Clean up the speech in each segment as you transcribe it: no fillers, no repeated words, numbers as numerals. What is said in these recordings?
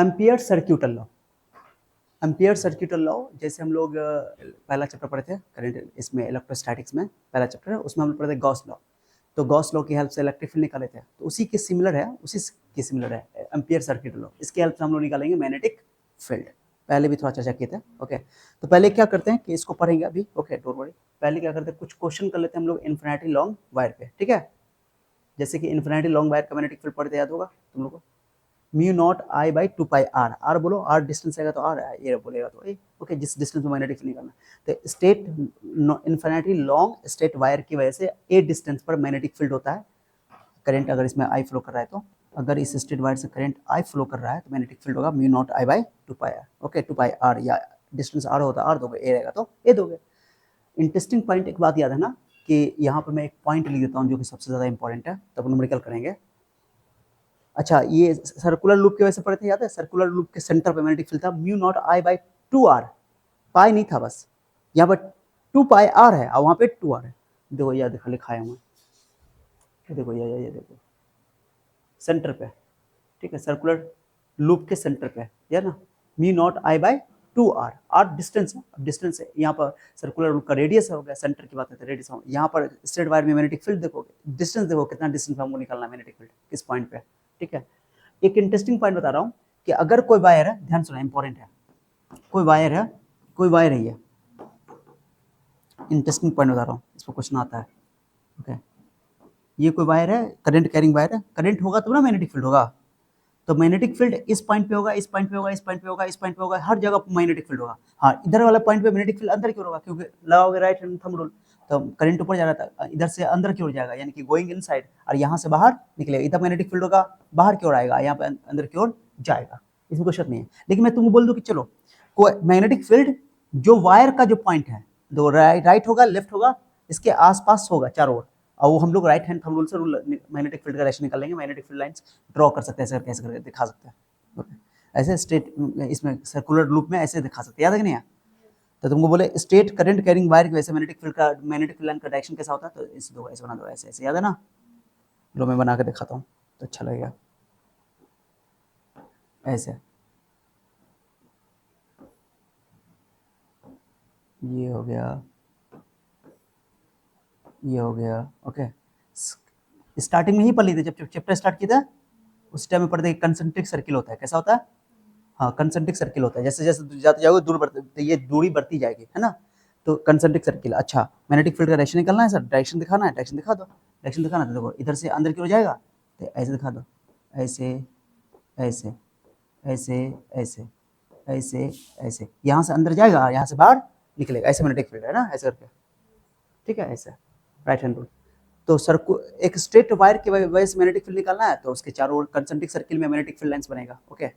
Ampere सर्क्यूटल law. Ampere सर्क्यूटल law जैसे हम लोग पहला चैप्टर पढ़े थे करंट, इसमें इलेक्ट्रोस्टैटिक्स में पहला चैप्टर है, उसमें हम लोग पढ़े थे गॉस लॉ। तो गॉस लॉ की हेल्प से इलेक्ट्रिक फील्ड निकाले थे, तो उसी के सिमिलर है, उसी के सिमिलर है एम्पियर सर्क्यूटल लॉ। इसकी हेल्प से हम लोग निकालेंगे मैग्नेटिक फील्ड। पहले भी थोड़ा चर्चा किए थे। ओके, तो पहले क्या करते हैं कि इसको पढ़ेंगे अभी। Okay, don't worry. पहले क्या करते हैं, कुछ क्वेश्चन कर लेते हैं हम लोग इन्फिनिटी लॉन्ग वायर पे। ठीक है, जैसे कि इन्फिनिटी लॉन्ग वायर का मैग्नेटिक फील्ड पढ़ते याद होगा तुम लोग को, mu naught I by 2 pi R. R बोलो, आर डिस्टेंस आएगा तो आर, ये बोलेगा तो ए। ओके, जिस डिस्टेंस में मैग्नेटिक फील्ड निकालना, तो straight infinity long straight wire की वजह से ए डिस्टेंस पर मैग्नेटिक फील्ड होता है। करंट अगर इसमें आई फ्लो कर रहा है, तो अगर इस स्टेट वायर से करंट आई फ्लो कर रहा है, तो मैग्नेटिक फील्ड होगा mu naught I by 2 pi R. Okay, 2 pi R, या डिस्टेंस आर होता है आर दोगे, ए रहेगा तो ए दोगे। इंटरेस्टिंग पॉइंट एक बात याद है ना, कि यहाँ पर मैं एक पॉइंट लिख देता हूँ जो कि सबसे ज़्यादा इंपॉर्टेंट है, तब न्यूमेरिकल करेंगे। अच्छा, ये सर्कुलर लूप की वजह से पढ़े थे, याद है? सर्कुलर लूप के सेंटर पे मैग्नेटिक फील्ड था mu naught I by 2 R. Pi नहीं था बस, यहाँ पर 2 पाई आर है और वहाँ पे 2 आर है। देखो याद लिखा है वहाँ, देखो ये देखो सेंटर पे। ठीक है, सर्कुलर लूप के सेंटर पे है ना, mu naught I by 2 R. R distance है, अब डिस्टेंस है यहाँ पर, सर्कुलर लूप का रेडियस हो गया, सेंटर की बात करते हैं रेडियस। यहाँ पर स्ट्रेट वायर में मैग्नेटिक फील्ड देखोगे, डिस्टेंस देखो कितना डिस्टेंस हमको निकालना है मैग्नेटिक फील्ड किस पॉइंट पे। ठीक है, एक इंटरेस्टिंग पॉइंट बता रहा हूँ कि अगर कोई वायर है, ध्यान सुना इंपॉर्टेंट है, कोई वायर है, कोई वायर है, ये इंटरेस्टिंग पॉइंट बता रहा हूँ, इस पर क्वेश्चन आता है। ओके, ये कोई वायर है, करंट कैरिंग वायर है, करंट होगा तो ना मैग्नेटिक फील्ड होगा, तो मैग्नेटिक फील्ड इस पॉइंट पे होगा, इस पॉइंट पे होगा, इस पॉइंट पे होगा, इस पॉइंट पे होगा, हर जगह मैग्नेटिक फील्ड होगा। हाँ, इधर वाला पॉइंट पे मैग्नेटिक फील्ड अंदर क्यों होगा, क्योंकि लगाओगे राइट हैंड थंब रूल, तो करंट ऊपर जा रहा था, इधर से अंदर की ओर जाएगा, यानी कि गोइंग इनसाइड, और यहाँ से बाहर निकलेगा। इधर मैग्नेटिक फील्ड होगा, बाहर की ओर आएगा, यहाँ पे अंदर की ओर जाएगा, इसमें कोई शक नहीं है। लेकिन मैं तुमको बोल दूं कि चलो, कोई मैग्नेटिक फील्ड जो वायर का जो पॉइंट है, दो राइट होगा, लेफ्ट होगा, इसके आसपास होगा चारों ओर, और वो हम लोग राइट हैंड थंब रूल से मैग्नेटिक फील्ड का डायरेक्शन निकाल लेंगे, मैग्नेटिक फील्ड लाइंस ड्रॉ कर सकते हैं, ऐसे करके ऐसे करके दिखा सकते हैं। ऐसे स्ट्रेट इसमें सर्कुलर लूप में ऐसे दिखा सकते हैं, याद है कि नहीं? तो तुमको बोले स्ट्रेट करंट कैरिंग वायर की वजह से मैग्नेटिक फील्ड लाइन का डायरेक्शन कैसा होता है, तो इस दो ऐसे बना दो, ऐसे ऐसे, याद है ना? लो मैं बना के दिखाता हूँ तो अच्छा लगेगा, ऐसे ये हो गया, ये हो गया। ओके, स्टार्टिंग में ही पढ़ ली थी, जब चैप्टर स्टार्ट किया था उस टाइम में पढ़ते हैं कंसेंट्रिक सर्किल होता है, कैसा होता है? हाँ, कंसेंट्रिक सर्किल होता है, जैसे जैसे जाते जाओगे दूर बढ़ते, तो ये दूरी बढ़ती जाएगी, है ना? तो कंसेंट्रिक सर्किल। अच्छा, मैग्नेटिक फील्ड का डायरेक्शन निकालना है सर, डायरेक्शन दिखाना है, डायरेक्शन दिखा दो, डायरेक्शन दिखाना है, तो देखो इधर से अंदर की ओर जाएगा, तो ऐसे दिखा दो, ऐसे ऐसे ऐसे ऐसे ऐसे ऐसे, यहाँ से अंदर जाएगा, यहाँ से बाहर निकलेगा, ऐसे मैग्नेटिक फील्ड है ना, ऐसे करके। ठीक है, ऐसे राइट हैंड रूल। तो एक स्ट्रेट वायर की वजह से मैग्नेटिक फील्ड निकालना है, तो उसके चारों ओर कंसेंट्रिक सर्किल में मैग्नेटिक फील्ड लाइंस बनेगा। ओके,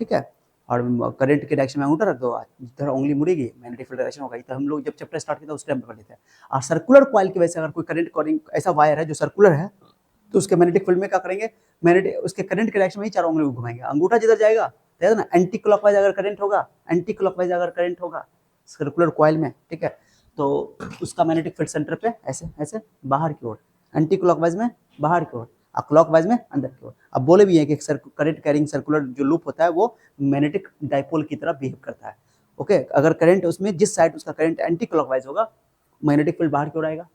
ठीक है, और करंट के डायरेक्शन में अंगूठा रख दो, जिधर उंगली मुड़ेगी मैग्नेटिक फील्ड डायरेक्शन होगा। तो हम लोग जब चैप्टर स्टार्ट किया था उस टाइम पे पढ़े थे। और सर्कुलर कॉइल की वजह से अगर कोई करंट ऐसा वायर है जो सर्कुलर है, तो उसके मैग्नेटिक फील्ड में क्या करेंगे, मैग्नेटिक उसके करंट के डायरेक्शन में ही चारों उंगली को घुमाएंगे, अंगूठा जिधर जाएगा, तो ना एंटी क्लॉकवाइज अगर करंट होगा, एंटी क्लॉकवाइज अगर करंट होगा सर्कुलर कॉइल में, ठीक है, तो उसका मैग्नेटिक फील्ड सेंटर पे ऐसे ऐसे बाहर की ओर, एंटी क्लॉकवाइज में बाहर की ओर, और क्लॉकवाइज में अंदर की ओर। अब बोले भी है कि करंट कैरिंग सर्कुलर जो लूप होता है वो मैग्नेटिक डाइपोल की तरह बिहेव करता है। ओके, अगर करंट उसमें जिस साइड उसका करंट एंटी क्लॉकवाइज होगा, मैग्नेटिक फील्ड बाहर की ओर आएगा,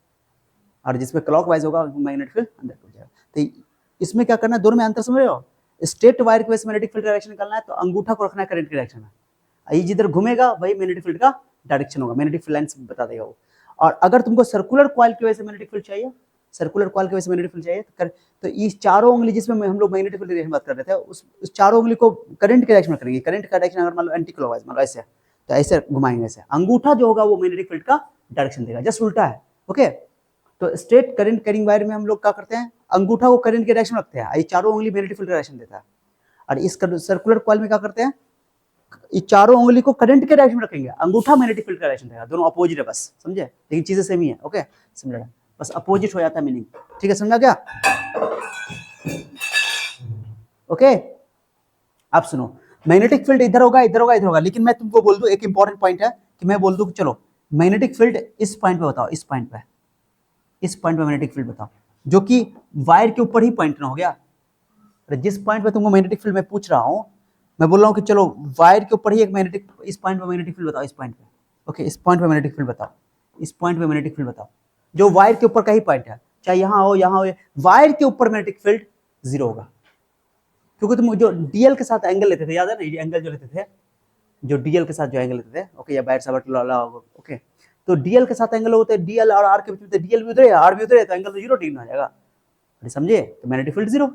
और जिसमें क्लॉकवाइज होगा मैग्नेटिक फील्ड अंदर की ओर जाएगा। तो इसमें क्या करना है, दोनों में अंतर समझ रहे हो? स्ट्रेट वायर की वजह से मैग्नेटिक फील्ड का डायरेक्शन निकालना है, तो अंगूठा को रखना है करंट के डायरेक्शन में, ये जिधर घूमेगा वही मैग्नेटिक फील्ड का डायरेक्शन होगा, मैग्नेटिक फील्ड लाइंस बता देगा वो। और अगर तुमको सर्कुलर कॉइल की वजह से मैग्नेटिक फील्ड चाहिए, सर्कुलर कॉइल की वजह से मैग्नेटिक फील्ड चाहिए, तो इस चारों उंगली जिसमें हम लोग मैग्नेटिक फील्ड की बात कर रहे थे, उस चारों उंगली को करंट के डायरेक्शन में करेंगे। करंट का डायरेक्शन अगर मान लो एंटी क्लॉकवाइज, मान लो ऐसे, तो ऐसे घुमाएंगे ऐसे, अंगूठा जो होगा वो मैग्नेटिक फील्ड का डायरेक्शन देगा, जस्ट उल्टा है। ओके, तो स्ट्रेट करंट कैरिंग वायर में हम लोग क्या करते हैं, अंगूठा को करंट के डायरेक्शन में रखते हैं, ये चारों उंगली मैग्नेटिक फील्ड का डायरेक्शन देता है। और इस सर्कुलर कॉइल में क्या करते हैं, ये चारों उंगली को करंट के डायरेक्शन में रखेंगे, अंगूठा मैग्नेटिक फील्ड का डायरेक्शन देगा, दोनों अपोजिट है बस, समझे? लेकिन चीजें सेम ही है। ओके, सिमिलर है, बस अपोजिट हो जाता है मीनिंग। ठीक है, समझा क्या? ओके, आप सुनो, मैग्नेटिक फील्ड इधर होगा, इधर होगा, इधर होगा, लेकिन मैं तुमको बोल दूं एक इंपॉर्टेंट पॉइंट है कि मैं बोल दूं कि चलो मैग्नेटिक फील्ड इस पॉइंट पे बताओ, इस पॉइंट पे, इस पॉइंट पे मैग्नेटिक फील्ड बताओ, जो कि वायर के ऊपर ही पॉइंट ना हो गया। जिस पॉइंट पे तुमको मैग्नेटिक फील्ड में पूछ रहा हूं, मैं बोल रहा हूँ कि चलो वायर के ऊपर ही एक मैग्नेटिक, इस पॉइंट पे मैग्नेटिक फील्ड बताओ, इस पॉइंट पे, ओके, इस पॉइंट पे मैग्नेटिक फील्ड बताओ, इस पॉइंट पे मैग्नेटिक फील्ड बताओ, जो वायर के ऊपर का ही पॉइंट है, चाहे यहाँ हो यहाँ हो, वायर के ऊपर मैग्नेटिक फील्ड 0 होगा, क्योंकि तुम जो डीएल के साथ एंगल लेते थे, याद है ना, ये एंगल जो लेते थे, जो डीएल के साथ जो एंगल लेते थे, ओके, या बायर सावर्ट लॉ, ओके, तो डीएल के साथ एंगल होते हैं, डीएल और आर के बीच में, डीएल भी उधर है, आर भी उधर है, तो एंगल तो 0 डिग्री हो जाएगा, समझे, तो मैग्नेटिक फील्ड 0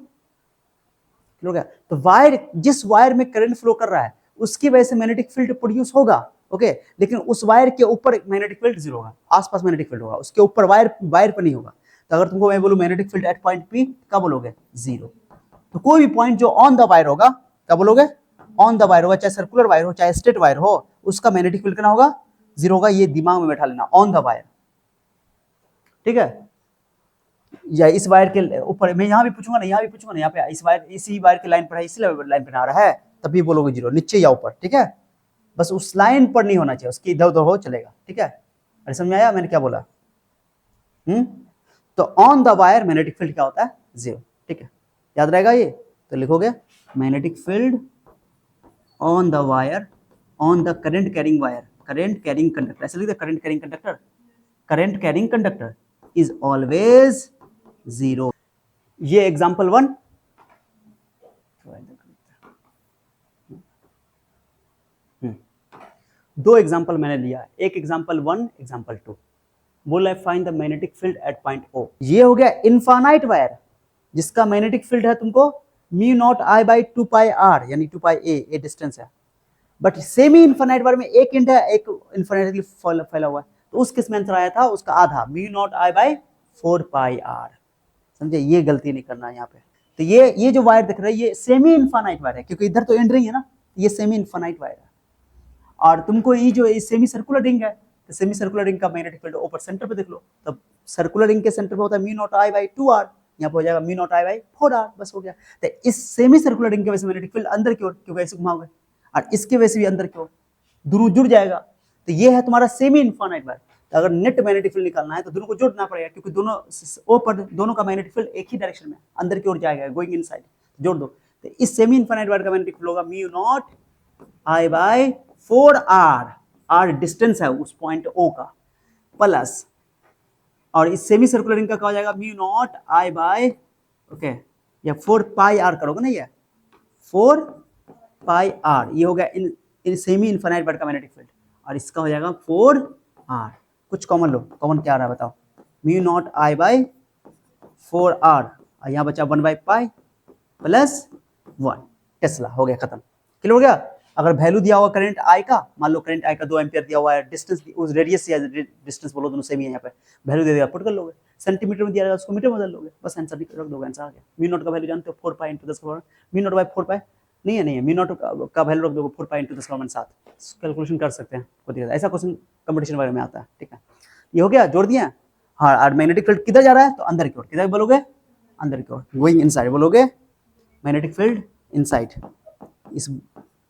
हो गया। तो वायर, जिस वायर में करंट फ्लो कर रहा है उसकी वजह से मैग्नेटिक फील्ड प्रोड्यूस होगा, ओके, लेकिन उस वायर के ऊपर मैग्नेटिक फील्ड 0 होगा, आसपास मैग्नेटिक फील्ड होगा, उसके ऊपर वायर पर नहीं होगा। तो अगर तुमको मैं बोलूं magnetic field at point P, क्या बोलोगे? 0। तो कोई भी पॉइंट जो ऑन द वायर होगा, क्या बोलोगे? ऑन द वायर होगा, चाहे सर्कुलर वायर हो चाहे स्ट्रेट वायर हो, उसका मैग्नेटिक फील्ड कितना होगा? 0 होगा। ये दिमाग में बैठा लेना, ऑन द वायर, ठीक है। या इस वायर के ऊपर, मैं यहाँ भी पूछूंगा ना, यहाँ भी पूछूंगा ना, यहाँ पे इस वायर, इसी वायर की लाइन पर है, इसी लाइन पर आ रहा है, तभी बोलोगे 0, नीचे या ऊपर, ठीक है, बस उस लाइन पर नहीं होना चाहिए, उसकी इधर उधर हो चलेगा, ठीक है। अरे समझ में आया मैंने क्या बोला? तो on the wire magnetic field क्या होता है? 0, ठीक है, याद रहेगा ये। तो लिखोगे magnetic field on the wire, on the current carrying wire, current carrying conductor, ऐसे लिख दे, current carrying conductor, current carrying conductor is always 0। ये एग्जाम्पल 1, दो एग्जाम्पल मैंने लिया, एक एग्जाम्पल 1, एग्जाम्पल 2, बोला है find the magnetic field at point O। ये हो गया इनफाइनाइट वायर, जिसका मैग्नेटिक फील्ड है तुमको mu naught I by 2 pi R, यानी 2 पाई ए डिस्टेंस है। बट सेमी इनफाइनाइट वायर में एक इंट है, एक इनफाइनाइटली फैला हुआ है, तो उस केस में आंसर आया था उसका आधा, mu naught I by 4 pi R. समझे, ये गलती नहीं करना यहाँ पे। तो ये जो वायर दिख रहा है ये सेमी इनफाइनाइट वायर है, क्योंकि इधर तो एंड रिंग है ना, ये सेमी इनफाइनाइट वायर है। और तुमको ये जो सेमी सर्कुलर रिंग है, तो सेमी सर्कुलर रिंग का मैग्नेटिक फील्ड ऊपर सेंटर पे देख लो, तब सर्कुलर रिंग के सेंटर पे होता है mu naught I by 2 R, यहाँ पे हो जाएगा mu naught I by 4 R, बस हो गया। तो इस सेमी सर्कुलर रिंग की वजह से मैग्नेटिक फील्ड अंदर की ओर, क्योंकि ऐसे घुमाओगे, और इसके वजह से भी अंदर की ओर, दोनों जुड़ जाएगा। तो ये है तुम्हारा सेमी इनफाइनाइट वायर। तो अगर नेट मैग्नेटिक फील्ड निकालना है तो दोनों को जोड़ना पड़ेगा, क्योंकि दोनों ओ पर दोनों का मैग्नेटिक फील्ड एक ही डायरेक्शन में अंदर की ओर जाएगा, गोइंग इनसाइड, जोड़ दो। तो इस सेमी इनफाइनाइट वायर का मैग्नेटिक फील्ड होगा mu naught I by 4 R, R distance है उस पॉइंट ओ का, प्लस, और इस सेमी सर्कुलर रिंग का क्या हो जाएगा? Mu naught I bye, okay, या 4 पाई आर करोगे ना, ये 4 पाई आर, ये हो गया इन सेमी इनफाइनाइट वायर का मैग्नेटिक फील्ड, और इसका हो जाएगा 4 आर। कुछ कॉमन लो, कॉमन क्या आ रहा है बताओ? Mu naught I by 4 R, और यहाँ बचा 1 बाई पाई प्लस 1 टेस्ला, हो गया, खत्म, क्लियर हो गया। अगर वैल्यू दिया हुआ करंट आई का, मान लो करंट आई का 2 एम्पियर दिया हुआ है, डिस्टेंस उस रेडियस से डिस्टेंस बोलो, दोनों सेम ही है, यहाँ पे वैल्यू दे दिया, पुट कर लोगे, सेंटीमीटर में दिया जाएगा उसको मीटर में बदल लोगे, बस आंसर रख दोगे, आंसर आ गया। म्यू नॉट का वैल्यू जानते हो 4 पाई इंटू 10 का पावर, म्यू नॉट बाई 4 पाई नहीं है, म्यू नॉट का वैल्यू रख दोगे 4 पाई इंटू 10 का पावर 7, कैलकुलेशन कर सकते हैं, कोई दिक्कत, ऐसा क्वेश्चन कंपटीशन वगैरह में आता है, ठीक है। ये हो गया, जोड़ दिया। हाँ, और मैग्नेटिक फील्ड किधर जा रहा है? तो अंदर की ओर, किधर बोलोगे? अंदर की ओर, गोइंग इनसाइड बोलोगे, मैग्नेटिक फील्ड इनसाइड, इस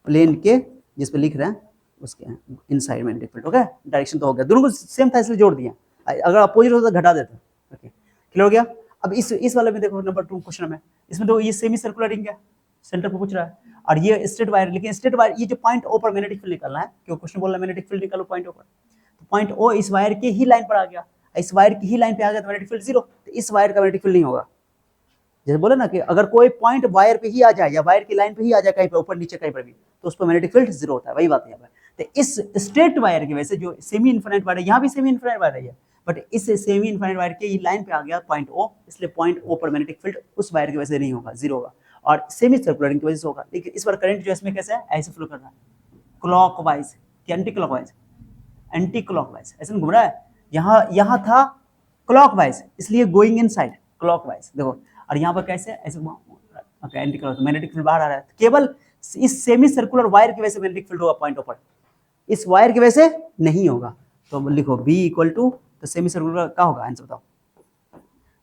प्लेन के जिस पे लिख रहे हैं उसके inside magnetic field, okay, direction तो हो गया, दोनों को सेम था इसलिए जोड़ दिया, अगर अपोजिट होता तो घटा देते, ओके, क्लियर हो गया। अब इस वाले में देखो, नंबर 2 क्वेश्चन में, इसमें तो ये सेमी सर्कुलर रिंग है, सेंटर पे पूछ रहा है, और ये स्ट्रेट वायर, लेकिन स्ट्रेट वायर, ये जो पॉइंट ओ पर मैग्नेटिक फील्ड निकालना है, क्यों क्वेश्चन बोल रहा है मैग्नेटिक फील्ड निकालो पॉइंट ओ पर, तो पॉइंट ओ इस वायर के ही लाइन पर आ गया, इस वायर की ही लाइन पे आ गया तो मैग्नेटिक फील्ड 0, तो इस वायर का मैग्नेटिक फील्ड नहीं होगा। जैसे बोले ना कि अगर कोई पॉइंट वायर पे ही आ जाए या वायर की लाइन पे ही आ जाए, कहीं पे ऊपर नीचे कहीं पर भी, तो उस पर मैग्नेटिक फील्ड 0 होता है, वही बात है यहाँ पर। तो इस स्ट्रेट वायर की वजह से, जो सेमी इनफाइनाइट वायर है, यहाँ भी सेमी इनफाइनाइट वायर है, बट इस सेमी इनफाइनाइट वायर के लाइन पे आ गया पॉइंट ओ, इसलिए पॉइंट ओ पर मैग्नेटिक फील्ड उस वायर की वजह से नहीं होगा, 0 होगा, और सेमी सर्कुलर की वजह से होगा। लेकिन इस बार करंट जो इसमें कैसे है, ऐसे फ्लो कर रहा है, क्लॉकवाइज कि एंटी क्लॉकवाइज? एंटी क्लॉकवाइज, ऐसे घूम रहा है, यहाँ था क्लॉकवाइज, इसलिए गोइंग इनसाइड क्लॉकवाइज, देखो, और यहाँ पर कैसे, ऐसे एंटी क्लॉक, मैग्नेटिक फील्ड बाहर आ रहा है, केवल इस सेमी सर्कुलर वायर की वजह से मैग्नेटिक फील्ड होगा पॉइंट पर, इस वायर की वजह से नहीं होगा। तो लिखो B इक्वल टू, तो सेमी सर्कुलर क्या होगा आंसर बताओ?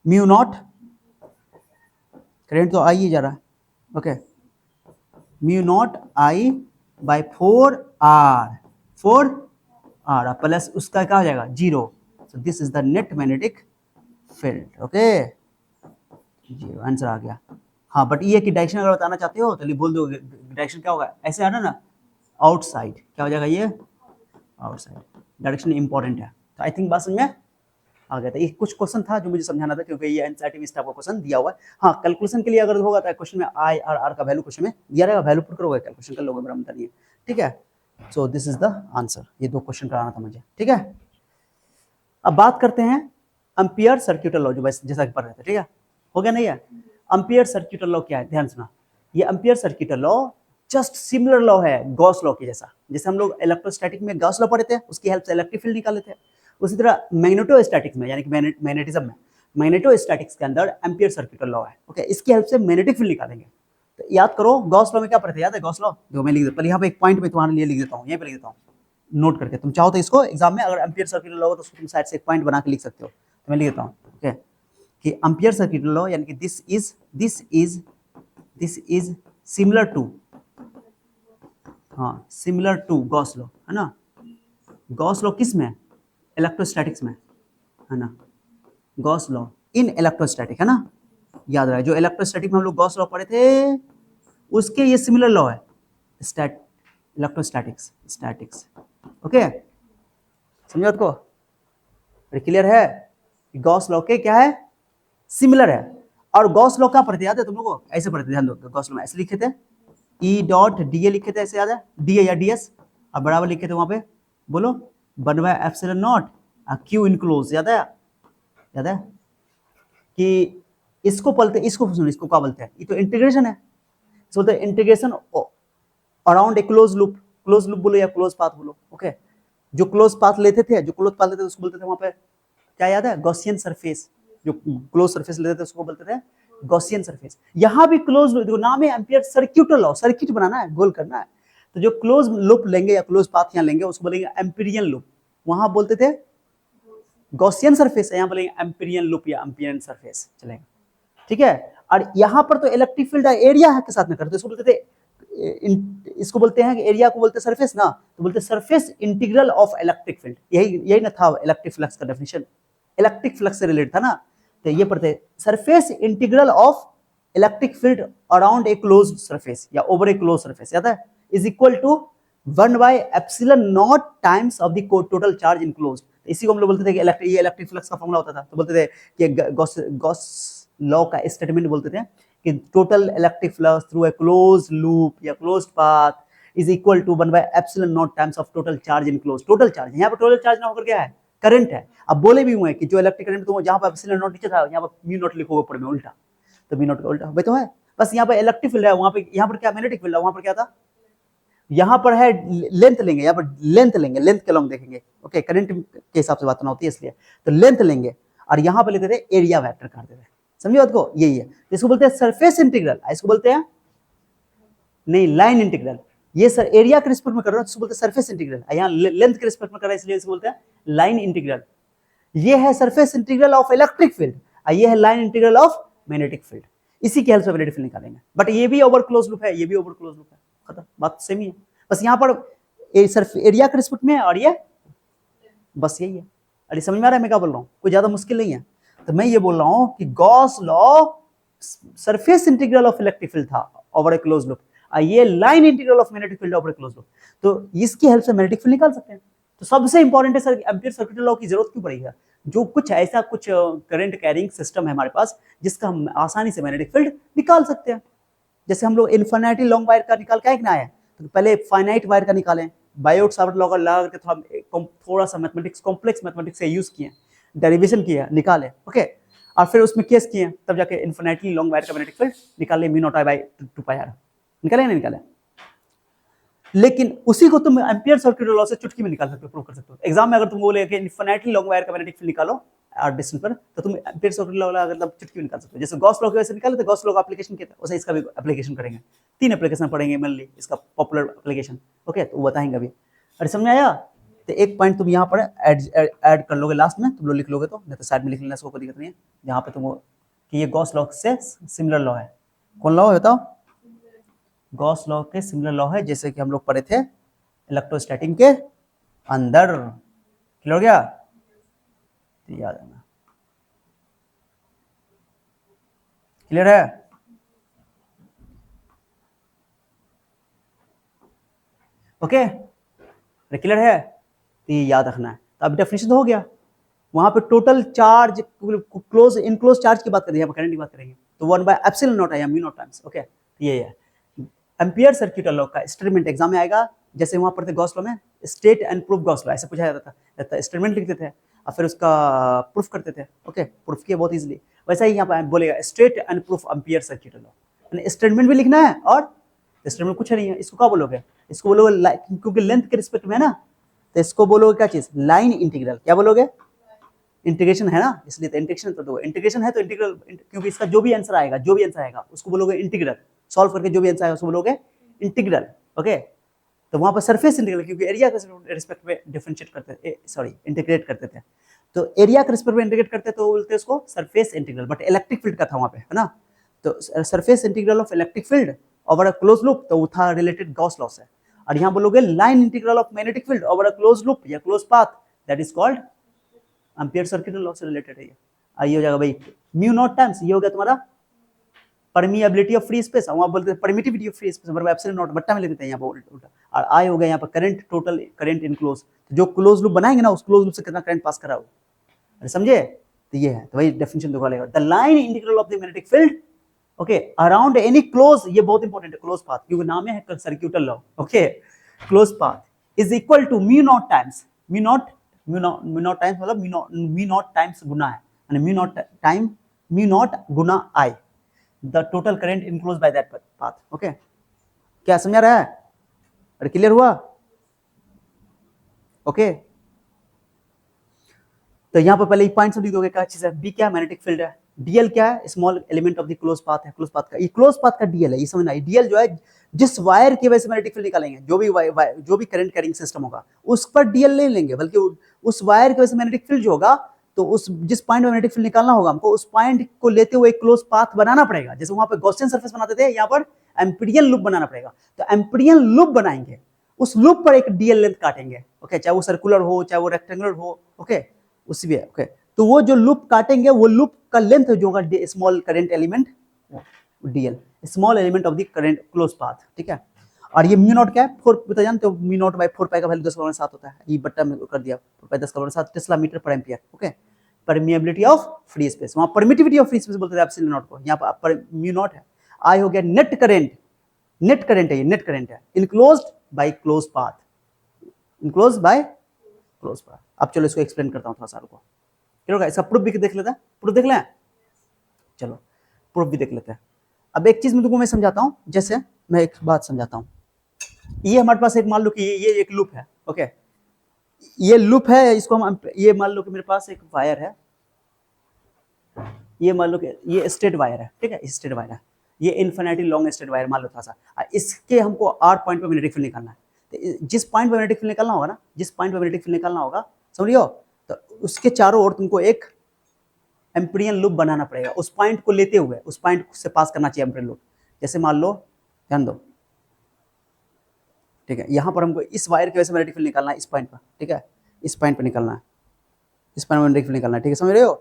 म्यू नॉट, करंट तो आई ही जा रहा है, okay, mu naught I by 4 R plus उसका क्या हो जाएगा? 0, so this is the net magnetic field, okay, 0 answer आ गया। हाँ बट ये कि डायरेक्शन अगर बताना चाहते हो तो बोल दो डायरेक्शन क्या होगा, ऐसे आना ना, आउटसाइड, क्या हो जाएगा ये, आउटसाइड। डायरेक्शन इंपॉर्टेंट है। तो आई थिंक बात समझ में आ गया था। ये कुछ क्वेश्चन था जो मुझे समझाना था, क्योंकि ये एनसीईआरटी में इस टाइप का क्वेश्चन दिया हुआ है। हाँ कैलकुलेशन के लिए अगर होगा तो क्वेश्चन में आई और आर का वैल्यू क्वेश्चन में दिया रहेगा, वैल्यू पुट करोगे कैलकुलेशन कर लोगे, बराबर नहीं है, ठीक है। सो दिस इज द आंसर। ये 2 क्वेश्चन कराना था मुझे, ठीक है। अब बात करते हैं एम्पियर सर्क्यूटल लॉ, जो जैसा कि पढ़ रहे थे, ठीक है। हो गया नहीं है। एम्पियर सर्क्यूटल लॉ क्या है, ध्यान सुना। ये ampere सर्क्यूटल law just similar law है गॉस लॉ के जैसा। जैसे हम लोग इलेक्ट्रोस्टैटिक में गॉस लॉ पढ़े थे, उसकी हेल्प से इलेक्ट्रिक फील्ड निकाले थे, उसी तरह मैग्नेटोस्टैटिक्स में यानी कि मैग्नेटिज्म में, मैग्नेटोस्टैटिक्स के अंदर एम्पियर सर्क्यूटल लॉ है, ओके। इसकी हेल्प से मैग्नेटिक फील्ड निकालेंगे। तो याद करो गॉस लॉ में क्या पढ़े थे, याद है गॉस लॉ, जो मैं लिख देता, पहले यहाँ पे एक पॉइंट में तुम्हारे लिए लिख देता हूँ, यहीं पे लिख देता हूँ नोट करके। तुम चाहो तो इसको एग्जाम में अगर एम्पियर सर्क्यूटल लॉ हो तो तुम साइड से एक पॉइंट बना के लिख सकते हो, तो मैं लिख देता हूँ, ओके। कि एम्पियर सर्क्यूटल लॉ यानी कि दिस इज सिमिलर टू, हाँ सिमिलर टू गॉस लॉ, है ना। गॉस लॉ किस में, इलेक्ट्रोस्टैटिक्स में, है ना। गॉस लॉ इन इलेक्ट्रोस्टैटिक, है ना। याद रहा, जो इलेक्ट्रोस्टैटिक में हम लोग गॉस लॉ पढ़े थे उसके ये सिमिलर लॉ है, इलेक्ट्रोस्टैटिक्स, स्टैटिक्स, ओके। समझो को, क्लियर है। गॉस लॉ के क्या है, सिमिलर है। और गॉस लॉ क्या पढ़ते, याद है तुम लोगों को, ऐसे पढ़ते, ध्यान दो। गॉस लॉ में ऐसे लिखे थे, ई डॉट डी ए लिखे थे, ऐसे याद है, डी ए या डी एस, और बराबर लिखे थे वहां पे, बोलो 1/ε0 क्यू इनक्लोज, याद है, याद है। कि इसको बोलते, इसको सुनो, इसको क्या बोलते हैं, ये तो इंटीग्रेशन है, इसको बोलते हैं integration around a close loop. Close loop बोलो या क्लोज पाथ बोलो, ओके। जो क्लोज पाथ लेते थे, जो क्लोज पाथ लेते थे उसको बोलते थे वहां पे, क्या याद है, गॉसियन सरफेस। जो क्लोज सरफेस लेते थे उसको बोलते थे गॉसियन सरफेस। यहां भी क्लोज, देखो नाम है एम्पियर सर्क्यूटल लॉ, सर्किट बनाना है, गोल करना है। तो जो क्लोज लूप लेंगे या क्लोज पाथ यहां लेंगे उसको बोलेंगे एम्पिरियन लूप, वहां बोलते थे गॉसियन सरफेस है, यहां बोलेंगे एम्पिरियन लूप या एम्पिरियन सरफेस, चलेगा, ठीक है। और यहां पर तो इलेक्ट्रिक फील्ड एरिया के साथ में करते, इसको बोलते थे, इसको बोलते हैं एरिया को बोलते सरफेस ना, तो बोलते surface integral of electric field, यही ना था इलेक्ट्रिक फ्लक्स का डेफिनेशन, इलेक्ट्रिक फ्लक्स से रिलेटेड था ना। तो ये पढ़ते surface integral of electric field around a close surface या ओवर ए क्लोज सरफेस, याद है, is equal to 1/ε0 times of the total charge enclosed. इसी को हम लोग बोलते थे कि ये इलेक्ट्रिक फ्लक्स का फॉर्मूला होता था, तो बोलते थे कि गॉस लॉ का स्टेटमेंट बोलते थे कि total electric flux through a close loop या close path is equal to 1/ε0 times of total charge enclosed. Total charge, यहाँ पर टोटल चार्ज ना होकर क्या है, करंट है। अब बोले भी हुए कि जो इलेक्ट्रिक करंट, तो जहां पर ε0 नीचे था, यहाँ पर म्यू नॉट लिखोगे ऊपर में उल्टा, तो म्यू नॉट का उल्टा वही तो है। बस यहाँ पर इलेक्ट्रिक फील्ड है, वहां पे, यहाँ पर क्या मैग्नेटिक फील्ड है, वहां पर क्या था, यहाँ पर है लेंथ लेंगे, यहाँ पर लेंथ लेंगे, लेंथ के लॉन्ग देखेंगे, ओके, करंट के हिसाब से बात ना होती है इसलिए, तो लेंथ लेंगे और यहाँ पर लेते थे एरिया वेक्टर करते थे, समझे बात को, यही है। इसको बोलते हैं सरफेस इंटीग्रल, इसको बोलते हैं नहीं लाइन इंटीग्रल। ये सर एरिया के रिस्पेक्ट में कर रहा है, इसको बोलते हैं सरफेस इंटीग्रल, यहाँ लेंथ के रिस्पेक्ट में कर रहा है इसलिए इसको बोलते हैं लाइन इंटीग्रल। ये है surface integral of electric field, ये है line integral of magnetic field. इसी की हेल्प से मैग्नेटिक फील्ड निकालेंगे, बट ये भी ओवर क्लोज लूप है, ये भी ओवर क्लोज लूप है, खत्म, बात सेम ही है। बस यहाँ पर एरिया के रिस्पेक्ट में है और ये बस यही है। अरे समझ में आ रहा है मैं क्या बोल रहा हूँ, कोई ज्यादा मुश्किल नहीं है। तो मैं ये बोल रहा हूँ कि Gauss law surface integral of electric field था ओवर ए क्लोज लूप, ये line integral of magnetic field over a close loop, तो इसकी हेल्प से मैग्नेटिक फील्ड निकाल सकते हैं। तो सबसे इंपॉर्टेंट है सर एम्पियर सर्क्यूटल लॉ की जरूरत क्यों पड़ेगी, जो कुछ ऐसा कुछ करंट कैरिंग सिस्टम है हमारे पास जिसका हम आसानी से मैग्नेटिक फील्ड निकाल सकते हैं। जैसे हम लोग इन्फिनिटी लॉन्ग वायर का निकाल के ना है, तो पहले फाइनाइट वायर का निकालें, बायोट सावर्ट लॉ का लगा करके थोड़ा सा मैथमेटिक्स, कॉम्प्लेक्स मैथमेटिक्स से यूज किए, डेरिवेशन किया, निकाले, ओके, और फिर उसमें केस किए, तब जाके इन्फिनिटली लॉन्ग वायर का मैग्नेटिक फील्ड निकाले, mu naught I by 2 pi R, निकाले नहीं निकाले। लेकिन उसी को तुम एम्पियर सर्क्यूटल लॉ से चुटकी में निकाल सकते हो, प्रूव कर सकते हो। एग्जाम में अगर तुम बोले कि इन्फिनिटली लॉन्ग वायर का मैग्नेटिक फील्ड निकालो आर डिस्टेंस पर, तो तुम एम्पियर सर्क्यूटल लॉ अगर चुटकी में निकाल सकते हो। जैसे गॉस लॉ की वजह से निकाले थे, गॉस लॉ का एप्लीकेशन किया था, वैसे इसका भी एप्लीकेशन करेंगे, 3 एप्लीकेशन पढ़ेंगे मेनली इसका पॉपुलर एप्लीकेशन, ओके, तो वो बताएंगे अभी। अरे समझ में आया। तो एक पॉइंट तुम यहाँ पर ऐड कर लोगे लास्ट में, तुम लोग लिख लोगे तो, नहीं तो साइड में लिख लेना, इसको कोई दिक्कत नहीं है। यहाँ पे तुम कि ये गॉस लॉ से सिमिलर लॉ है, कौन लॉ है बताओ, गॉस लॉ के सिमिलर लॉ है, जैसे कि हम लोग पढ़े थे इलेक्ट्रोस्टैटिक के अंदर, क्लियर हो गया, तो याद है, क्लियर है। ओके, क्लियर है? तो ये याद रखना है। तो अब डेफिनेशन तो हो गया। वहां पे total charge, close enclose charge की बात करेंगे, यहाँ पर करंट की बात करेंगे, तो 1/ε0 है, म्यू नॉट टाइम्स। ओके, ये है एम्पियर सर्किट लॉ का स्टेटमेंट एग्जाम में आएगा। जैसे वहां पर थे गॉस लॉ में state and proof Gauss law, ऐसे पूछा जाता था, स्टेटमेंट लिखते थे और फिर उसका प्रूफ करते थे। ओके, प्रूफ किया बहुत इजीली। वैसा ही यहाँ पर बोलेगा state and proof ampere circuit law, statement भी लिखना है और स्टेटमेंट कुछ नहीं है। इसको क्या बोलोगे? इसको बोलोगे, क्योंकि लेंथ के रिस्पेक्ट में है ना, तो इसको बोलोगे क्या चीज? Line integral. क्या बोलोगे? इंटीग्रेशन है ना, इसलिए तो इंटीग्रेशन तो दो, इंटीग्रेशन है तो इंटीग्रल, क्योंकि इसका जो भी आंसर आएगा उसको बोलोगे इंटीग्रल। सॉल्व करके जो भी आंसर आएगा उसको बोलोगे इंटीग्रल। ओके, तो वहां पर सरफेस इंटीग्रल, क्योंकि एरिया के रिस्पेक्ट में डिफरेंशिएट करते थे, सॉरी इंटीग्रेट करते थे, तो एरिया के रिस्पेक्ट में इंटीग्रेट करते तो बोलते उसको surface integral. But electric field का था वहां पे, है ना, तो surface integral of electric field over a close loop, तो वो था रिलेटेड गॉस लॉ से। और यहाँ बोलोगे line integral of magnetic field over a close loop या close path, that is called Ampere circuit law से रिलेटेड है ये। आइए हो जाएगा भाई म्यू नॉट टाइम्स, ये हो गया तुम्हारा परमिएबिलिटी ऑफ फ्री स्पेस, वहां बोलते हैं परमिटिविटी ऑफ फ्री स्पेस, बराबर एप्सिलॉन नॉट, बट्टा में लिखते हैं यहाँ पर उल्टा। और आई हो गया यहाँ पर current, total current in close, जो क्लोज लूप बनाएंगे ना उस क्लोज लूप से कितना करंट पास करा हो, अरे समझे? तो ये है, तो वही डेफिनेशन दिखा लेगा, the line integral of the magnetic field okay around any close, ये बहुत इंपॉर्टेंट है, क्लोज पाथ, क्योंकि नाम है circuital law. Okay, close path is equal to mu naught times, mu naught times मतलब म्यू नॉट टाइम्स गुना है, यानी म्यू नॉट गुना I, the total current enclose by that path. Okay, क्या समझा रहा है? अरे क्लियर हुआ? ओके, तो यहाँ पर पहले पॉइंट लिख दोगे, क्या चीज है? बी क्या? मैग्नेटिक फील्ड है। डीएल क्या है? Small element of the close path है, क्लोज पाथ का, ये क्लोज पाथ का डीएल है, ये समझना है। डीएल जो है जिस वायर की वजह से मैग्नेटिक फील्ड निकालेंगे, जो भी करंट कैरिंग सिस्टम होगा उस पर डीएल नहीं लेंगे, बल्कि उस वायर की वजह से मैग्नेटिक फील्ड जो होगा, तो उस जिस पॉइंट में मैग्नेटिक फील्ड निकालना होगा हमको, उस पॉइंट को लेते हुए एक क्लोज पाथ बनाना पड़ेगा। जैसे वहां पर गॉसियन सरफेस बनाते थे, यहाँ पर एम्पीरियन लूप बनाना पड़ेगा। तो एम्पीरियन लूप बनाएंगे, उस लूप पर एक डीएल लेंथ काटेंगे। ओके, चाहे वो सर्कुलर हो चाहे वो रेक्टेंगुलर हो। ओके, उसी भी है। ओके, तो वो जो लूप काटेंगे वो लूप का लेंथ जो होगा small current element DL, small element of the current close path. ठीक है, और ये म्यू नॉट क्या है? 4 बता जानते हो, म्यू नॉट बाय 4 पाई का वैल्यू 10⁻7 होता है, ये बट्टा में कर दिया, 4 पाई 10⁻7 टेस्ला मीटर पर ampere. Okay, permeability of free space, वहां परमिटिविटी ऑफ फ्री स्पेस बोलते थे एप्सिलॉन नॉट को, यहाँ पर म्यू नॉट है। आई हो गया नेट करंट, नेट करंट है ये, नेट करंट है enclosed bye close path, enclosed bye close path. अब चलो इसको एक्सप्लेन करता हूं थोड़ा सा, रुको, इसका प्रूफ भी देख लेते हैं, प्रूफ देख लें, चलो प्रूफ भी देख लेते हैं। अब एक चीज में तुमको मैं समझाता हूं, जैसे मैं एक बात समझाता हूं, ये हमारे पास एक, मान लो कि ये एक लूप है। ओके, ये लूप है, इसको हम, ये मान लो कि मेरे पास एक वायर है, ये मान लो कि ये स्ट्रेट वायर है, ठीक है, स्ट्रेट वायर है, ये इन्फिनिटी लॉन्ग स्ट्रेट वायर मान लो थोड़ा सा, इसके हमको आर पॉइंट पे मैग्नेटिक फील्ड निकालना है। तो जिस पॉइंट पे मैग्नेटिक फील्ड निकालना होगा ना, जिस पॉइंट पे मैग्नेटिक फील्ड निकालना होगा, समझियो, तो उसके चारों ओर तुमको एक एम्पीरियन लूप बनाना पड़ेगा, उस पॉइंट को लेते हुए, उस पॉइंट से पास करना चाहिए एम्पीरियन लूप। जैसे मान लो, ध्यान दो, ठीक है, यहाँ पर हमको इस वायर की वजह से मैग्नेटिक फील्ड निकालना है, इस पॉइंट पर, ठीक है, इस पॉइंट पर निकालना है, इस पॉइंट पर मैग्नेटिक फील्ड निकालना है, ठीक है, समझ रहे हो?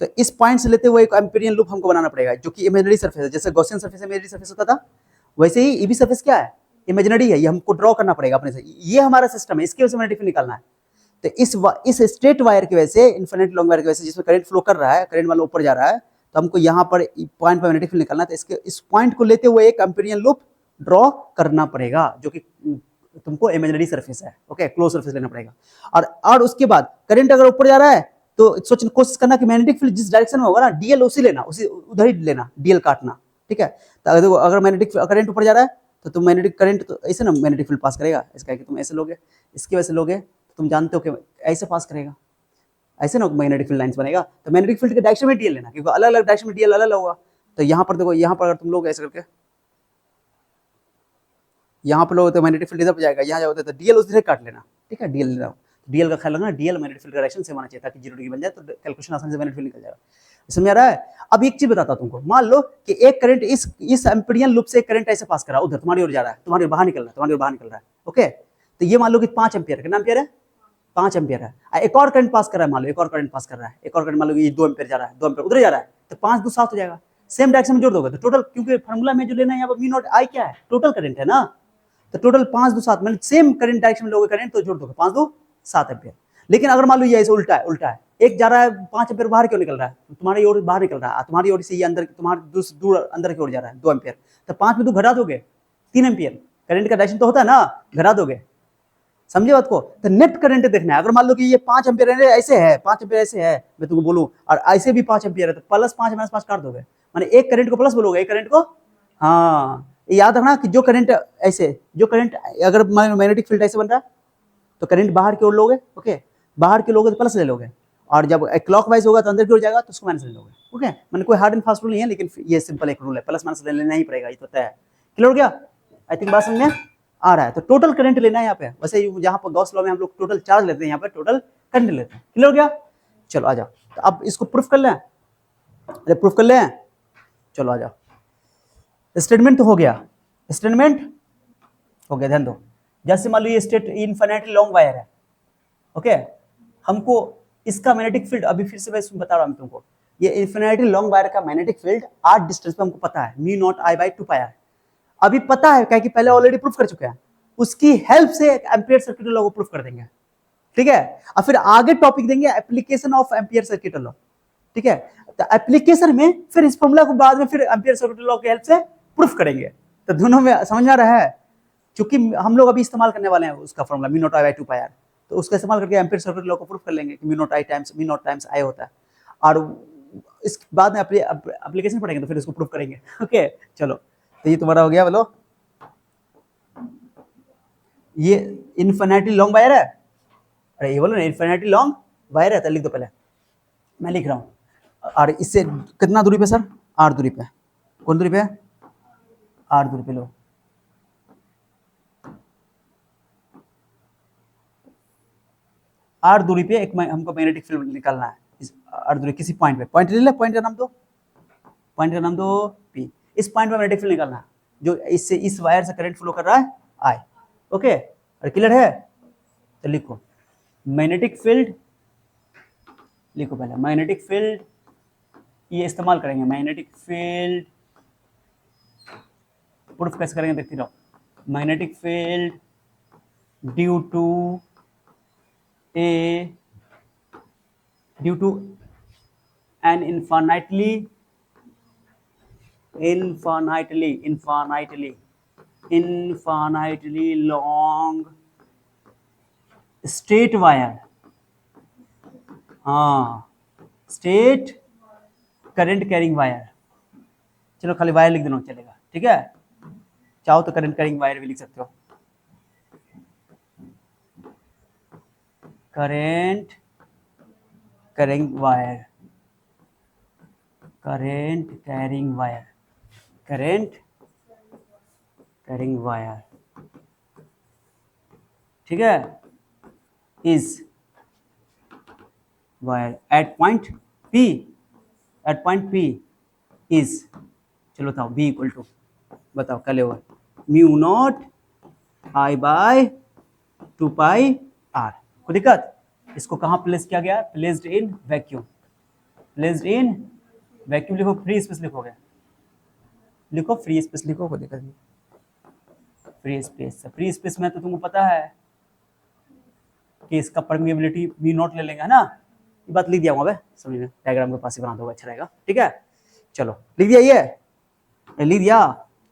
तो इस पॉइंट से लेते हुए एक एम्पीरियन लूप हमको बनाना पड़ेगा, जो कि इमेजिनरी सरफेस है, जैसे गॉसियन सरफेस इमेजिनरी सरफेस होता था, वैसे ही ये भी सरफेस क्या है? इमेजिनरी है, ये हमको ड्रॉ करना पड़ेगा अपने से, ये हमारा सिस्टम है, इसकी वजह से मैग्नेटिक फील्ड निकालना है। तो इस स्ट्रेट वायर की वजह से, इन्फिनिट लॉन्ग वायर की वजह से, जिसमें करंट फ्लो कर रहा है, करंट वाला ऊपर जा रहा है, तो हमको यहाँ पर पॉइंट पर मैग्नेटिक फील्ड निकालना है, तो इसके इस पॉइंट को लेते हुए एक एम्पीरियन लूप ड्रॉ करना पड़ेगा, जो कि तुमको इमेजिनरी सरफेस है। ओके, क्लोज सरफेस लेना पड़ेगा। और उसके बाद करंट अगर ऊपर जा रहा है, तो सोचना, कोशिश करना कि मैग्नेटिक फील्ड जिस डायरेक्शन में होगा ना, डीएल उसी लेना, उसी उधर ही लेना, डीएल काटना, ठीक है। तो देखो, अगर मैग्नेटिक करंट ऊपर जा रहा है, तो तुम मैग्नेटिक करंट तो ऐसे ना मैग्नेटिक फील्ड पास करेगा, इसका कि तुम ऐसे लोगे, इसकी वजह से लोगे, तो तुम जानते हो कि ऐसे पास करेगा, ऐसे ना मैग्नेटिक फील्ड लाइंस बनेगा। तो मैग्नेटिक फील्ड के डायरेक्शन में डीएल लेना, क्योंकि अलग अलग डायरेक्शन में डीएल अलग होगा। तो यहाँ पर देखो, यहाँ पर अगर तुम लोग ऐसे करके यहाँ पर लोग, तो मैग्नेटिक फील्ड इधर पर जाएगा, यहाँ जाओगे तो डीएल उस तरह काट लेना, ठीक है, डीएल लेना, डीएल का ख्याल रखना, डीएल मैग्नेटिक फील्ड का डायरेक्शन से होना चाहिए, ताकि 0 डिग्री बन जाए, तो कैलकुलेशन आसानी से मैग्नेटिक फील्ड निकल जाएगा। समझ आ रहा है? अब एक चीज बताता हूं तुमको, मान लो कि एक करंट इस एम्पीरियन लूप से एक करंट ऐसे पास कर रहा है, उधर तुम्हारी ओर जा रहा है, तुम्हारी ओर बाहर निकल रहा है, तुम्हारी ओर बाहर निकल रहा है। ओके, तो ये मान लो कि 5 एम्पियर, कितना एम्पियर है? 5 एम्पियर है। एक और करंट पास कर रहा है, मान लो एक और करंट पास कर रहा है, एक और करंट मान लो ये 2 एम्पियर जा रहा है, 2 एम्पियर उधर जा रहा है, तो 5 2 7 हो जाएगा। सेम डायरेक्शन में जोड़ दोगे तो टोटल, क्योंकि फार्मूला में जो लेना है यहाँ पर म्यू नॉट आई क्या है? टोटल करंट है ना, तो टोटल 5 2 7, मतलब सेम करंट डायरेक्शन में लोगे करंट तो जोड़ दोगे 5 2 7 एम्पियर। लेकिन अगर मान लो ये ऐसे उल्टा है, एक जा रहा है 5 एम्पियर बाहर क्यों निकल रहा है, तो तुम्हारी ओर बाहर निकल रहा है, तुम्हारी ओर से ये अंदर, तुम्हारे दूर अंदर की ओर जा रहा है 2 एम्पियर, तो 5 में 2 घटा दोगे 3 एम्पियर, करंट का डायरेक्शन तो होता है ना, घटा दोगे, समझे बात को। तो नेट करंट देखना है, अगर मान लो कि ये 5 एम्पियर ऐसे है, 5 एम्पियर ऐसे है, मैं तुमको बोलूं, और ऐसे भी 5 एम्पियर है, तो प्लस 5 माइनस 5 काट दोगे, माने एक करंट को प्लस बोलोगे, एक करंट को, हाँ याद रखना कि जो करंट ऐसे, जो करंट अगर मैग्नेटिक फील्ड ऐसे बन रहा है तो करंट बाहर की ओर लोगे, ओके, बाहर की लोगे तो प्लस ले लोगे, और जब क्लॉकवाइज होगा तो अंदर की ओर जाएगा तो उसको माइनस ले लोगे, ओके। मैंने कोई हार्ड एंड फास्ट रूल नहीं है, लेकिन ये सिंपल एक रूल है, प्लस माइनस लेना ही पड़ेगा, ये तो तय है। क्लियर हो गया? आई थिंक बात समझ में आ रहा है। तो टोटल करंट लेना है यहाँ पे, वैसे जहाँ पर गॉस लॉ में हम लोग टोटल चार्ज लेते हैं, यहाँ पे टोटल करंट लेते हैं। क्लियर हो गया? चलो आ जाओ, तो अब इसको प्रूफ कर लें, अरे प्रूफ कर लें, चलो आ जाओ। स्टेटमेंट तो हो गया, स्टेटमेंट हो गया, ध्यान दो। जैसे मान लो ये स्टेट इनफिनिटली लॉन्ग वायर है, ओके, हमको इसका मैग्नेटिक फील्ड, अभी फिर से मैं बता रहा हूं तुमको, ये इनफिनिटली लॉन्ग वायर का मैग्नेटिक फील्ड आर डिस्टेंस पे हमको पता है, mu naught I by 2 pi R, अभी पता है क्या कि पहले ऑलरेडी प्रूफ कर चुके हैं, उसकी हेल्प से एम्पियर सर्किट लॉ को प्रूफ कर देंगे, ठीक है। और फिर आगे टॉपिक देंगे application of ampere circuit law, ठीक है। तो एप्लीकेशन में फिर इस फॉर्मूला को बाद में फिर एम्पियर सर्किट लॉ की हेल्प से प्रूफ करेंगे। तो दोनों में समझ में आ रहा है, क्योंकि हम लोग अभी इस्तेमाल करने वाले हैं उसका formula mu naught I by 2 pi R, तो उसका इस्तेमाल करके एम्पियर सर्किट लॉ को प्रूफ कर लेंगे कि म्यू नॉट टाइम्स आई होता है, और इसके बाद में एप्लीकेशन पढ़ेंगे तो फिर इसको प्रूफ करेंगे, ओके। चलो, तो ये तुम्हारा हो गया, बोलो ये इनफिनिटली लॉन्ग वायर है, अरे ये बोलो ना इनफिनिटली लॉन्ग वायर है, तो लिख दो पहले, मैं लिख रहा हूँ। और इससे कितना दूरी पे सर? आर दूरी पे, कौन दूरी पे? आर दूरी पे, लो आर दूरी पे एक हमको मैग्नेटिक फील्ड निकालना है, इस आर दूरी किसी पॉइंट पे, पॉइंट ले ले, पॉइंट का नाम दो, पॉइंट का नाम दो पी, इस पॉइंट पे मैग्नेटिक फील्ड निकालना है जो इससे इस वायर से करंट फ्लो कर रहा है आई, ओके। और क्लियर है? तो लिखो मैग्नेटिक फील्ड, लिखो पहले मैग्नेटिक फील्ड, ये इस्तेमाल करेंगे मैग्नेटिक फील्ड, प्रूफ कैसे करेंगे देखते रहो, magnetic field due to an infinitely long straight wire, हाँ स्टेट करंट कैरिंग वायर, चलो खाली वायर लिख देना चलेगा, ठीक है। चाहो तो करंट कैरिंग वायर भी लिख सकते हो, current carrying wire, current carrying wire, current carrying wire, ठीक है, is wire at point P, at point P is, चलो बताओ B इक्वल टू, बताओ क्या लेगा, mu naught I by 2 pi R, कोई दिक्कत? इसको कहाँ प्लेस किया गया? Placed in vacuum, placed in vacuum, लिखो फ्री स्पेस, लिखोगे, लिखो फ्री स्पेस, लिखो, कोई दिक्कत नहीं, फ्री स्पेस, फ्री स्पेस में तो तुमको पता है कि इसका परमिएबिलिटी V नॉट ले लेंगे, है ना, ये बात लिख दिया हूँ, समझ में, डायग्राम के पास ही बना दोगे, अच्छा रहेगा, ठीक है। चलो लिख दिया, ये लिख दिया।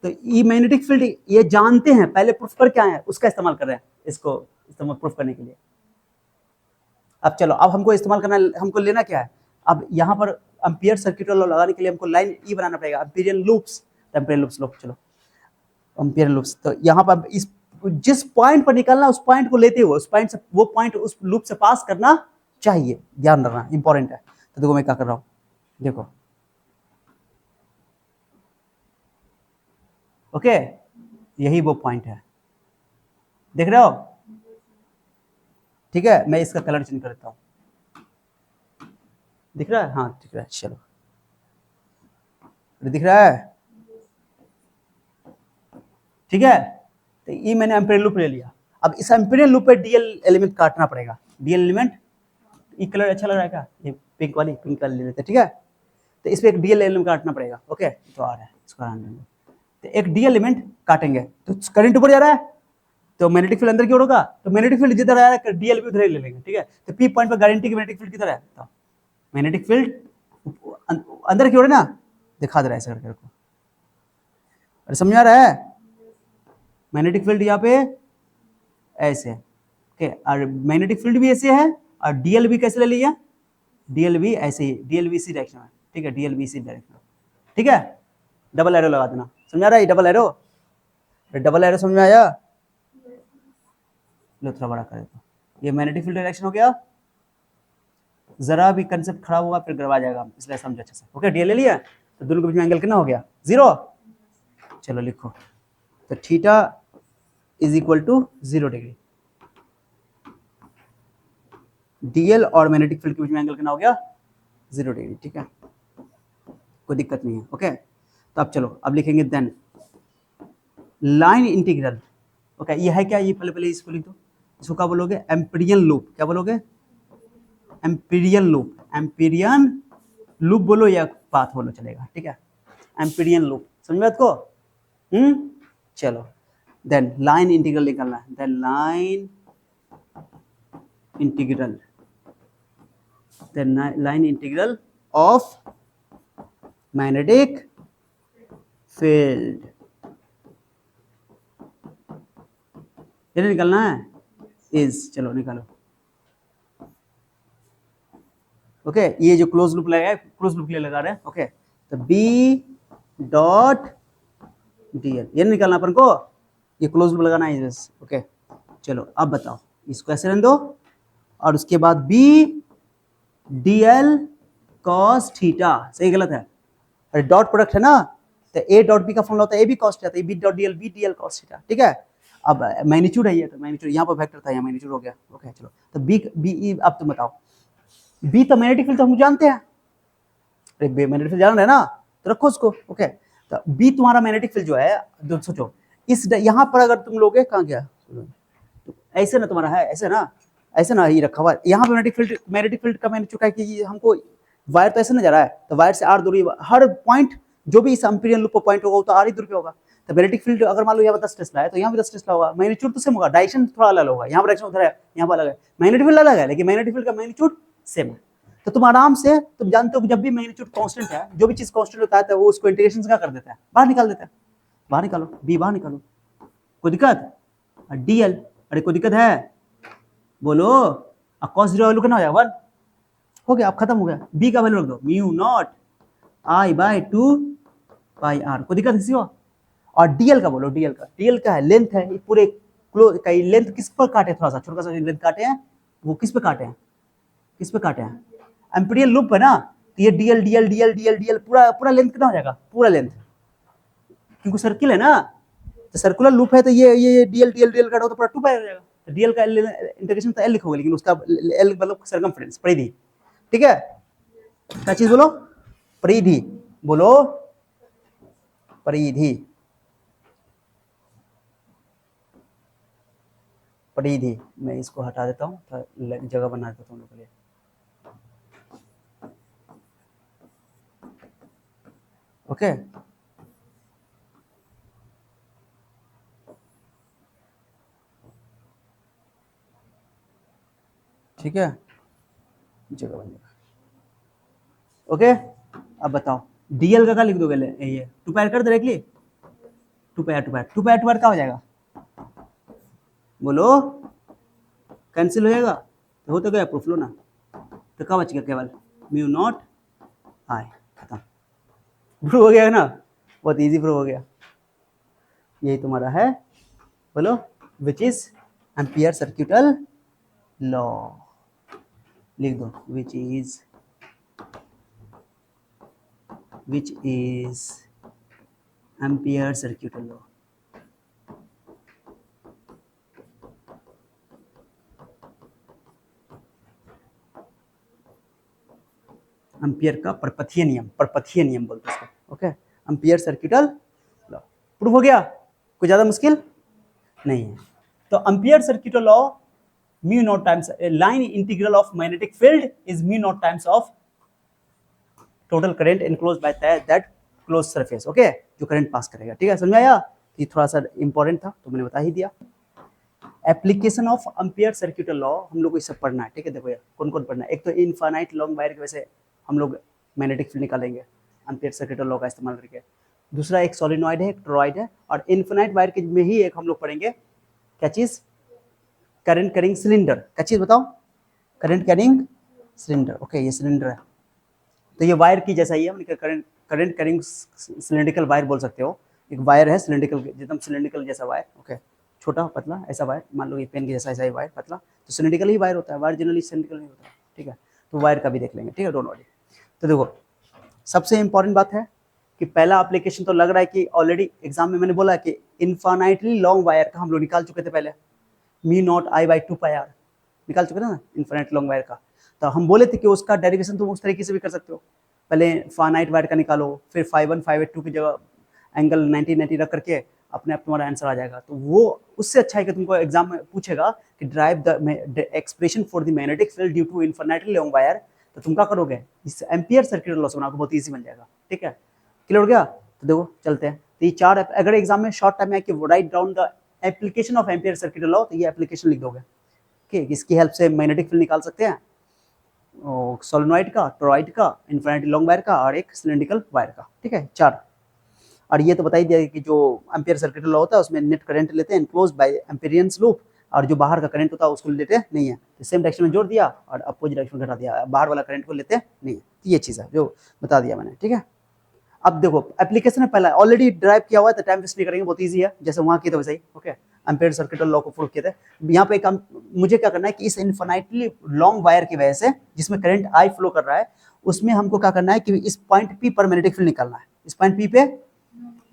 तो ये मैग्नेटिक फील्ड ये जानते हैं, पहले प्रूफ कर क्या है उसका इस्तेमाल कर रहे हैं, इसको इस्तेमाल प्रूफ करने के लिए। अब चलो, अब हमको इस्तेमाल करना, हमको लेना क्या है, अब यहाँ पर एम्पियर सर्किट लॉ लगाने के लिए हमको लाइन ई बनाना पड़ेगा, एम्पिरियन लूप्स, एम्पिरियन लूप्स लो, चलो एम्पिरियन लूप्स, तो यहाँ पर इस जिस पॉइंट पर निकालना उस पॉइंट को लेते हुए उस पॉइंट से, वो पॉइंट उस लूप से पास करना चाहिए, ध्यान रखना, इंपॉर्टेंट है। तो देखो मैं क्या कर रहा हूँ, देखो ओके, यही वो पॉइंट है, देख रहे हो, ठीक है। मैं इसका कलर चेंज कर देता हूँ, दिख रहा है? हाँ दिख रहा है, चलो दिख रहा है, ठीक है। तो ये मैंने एम्पिरियल लूप ले लिया, अब इस एम्पिरियल लूप पे डीएल एलिमेंट काटना पड़ेगा, डीएल एलिमेंट, ये कलर अच्छा लग रहा है क्या, ये पिंक वाली, पिंक वाली ले लेते हैं, ठीक है। तो इस पे एक डीएल एलिमेंट काटना पड़ेगा, ओके, तो आ रहा है, इसको आने देंगे, तो एक डीएल एलिमेंट काटेंगे तो करंट ऊपर जा रहा है, तो मैग्नेटिक फील्ड अंदर की ओर होगा, तो मैग्नेटिक फील्ड जिधर आ रहा है डीएल भी उधर ही ले लेंगे, ठीक है। तो पी पॉइंट पर गारंटी की मैग्नेटिक फील्ड किधर है, तो मैग्नेटिक फील्ड अंदर की ओर है ना, दिखा दे रहा है ऐसे करके को, अरे समझ आ रहा है, मैग्नेटिक फील्ड यहाँ पे ऐसे है, ओके, और मैग्नेटिक फील्ड भी ऐसे है, और डीएल भी कैसे ले लिया, डीएल भी ऐसे ही, डीएल भी इसी डायरेक्शन में, ठीक है, डीएल भी इसी डायरेक्शन में, ठीक है। डबल एरो लगा देना, समझा रहा है, डबल एरो, डबल एरो समझ में आया, लो थोड़ा बड़ा कर देता, ये मैग्नेटिक फील्ड डायरेक्शन हो गया, जरा भी कंसेप्ट खराब होगा फिर गड़बड़ा जाएगा, इसलिए समझो अच्छे से, ओके। डीएल ले लिया, तो दोनों के बीच में एंगल कितना हो गया, 0, चलो लिखो, तो theta is equal to 0 degree, DL और मैग्नेटिक फील्ड के बीच में एंगल कितना हो गया, 0 डिग्री, ठीक है, कोई दिक्कत नहीं है, ओके। तो अब चलो अब लिखेंगे देन लाइन इंटीग्रल, ओके, ये है क्या, ये पहले इसको लिख दो, इसको क्या बोलोगे, एम्पीरियन लूप, क्या बोलोगे, एम्पीरियन लूप, एम्पीरियन लूप बोलो या पाथ बोलो चलेगा, ठीक है, एम्पीरियन लूप, समझ में आपको, चलो देन लाइन इंटीग्रल निकालना है, then line integral, then line integral of magnetic field, ये निकालना है, इज, चलो निकालो, ओके, ये जो क्लोज लूप लगाया, क्लोज लूप के लिए लगा रहे हैं, ओके, तो बी डॉट डीएल, ये निकालना अपन को, ये क्लोज लूप लगाना है, ओके। चलो अब बताओ, इसको ऐसे रहने दो, और उसके बाद बी डीएल कॉस थीटा, सही गलत है, अरे डॉट प्रोडक्ट है ना, तो ए डॉट बी का फॉर्मूला होता है A B cos theta, B dot DL B DL cos theta, ठीक है। अब मैग्नीट्यूड है ये, तो मैग्नीट्यूड यहाँ पर वेक्टर था, यहाँ मैग्नीट्यूड हो गया, ओके। चलो तो बी बी, अब तुम बताओ, बी तो मैग्नेटिक फील्ड तो हम जानते हैं, मैग्नेटिक फील्ड जान रहे हैं ना, तो रखो उसको, ओके। तो बी तुम्हारा मैग्नेटिक फील्ड जो है, तो सोचो इस यहाँ पर अगर तुम लोगे, कहाँ गया, तो ऐसे ना तुम्हारा है, ऐसे ना, ऐसे ना ही रखा हुआ है, यहाँ पे मैग्नेटिक फील्ड का मैंने चुका है कि हमको वायर तो ऐसे नजर आया है, तो वायर से आर दूरी, हर पॉइंट जो भी इस एम्पीरियन लूप पर पॉइंट होगा तो आर ही दूरी पे होगा, तो मैग्नेटिक फील्ड अगर मान लो यहाँ पर 10 टेस्ला है, तो यहाँ भी 10 टेस्ला होगा, मैग्नीट्यूड तो सेम होगा, डायरेक्शन थोड़ा अलग होगा, यहाँ पर डायरेक्शन उधर है, यहाँ पर अलग है, मैग्नेटिक फील्ड अलग है, लेकिन मैग्नेटिक फील्ड का मैग्नीट्यूड सेम है। तो तुम आराम से, तुम जानते हो कि जब भी मैग्नीट्यूड कांस्टेंट है, जो भी चीज कांस्टेंट होता है, तो वो उसको इंटीग्रेशन का कर देता है, बाहर निकाल देता है, बाहर निकालो, बी बाहर निकालो, कोई दिक्कत, डीएल, अरे कोई दिक्कत है, बोलो, cos 0 वैल्यू कितना हो जाएगा, 1 हो गया, अब खत्म हो गया, बी का वैल्यू रख दो, mu naught I by 2 pi R, कोई दिक्कत किसी को, और डीएल का बोलो, डीएल का है लेंथ है, ये पूरे क्लोज का लेंथ किस पर काटे, थोड़ा सा छोटा सा लेंथ काटे हैं, वो किस पे काटे हैं, किस पे काटे हैं, एम्पीरियल लूप है ना, तो ये DL DL DL DL DL पूरा लेंथ कितना हो जाएगा, पूरा लेंथ, क्योंकि सर्किल है ना, तो सर्कुलर लूप है, तो ये डीएल डीएल डीएल काटो तो पूरा 2 पाई हो जाएगा, तो डीएल का इंटीग्रेशन तो एल लिखोगे, लेकिन उसका एल मतलब सर्कमफ्रेंस, परिधि, ठीक है, क्या चीज बोलो, परिधि, बोलो परिधि, परिधि, मैं इसको हटा देता हूँ, जगह बना देता हूँ के लिए, ओके, ठीक है, जगह बन जाएगा, ओके। अब बताओ डीएल का क्या लिख दोगे, ये 2 पाई कर डायरेक्टली, 2 पाई क्या हो जाएगा, बोलो, कैंसिल हो जाएगा, तो हो तो गया, प्रूफ लो ना, तो क्या बच गया, केवल म्यू नॉट आई, खत्म, प्रूफ हो गया ना, बहुत इजी प्रूफ हो गया, यही तुम्हारा है, बोलो, which is ampere circuital law, लिख दो, which is ampere circuital law, ampere का परपथीय नियम बोलते हैं इसको, okay, ampere circuital law, proof हो गया, कोई ज्यादा मुश्किल नहीं है। तो ampere circuital law, mu naught times line integral of magnetic field is mu naught times of total current enclosed by that close surface, okay, जो करंट पास करेगा, ठीक है, समझ आया, ये थोड़ा सा इंपॉर्टेंट था तो मैंने बता ही दिया, application of ampere circuit law हम लोग को ये सब पढ़ना है, ठीक है। देखो यार कौन कौन पढ़ना है। एक तो इनफाइनाइट लॉन्ग वायर की वजह से हम लोग मैग्नेटिक फील्ड निकालेंगे एम्पियर सर्किट लॉ का इस्तेमाल करके। दूसरा एक सोलिनॉइड है, एक टोरॉइड है, और इनफाइनाइट वायर के में ही एक हम लोग पढ़ेंगे क्या चीज, करंट कैरिंग सिलेंडर। क्या चीज बताओ, करंट कैरिंग सिलेंडर। ओके ये सिलेंडर है, तो ये वायर की जैसा ही है, करंट कैरिंग सिलेंड्रिकल वायर बोल सकते हो। एक वायर है सिलेंड्रिकल, एकदम सिलेंड्रिकल जैसा वायर, ओके, छोटा पतला ऐसा वायर, मान लो ये पेन के जैसा ऐसा ही वायर पतला, तो सिलेंड्रिकल ही वायर होता है, वायर जनरली सिलेंड्रिकल नहीं होता, ठीक है। तो वायर का भी देख लेंगे, ठीक है, डोंट वरी। तो देखो सबसे इंपॉर्टेंट बात है कि पहला एप्लीकेशन तो लग रहा है कि ऑलरेडी एग्जाम में मैंने बोला कि इनफाइनाइटली लॉन्ग वायर का हम लोग निकाल चुके थे पहले, मी नॉट आई बाई 2πr निकाल चुके थे ना इनफाइनाइट लॉन्ग वायर का। तो हम बोले थे कि उसका डेरिवेशन तुम उस तरीके से भी कर सकते हो, पहले फाइनाइट वायर का निकालो, फिर 5 1 5 8 2 की जगह एंगल 90 90 रख करके अपने आप तुम्हारा आंसर आ जाएगा। तो वो उससे अच्छा है कि तुमको एग्जाम में पूछेगा कि derive the expression for the magnetic field due to infinitely long wire, तो तुम क्या करोगे, इस एम्पियर सर्किट लॉ से बनाओगे, बहुत ईजी बन जाएगा, ठीक है। क्लियर हो गया। तो देखो चलते हैं। तो ये चार, अगर एग्जाम में शॉर्ट टाइम में कि write down the application of ampere circuit law, तो ये एप्लीकेशन लिख दोगे, ठीक, इसकी हेल्प से मैग्नेटिक फील्ड निकाल सकते हैं, सोलेनॉइड का, टोरॉइड का, इनफाइनाइटली लॉन्ग वायर का, और एक सिलेंड्रिकल वायर का, ठीक है, चार। और ये तो बता ही दिया कि जो एम्पियर सर्किट लॉ होता है उसमें नेट करंट लेते हैं एनक्लोज बाय एम्पिरियंस लूप, और जो बाहर का करंट होता है उसको लेते नहीं है, तो सेम डायरेक्शन में जोड़ दिया और अपोजिट डायरेक्शन में घटा दिया, बाहर वाला करंट को लेते नहीं है। तो ये चीज़ है जो बता दिया मैंने, ठीक है। अब देखो एप्लीकेशन है पहला ऑलरेडी ड्राइव किया हुआ है, तो टाइम वेस्ट नहीं करेंगे, बहुत ईजी है, जैसे वहाँ किए थे वैसे ही, ओके। एम्पियर सर्किट लॉ को प्रूव किए थे। यहाँ पे मुझे क्या करना है कि इस इनफाइनाइटली लॉन्ग वायर की वजह से जिसमें करंट आई फ्लो कर रहा है, उसमें हमको क्या करना है कि इस पॉइंट पी पर मैग्नेटिक फील्ड निकालना है, इस पॉइंट पी पे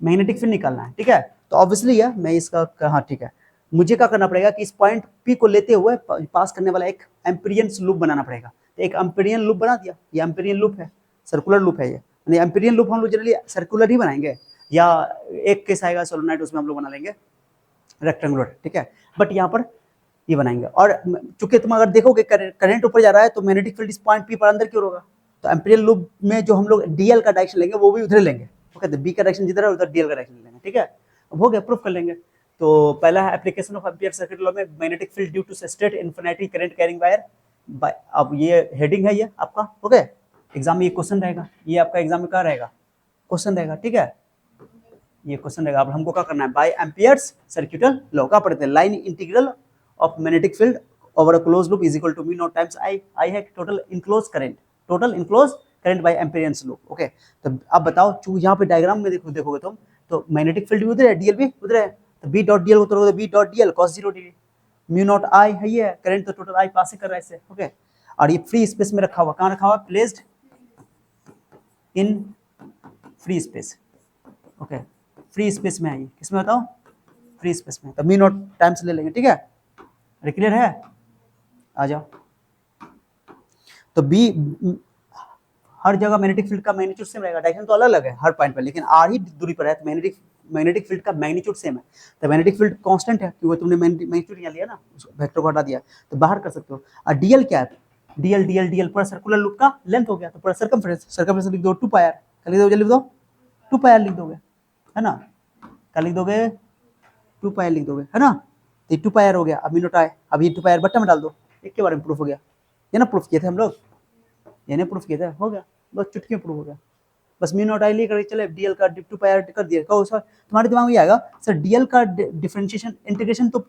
मैग्नेटिक फील्ड निकालना है, ठीक है। तो ऑब्वियसली है मैं इसका, हाँ ठीक है, मुझे क्या करना पड़ेगा कि इस पॉइंट पी को लेते हुए पास करने वाला एक एम्पिरियन लूप बनाना पड़ेगा। तो एक एम्पिरियन लूप बना दिया, ये एम्पिरियन लूप है, सर्कुलर लूप है ये, यानी एम्पिरियन लूप हम लोग जनरली सर्कुलर ही बनाएंगे, या एक केस आएगा सोलेनॉइड उसमें हम लोग बना लेंगे रेक्टेंगुलर, ठीक है। बट यहाँ पर ये बनाएंगे, और चूंकि तुम अगर देखोगे करंट ऊपर जा रहा है तो मैग्नेटिक फील्ड इस पॉइंट पी पर अंदर क्यों होगा, तो एम्पिरियन लूप में जो हम लोग डीएल का डायरेक्शन लेंगे वो भी उधर लेंगे, ओके, तो बी का डायरेक्शन जिधर है उधर डीएल का डायरेक्शन लेंगे, ठीक है। अब हो गया, प्रूफ कर लेंगे। तो पहला है application of ampere circuit law में magnetic field due to straight infinity current carrying wire. अब ये हेडिंग है ये आपका, ओके, एग्जाम में ये क्वेश्चन रहेगा, ये आपका एग्जाम में क्या रहेगा, क्वेश्चन रहेगा, ठीक है, ये क्वेश्चन रहेगा। अब हमको क्या करना है, बाय एम्पियर्स सर्किटल लॉ का पढ़ते हैं, line integral of magnetic field over a close loop is equal to mu naught times I, I है total enclose current by Amperian's loop, okay. तो अब बताओ, यहाँ पे डायग्राम में देखोगे तुम, तो मैग्नेटिक फील्ड भी उधर है, डीएल भी उधर है, तो बी डॉट डीएल उधर, B dot DL cos 0 degree, mu naught I है, ये करंट तो टोटल आई पास कर रहा है इससे, ओके। और ये फ्री स्पेस में रखा हुआ, कहाँ रखा हुआ, placed in free space, okay, free space में है ये, किसमें बताओ, फ्री स्पेस में, तो मी नॉट टाइम्स ले लेंगे, ठीक है। अरे क्लियर है, आ जाओ। तो बी हर जगह मैग्नेटिक फील्ड का मैग्नीट्यूड सेम रहेगा, डायरेक्शन तो अलग अलग है हर पॉइंट पर, लेकिन आर ही दूरी पर है, तो मैग्नेटिक फील्ड का मैग्नीट्यूड सेम है। तो मैग्नेटिक फील्ड कांस्टेंट है क्योंकि तुमने मैग्नीट्यूड यहाँ लिया ना, उस वेक्टर को हटा दिया, तो बाहर कर सकते हो। और डीएल क्या है, डीएल पर सर्कुलर लूप का लेंथ हो गया, तो पर सर्कमफ्रेंस लिख दो 2πr, लिख दो, जल्दी लिख दो 2πr लिख दोगे, है ना, क्या लिख दोगे 2πr लिख दोगे, है ना। तो 2πr हो गया, अब मिनट आए, अब ये 2πr बट्टा में डाल दो, एक के बारे में प्रूफ हो गया, ये ना प्रूफ किए थे हम लोग, ये नहीं प्रूफ किया था, हो गया, बस चुटकी में प्रूफ हो गया। बस मी नॉट आई लेकर चले, डीएल का 2πr कर दिया, कहो सर तुम्हारे दिमाग में आएगा सर डीएल का डिफरेंशिएशन इंटीग्रेशन तो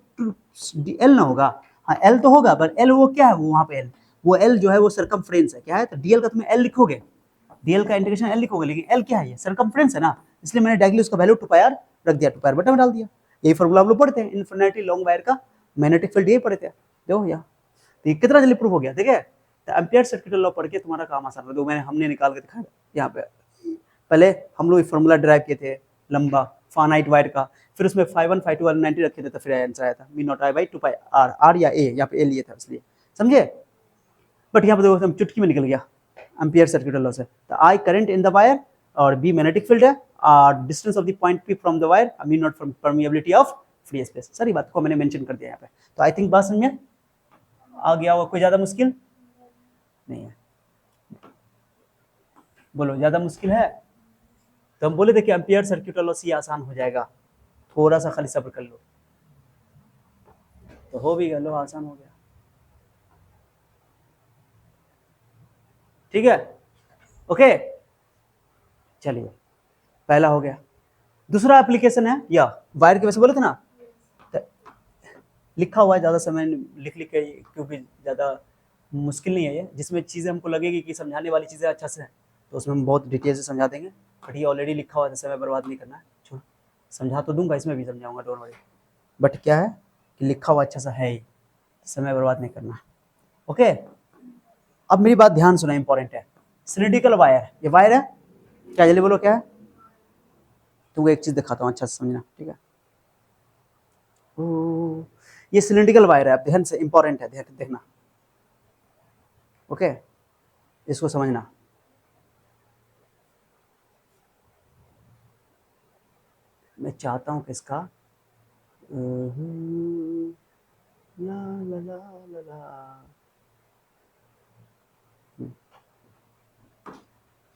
एल ना होगा, हाँ एल तो होगा, पर एल वो क्या है, वो वहाँ पे एल, वो एल जो है वो सर्कमफ्रेंस है, क्या है, तो डीएल का तुम्हें एल लिखोगे, डीएल का इंटीग्रेशन एल लिखोगे, लेकिन एल क्या है, ये सर्कमफ्रेंस है ना, इसलिए मैंने डायरेक्टली उसका वैल्यू 2πr रख दिया, 2πr बटन में डाल दिया। यही फॉर्मूला आप लोग पढ़ते हैं, इनफिनिटी लॉन्ग वायर का मैग्नेटिक फील्ड, यही पढ़ते हैं, देखो यहाँ, तो ये कितना जल्दी प्रूफ हो गया, ठीक है। तो एम्पियर सर्किट लॉ पढ़ के तुम्हारा काम आसान है, हमने निकाल के दिखाया यहाँ पे। पहले हम लोग फॉर्मूला ड्राइव किए थे लंबा फाइनाइट वायर का, फिर उसमें 5 1 5 2 90 रखे थे, तो फिर आंसर आया था mu naught I by 2πr, R या ए, यहाँ पे ए लिए था इसलिए, समझे। बट यहाँ पे देखो चुटकी में निकल गया एम्पियर सर्किट लॉ से। तो I current in the wire और बी मैग्नेटिक फील्ड है, और distance of the point P from the wire, me not from permeability of free space. सारी बात को मैंने मेंशन कर दिया यहाँ पे। तो आई थिंक बात समझ में आ गया होगा, कोई ज्यादा मुश्किल नहीं है, बोलो ज्यादा मुश्किल है। तो हम बोले थे कि एम्पियर सर्किट लॉ से आसान हो जाएगा, थोड़ा सा खाली सब्र कर लो। तो हो भी गया, लो आसान हो गया। ठीक है, ओके, चलिए पहला हो गया। दूसरा एप्लीकेशन है या वायर के वैसे बोले थे ना, तो लिखा हुआ है, ज़्यादा समय लिख लिख के क्योंकि ज़्यादा मुश्किल नहीं है ये, जिसमें चीज़ें हमको लगेगी कि समझाने वाली चीज़ें अच्छा से हैं तो उसमें हम बहुत डिटेल से समझा देंगे, बट ये ऑलरेडी लिखा हुआ है, समय बर्बाद नहीं करना है। छोड़, समझा तो दूंगा, इसमें भी समझाऊंगा, डोंट वरी, बट क्या है कि लिखा हुआ अच्छा सा है ही, समय बर्बाद नहीं करना। ओके, अब मेरी बात ध्यान सुना, इंपॉर्टेंट है। सिलिंड्रिकल वायर, ये वायर है क्या, जल्दी बोलो क्या है। तुमको एक चीज़ दिखाता हूँ अच्छा से समझना, ठीक है। ये सिलिंड्रिकल वायर है, आप ध्यान से, इंपॉर्टेंट है, देखना। ओके, इसको समझना। मैं चाहता हूँ किसका ला ला ला ला ला,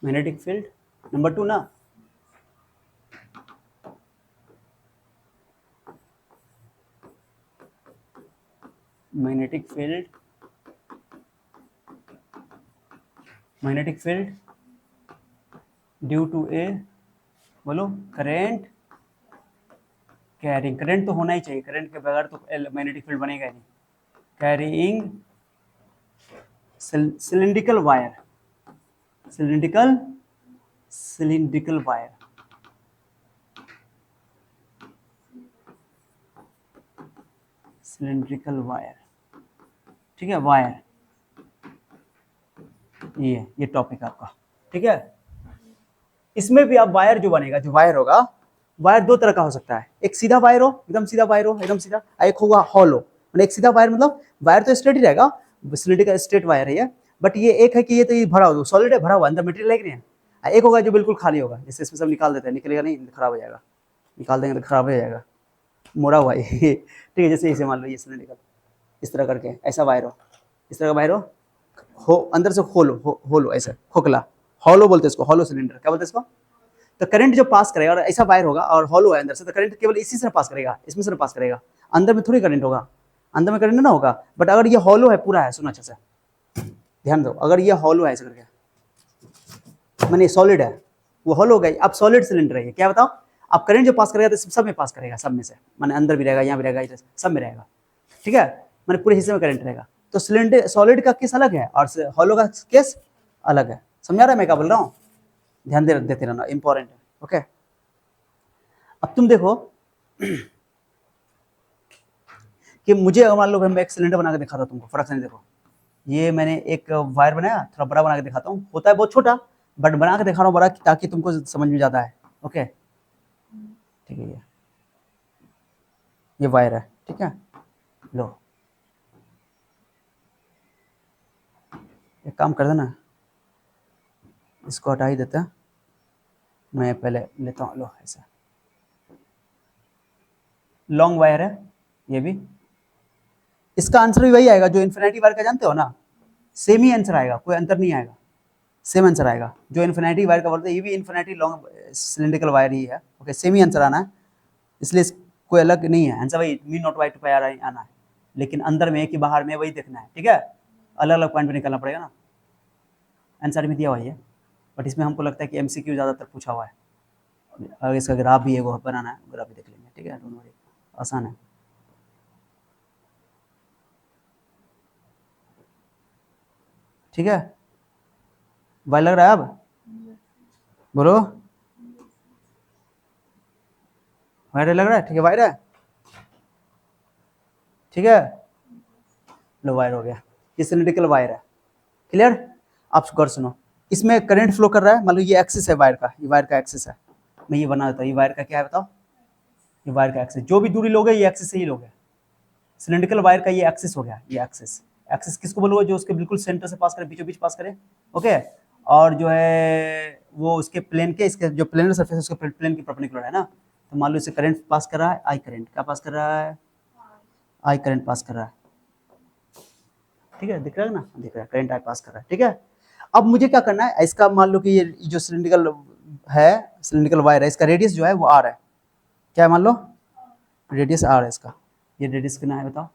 मैग्नेटिक फील्ड नंबर 2 ना, मैग्नेटिक फील्ड ड्यू टू ए, बोलो करेंट कैरिंग, करंट तो होना ही चाहिए, करंट के बगैर तो मैग्नेटिक फील्ड बनेगा ही नहीं। Carrying cylindrical wire, cylindrical wire, cylindrical wire, ठीक है, वायर, ये टॉपिक आपका, ठीक है। इसमें भी आप वायर जो बनेगा, जो वायर होगा, वायर दो तरह का हो सकता है, एक सीधा वायर हो, एकदम सीधा वायर हो, एकदम सीधा, एक होगा हॉलो, मतलब एक सीधा वायर, मतलब वायर तो स्ट्रेट ही रहेगा, सिलिंड्रिकल स्ट्रेट वायर है ये, बट ये एक है कि ये तो ये भरा हुआ, सॉलिड है, भरा हुआ, अंदर मटेरियल है कि नहीं, एक होगा जो बिल्कुल खाली होगा, जैसे इसमें सब निकाल देते हैं, निकलेगा नहीं, खराब हो जाएगा, निकाल देंगे तो खराब हो जाएगा, मोड़ा हुआ है ठीक है, जैसे इसे मान लो ये सिलिंड्रिकल, इस तरह करके ऐसा वायर हो, इस तरह का वायर हो अंदर से होलो ऐसा खोखला, हॉलो बोलते हैं इसको, हॉलो सिलेंडर, क्या बोलते हैं इसको। तो करंट जो पास करेगा, और ऐसा वायर होगा और हॉलो है अंदर से, तो करंट केवल इसी से पास करेगा, इसमें से पास करेगा, अंदर में थोड़ी करंट होगा, अंदर में करंट ना होगा, बट अगर ये हॉलो है, पूरा है, सुनो अच्छा से ध्यान दो, अगर ये हॉलो है ऐसा करके, माने सॉलिड है, वो हॉलो हो गई, अब सॉलिड सिलेंडर है, क्या बताओ, अब करंट जो पास करेगा तो सब में पास करेगा, सब में से, माने अंदर भी रहेगा, यहाँ भी रहेगा, सब में रहेगा, ठीक है, माने पूरे हिस्से में करंट रहेगा। तो सिलेंडर सॉलिड का केस अलग है और हॉलो का केस अलग है, समझा रहा है मैं क्या बोल रहा हूँ, ध्यान देते रहना, इंपॉर्टेंट है। ओके, अब तुम देखो कि मुझे मान लो मैं एक सिलेंडर बना के दिखाता हूँ तुमको, फर्क से नहीं, देखो ये मैंने एक वायर बनाया, थोड़ा बड़ा बना के दिखाता हूँ, होता है बहुत छोटा, बट बना के दिखा रहा हूँ बड़ा, ताकि तुमको समझ में ज्यादा है। ओके, ठीक है, ये वायर है, ठीक है, लो एक काम कर देना, इसको हटा ही देते हैं, मैं पहले लेता हूँ, लो ऐसा लॉन्ग वायर है ये भी, इसका आंसर भी वही आएगा जो इन्फिनिटी वायर का, जानते हो ना, सेम ही आंसर आएगा, कोई अंतर नहीं आएगा, सेम आंसर आएगा, जो इन्फिनिटी वायर का बोलते हैं, ये भी इन्फिनिटी लॉन्ग सिलिंड्रिकल वायर ही है। ओके, सेम ही आंसर आना है, इसलिए कोई अलग नहीं है, आंसर वही मी नॉट वाई टू पाई आना है, लेकिन अंदर में कि बाहर में वही देखना है, ठीक है, अलग अलग पॉइंट पे निकलना पड़ेगा ना, आंसर भी दिया हुआ है, बट इसमें हमको लगता है कि एमसीक्यू ज़्यादातर पूछा हुआ है, अगर इसका ग्राफ भी है वो बनाना है, ग्राफ भी देख लेंगे, ठीक है, डोंट वरी, आसान है। ठीक है, वायर लग रहा है अब, बोलो वायर लग रहा है, ठीक है, वायर है, ठीक है, लो वायर हो गया, ये सिलिंड्रिकल वायर है, क्लियर। आप गौर सुनो, इसमें करंट फ्लो कर रहा है, मान लो ये एक्सिस है वायर का, ये वायर का एक्सिस है, मैं ये बना देता हूँ, ये वायर का क्या है बताओ, ये वायर का एक्सिस, जो भी दूरी लोगे ये एक्सिस से ही लोगे, सिलिंड्रिकल वायर का ये एक्सिस हो गया, ये एक्सिस, एक्सिस किसको बोलोगे, जो उसके बिल्कुल सेंटर से पास करे, बीचों बीच पास करे, ओके, और जो है वो उसके प्लेन के, इसके जो प्लेनर सरफेस है उसके प्लेन के परपेंडिकुलर है ना, तो मान लो इसे करंट पास कर रहा है, आई करंट, क्या पास कर रहा है, आई करंट पास कर रहा है, ठीक है, दिख रहा है ना, दिख रहा है, करंट आई पास कर रहा है, ठीक है। अब मुझे क्या करना है, इसका मान लो कि ये जो सिलिंड्रिकल है, सिलिंड्रिकल वायर है, इसका रेडियस जो है वो आर है, क्या है मान लो, रेडियस आर है इसका, ये रेडियस कितना है बताओ,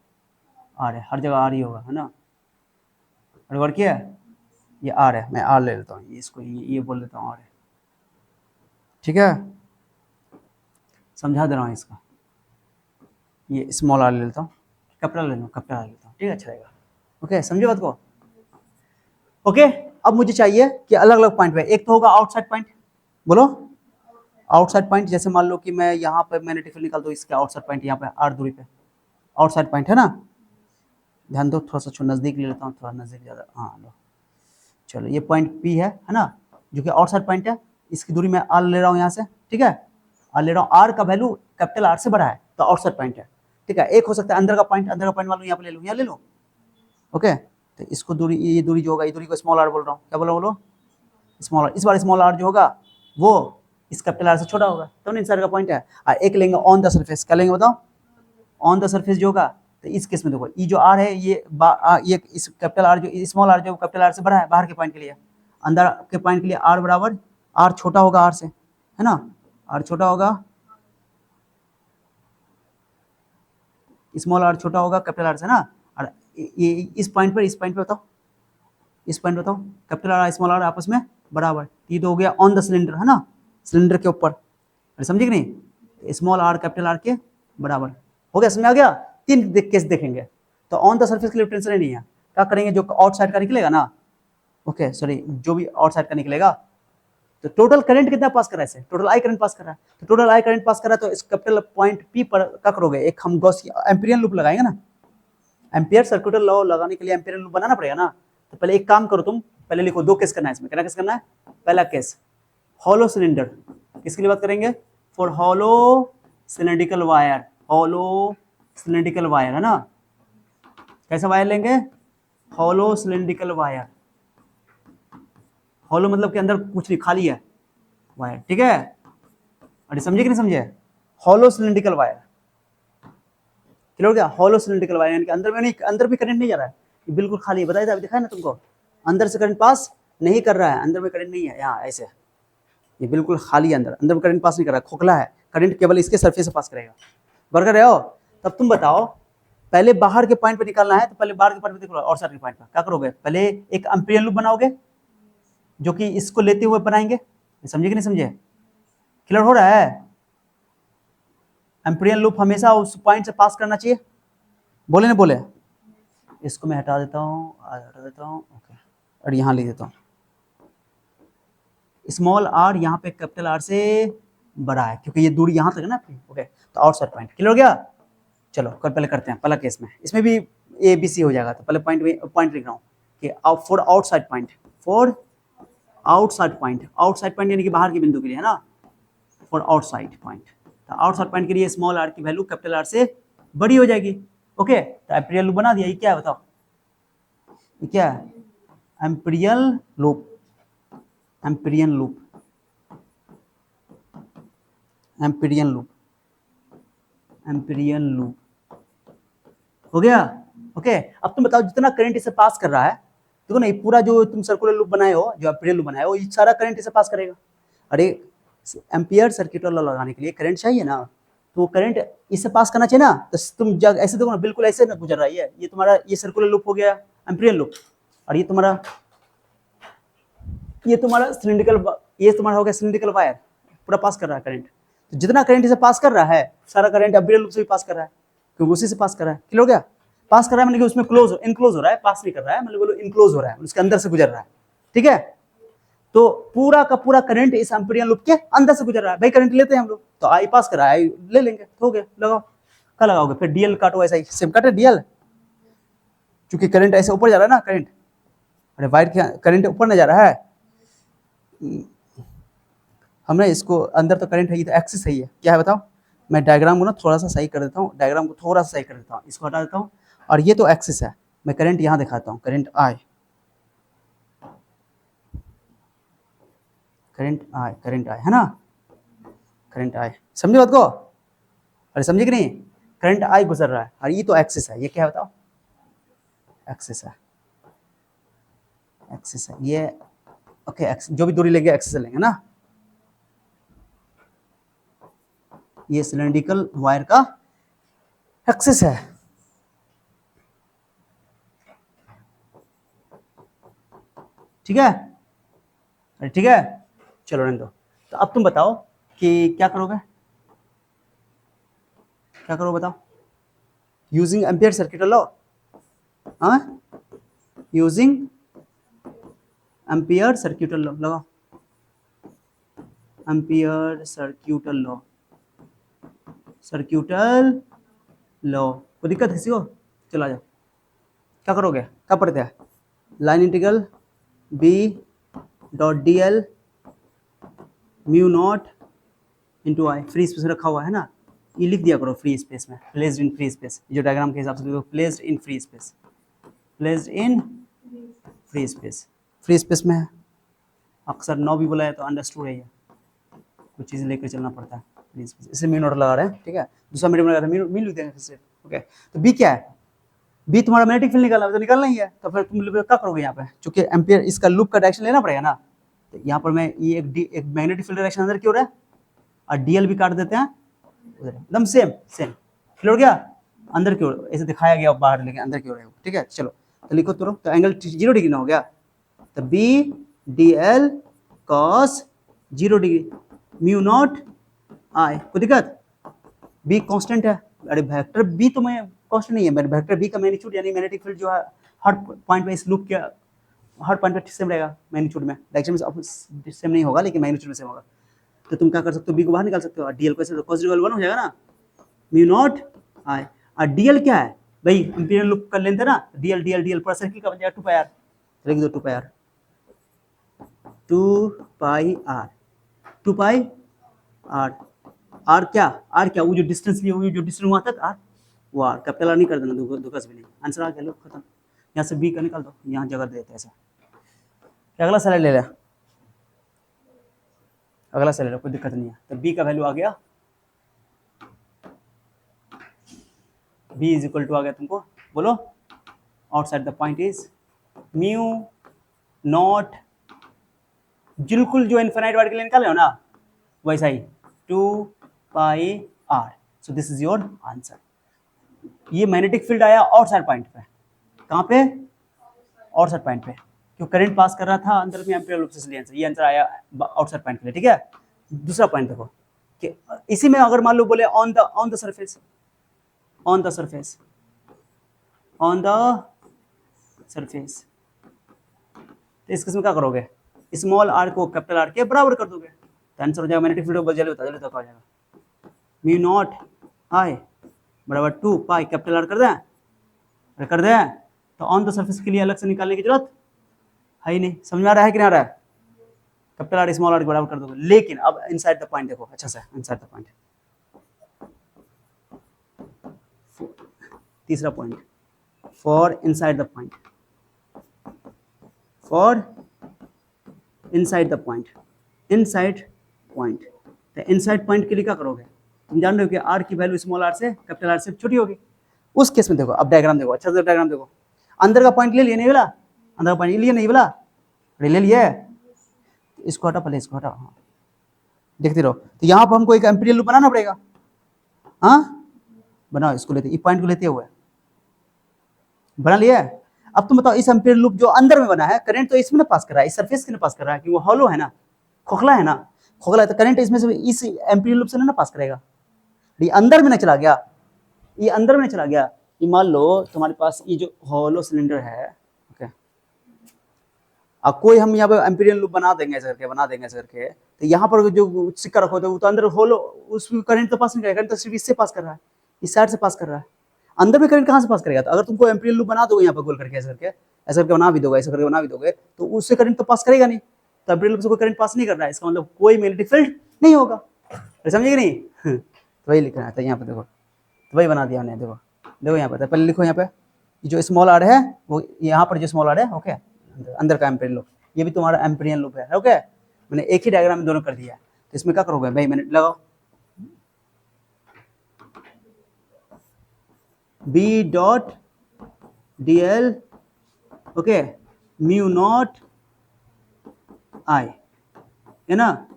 आर है, हर जगह आर ही होगा, है ना। और वर्क किया ये आर है, मैं आर ले लेता हूँ, इसको ये बोल देता हूँ आर है, ठीक है। समझा दे रहा हूँ इसका, ये स्मॉल आर ले लेता हूँ, कैपिटल ले लूँ, कैपिटल ले लेता हूँ, ठीक है, अच्छा रहेगा। ओके, समझे बात को। ओके, अब मुझे चाहिए कि अलग अलग पॉइंट पे, एक तो होगा आउटसाइड पॉइंट, बोलो आउटसाइड पॉइंट। जैसे मान लो कि मैं यहाँ पे मैंने टिफिन निकाल दो, इसके आउटसाइड पॉइंट यहाँ पे आर दूरी पे आउटसाइड पॉइंट है ना। ध्यान दो, थोड़ा सा नजदीक ले लेता हूँ, थोड़ा नजदीक ज्यादा, हाँ लो, चलो ये पॉइंट पी है ना, जो कि आउटसाइड पॉइंट है। इसकी दूरी मैं आर ले रहा हूँ यहाँ से, ठीक है, आर ले रहा हूँ, आर का वैल्यू कैपिटल आर से बड़ा है तो आउटसाइड पॉइंट है, ठीक है। एक हो सकता है अंदर का पॉइंट, अंदर का पॉइंट मान लो यहाँ पे ले लूँ, यहाँ ले लो, ओके। तो इसको दूरी, ये दूरी जो होगा, ये दूरी को स्मॉल आर बोल रहा हूँ, क्या बोलो बोलो, स्मॉल आर। इस बार स्मॉल आर जो होगा वो इस कैपिटल आर से छोटा होगा, तो नहीं सर का पॉइंट है। और एक लेंगे ऑन द सरफेस, क्या लेंगे बताओ, ऑन द सरफेस जो होगा। तो इस केस में देखो, ये जो आर है ये इस कैपिटल आर जो स्मॉल आर जो कैपिटल आर से बड़ा है बाहर के पॉइंट के लिए, अंदर के पॉइंट के लिए आर बराबर, आर छोटा होगा आर से, है ना, आर छोटा होगा, स्मॉल आर छोटा होगा कैपिटल आर से ना। और ये इस पॉइंट पे बताओ, इस पॉइंट बताओ, कैपिटल आर स्मॉल आर आपस में बराबर, ये तो हो गया ऑन द सिलेंडर, है ना, सिलेंडर के ऊपर, समझे कि नहीं, स्मॉल आर कैपिटल आर के बराबर हो गया, समझ आ गया। तीन केस देखेंगे, तो ऑन द सरफेस के लिए टेंशन नहीं है, क्या करेंगे, जो आउटसाइड का निकलेगा ना, ओके सॉरी, जो भी आउटसाइड का निकलेगा, तो टोटल करंट कितना पास कर रहा है इसे, टोटल आई करंट पास कर रहा है, तो टोटल आई करंट पास कर रहा है, तो इस कैपिटल पॉइंट पी पर क्या करोगे, एक हम गॉस एम्पिरियन लूप लगाएंगे ना, एम्पियर सर्कुलर लॉ लगाने के लिए एम्पिरियन लूप बनाना पड़ेगा ना। तो पहले एक काम करो, तुम पहले लिखो, दो केस करना है इसमें, क्या केस करना है, पहला केस हॉलो सिलेंडर, किसके लिए बात करेंगे, for hollow cylindrical wire, hollow cylindrical wire, है ना, कैसा वायर लेंगे, हॉलो सिलेंड्रिकल वायर, हॉलो मतलब के अंदर कुछ नहीं, खाली है वायर, ठीक है। अरे समझे कि नहीं समझे, हॉलो सिलेंड्रिकल वायर, क्लियर हो गया, हॉलो सिलेंड्रिकल वायर यानी कि अंदर में नहीं, अंदर भी करंट नहीं जा रहा है, ये बिल्कुल खाली है, बताया था, दिखाया ना तुमको, अंदर से करंट पास नहीं कर रहा है, अंदर में करंट नहीं है, यहाँ ऐसे ये बिल्कुल खाली है, अंदर अंदर में करंट पास नहीं कर रहा है, खोखला है, करंट केवल इसके सरफेस से पास करेगा, बरकर रहे हो। तब तुम बताओ, पहले बाहर के पॉइंट पे निकालना है, तो पहले बाहर के पॉइंट पे देखो, और साइड के पॉइंट पे क्या करोगे, पहले एक एम्पिरियन लूप बनाओगे, जो कि इसको लेते हुए बनाएंगे, समझे कि नहीं समझे, क्लियर हो रहा है। एम्पिरियन लूप हमेशा उस पॉइंट से पास करना चाहिए, बोले ना बोले, इसको मैं हटा देता हूँ, ओके, और यहाँ लिख देता हूँ स्मॉल आर, यहाँ पे कैपिटल आर से बड़ा है, क्योंकि ये दूरी यहाँ तक है ना, ओके, तो आउटसाइड पॉइंट, क्लियर हो गया। चलो पहले करते हैं पहला केस में, इसमें भी ए बी सी हो जाएगा, तो पहले पॉइंट लिख रहा हूँ कि for outside point, for outside point, outside point यानी कि बाहर के बिंदु के लिए, है ना, फॉर आउटसाइड पॉइंट, तो आउटसाइड पॉइंट के लिए स्मॉल आर की वैल्यू कैपिटल आर से बड़ी हो जाएगी, ओके। तो एम्पिरियल लूप बना दिया, ये क्या है बताओ, ये क्या है, Amperian loop, Amperian loop, Amperian loop, Amperian loop हो गया, ओके। अब तुम बताओ, जितना करंट इसे पास कर रहा है, देखो ना, ये पूरा जो तुम सर्कुलर लूप बनाए हो, जो एम्पिरियन लूप बनाए हो, ये सारा करंट इसे पास करेगा। अरे एम्पियर सर्किट लॉ लगाने के लिए करंट चाहिए ना, तो वो करंट इससे पास करना चाहिए ना, तो तुम जब ऐसे देखो ना, बिल्कुल ऐसे ना गुजर रहा है, ये तुम्हारा ये सर्कुलर लूप हो गया, एम्पिरियन लूप, और ये तुम्हारा सिलिंड्रिकल, ये तुम्हारा हो गया सिलिंड्रिकल वायर, पूरा पास कर रहा है करंट। तो जितना करंट इसे पास कर रहा है, सारा करंट एम्पिरियल लूप से भी पास कर रहा है, क्योंकि उसी से पास कर रहा है, क्लियर हो गया। पास कर रहा है मतलब उसमें इनक्लोज हो रहा है, पास नहीं कर रहा है, मतलब बोलो इनक्लोज हो रहा है, उसके अंदर से गुजर रहा है, ठीक है। तो पूरा का पूरा करंट इस एम्पिरियन लूप के अंदर से गुजर रहा है, भाई करंट लेते हैं हम लोग, तो आई पास कर रहा है, ले लेंगे, हो गया, लगाओ, क्या लगाओगे, फिर डीएल काटो, ऐसा ही सेम काटे डीएल, क्योंकि करंट ऐसे ऊपर जा रहा है ना, करंट, अरे वायर करंट ऊपर नहीं जा रहा है, हमने इसको अंदर तो करंट है, ये तो एक्सिस सही है, क्या है बताओ, मैं डायग्राम को ना थोड़ा सा सही कर देता हूँ, डायग्राम को थोड़ा सा सही कर देता हूँ, इसको हटा देता हूँ, और ये तो एक्सिस है, मैं करंट यहाँ दिखाता हूँ, करंट आई, करंट आई है ना, करंट आई, समझे बात को, अरे समझे कि नहीं, करंट आई गुजर रहा है, और ये तो एक्सिस है, ये क्या है बताओ, एक्सिस है, एक्सिस है ये, ओके, जो भी दूरी लेंगे एक्सिस से लेंगे ना, ये सिलेंड्रिकल वायर का एक्सिस है, ठीक है, अरे ठीक है, चलो रहने दो। तो अब तुम बताओ कि क्या करोगे, क्या करोगे बताओ, यूजिंग एम्पियर सर्किट लॉ, हाँ, यूजिंग एम्पियर सर्किट लॉ लगाओ, एम्पियर सर्क्यूटल लॉ, सर्क्यूटल लॉ, कोई दिक्कत किसी को, चला जाओ, क्या करोगे, क्या पढ़ते हैं, line integral B dot D L mu naught into I, free space रखा हुआ है ना, ये लिख दिया करो फ्री स्पेस में, प्लेस्ड इन फ्री स्पेस, जो डायग्राम के हिसाब से placed in free space, placed in free space, free space में है, अक्सर नो भी बोला है तो अंडरस्टूड है, ये कुछ चीज़ लेकर चलना पड़ता है, फ्री स्पेस, इसे म्यू नॉट लगा रहे हैं, ठीक है, दूसरा मीडियम लगा रहे हैं, म्यू लिख देंगे फिर से, ओके। तो बी क्या है, बी तुम्हारा मैग्नेटिक फील्ड निकालना है, तो निकालना ही है, तो फिर तुम क्या करोगे यहाँ पे, चूंकि एम्पियर इसका लूप का डायरेक्शन लेना पड़ेगा ना, तो यहाँ पर मैं ये एक मैग्नेटिक फील्ड डायरेक्शन अंदर की ओर है, और डीएल भी काट देते हैं उधर, एकदम सेम सेम, क्लियर हो गया, अंदर की ओर ऐसे दिखाया गया बाहर, लेकिन अंदर की ओर है, ठीक है। चलो तो लिखो तो एंगल 0 डिग्री ना हो गया, तो B D L cos 0 degree mu naught I, कोई दिक्कत, बी कांस्टेंट है, अरे वेक्टर बी तो मैं कांस्टेंट नहीं है, मेरे वेक्टर बी का मैग्नीट्यूड यानी मैग्नेटिक फील्ड जो है हर पॉइंट पे इस लूप के हर पॉइंट पे सेम रहेगा, मैग्नीट्यूड में, डायरेक्शन में सेम नहीं होगा लेकिन मैग्नीट्यूड में सेम होगा, तो तुम क्या कर सकते हो, बी को बाहर निकाल सकते हो, और डीएल को ऐसे cos 0 1 हो जाएगा ना, म्यू नॉट आई, और डीएल क्या है भाई, इंपीरियल लूप का लेंथ है ना, डीएल डीएल डीएल पूरा सर्किल का बन जाएगा 2 पाई आर, लिख दो 2 pi R, 2 pi R, 2 pi R, R क्या वो जो डिस्टेंस लिए हुई, जो डिस्टेंस वहां तक आर, वो आर, कैपिटल आर नहीं कर देना, धोखा भी नहीं, आंसर आ गया, लो खत्म, यहाँ से बी का निकाल दो, यहाँ जगह दे देते हैं ऐसा, अगला स्लाइड ले ले, अगला स्लाइड, कोई दिक्कत नहीं है, तो बी का वैल्यू आ गया, बी इज इक्वल टू आ गया तुमको, बोलो outside the point is mu naught, बिल्कुल जो इनफाइनाइट वाट के लिए निकाले हो ना वैसा ही, 2 pi R, so this is your answer. ये मैग्नेटिक फील्ड आया आउटसाइड पॉइंट पे, कहाँ पे, आउटसाइड पॉइंट पे, क्यों करंट पास कर रहा था अंदर में एम्पियर लूप से, इसलिए आंसर, ये आंसर आया आउटसाइड पॉइंट के लिए, ठीक है। दूसरा पॉइंट देखो कि इसी में अगर मान लो बोले on the surface, on the surface, on the surface, तो इस केस में क्या करोगे, स्मॉल आर को कैपिटल आर के बराबर कर दोगे, तो आंसर हो जाएगा, मैग्नेटिक फील्ड जल्दी बता जल्दी हो जाएगा, म्यू नॉट आई बराबर 2 पाई कैपिटल आर कर दें, तो ऑन द सरफेस के लिए अलग से निकालने की जरूरत है ही नहीं, समझ में आ रहा है कि नहीं आ रहा है, कैपिटल आर स्मॉल आर के बराबर कर दोगे, लेकिन अब इनसाइड द पॉइंट देखो अच्छा से, इनसाइड द पॉइंट, तीसरा point, for inside the point, for inside the point, inside point, तो इनसाइड पॉइंट के लिए क्या करोगे, तुम जान रहे हो कि आर की वैल्यू स्मॉल आर से कैपिटल आर से छोटी होगी, उस केस में देखो, अब डायग्राम देखो अच्छा से, डायग्राम देखो, अंदर का पॉइंट ले लिया नहीं बोला, अंदर का पॉइंट लिए नहीं बोला, ले लिए, इसको हटा पहले, इसको हटा, हाँ देखते रहो, तो यहाँ पर हमको एक एम्पीरियल लूप बनाना पड़ेगा, हाँ बनाओ, इसको लेते, इस पॉइंट को लेते हुए बना लिया। अब तुम बताओ इस एम्पीरियल लूप जो अंदर में बना है, करंट तो इसमें ना पास कर रहा है, इस सरफेस के ना पास कर रहा है, कि वो हॉलो है ना, खोखला है ना, खोखला है, तो करंट इसमें से इस एम्पीरियल लूप से ना पास करेगा, ये अंदर में ना चला गया, ये अंदर में चला गया, ये मान लो तुम्हारे पास ये जो हॉलो सिलेंडर है, ओके, अब कोई हम यहाँ पे एम्पीरियल लूप बना देंगे ऐसे करके, तो यहाँ पर जो सिक्का रखो तो वो तो अंदर हॉलो, उसमें करंट तो पास नहीं करेगा, करंट तो सिर्फ इससे पास कर रहा है, इस साइड से पास कर रहा है, अंदर में करंट कहाँ से पास करेगा, तो अगर तुमको एम्पीरियल लूप बना दोगे यहाँ पर गोल करके ऐसे करके बना भी दोगे, ऐसे करके बना भी दोगे, तो उससे करंट तो पास करेगा नहीं, तो एम्पीरियल लूप से कोई करंट पास नहीं कर रहा है, इसका मतलब कोई मैग्नेटिक फील्ड नहीं होगा, समझे कि नहीं, तो वही लिखना है, तो यहाँ पे देखो, तो वही बना दिया हमने, देखो देखो यहाँ पे, पहले लिखो यहाँ पे जो स्मॉल आर है, वो यहाँ पर जो स्मॉल आर है, ओके, अंदर का एम्पीरियल लूप, ये भी तुम्हारा एम्पीरियल लूप है, ओके, मैंने एक ही डायग्राम में दोनों कर दिया है, तो इसमें क्या करोगे भाई, मैंने लगाओ B dot D L, okay, mu naught I, है ना,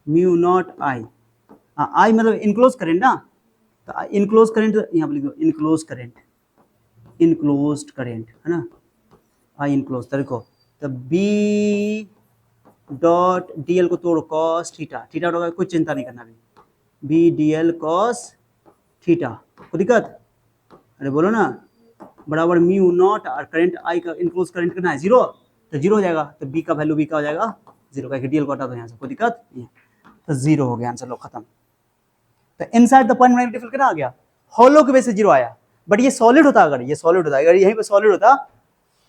म्यू नॉट आई, आई मतलब इनक्लोज करेंट ना, तो इनक्लोज करेंट यहाँ पर लिख दो, इनक्लोज करेंट है ना, आई इनक्लोज, देखो तो बी डॉट डी एल को तोड़ो कॉस थीटा, थीटा होगा, कोई चिंता नहीं करना अभी, B D L cos theta, कोई दिक्कत? अरे बोलो ना, बराबर म्यू नॉट, और करंट आई का इनक्लोज करंट कितना है 0, तो 0 हो जाएगा, तो बी का वैल्यू बी का हो जाएगा 0 का, डी एल को हटा दो यहाँ से, कोई दिक्कत नहीं है, तो 0 हो गया आंसर, लो खत्म। तो inside the point magnetic field कितना आ गया, हॉलो की वजह से 0 आया, बट ये सॉलिड होता, अगर ये सॉलिड होता, अगर यहीं पे सॉलिड होता,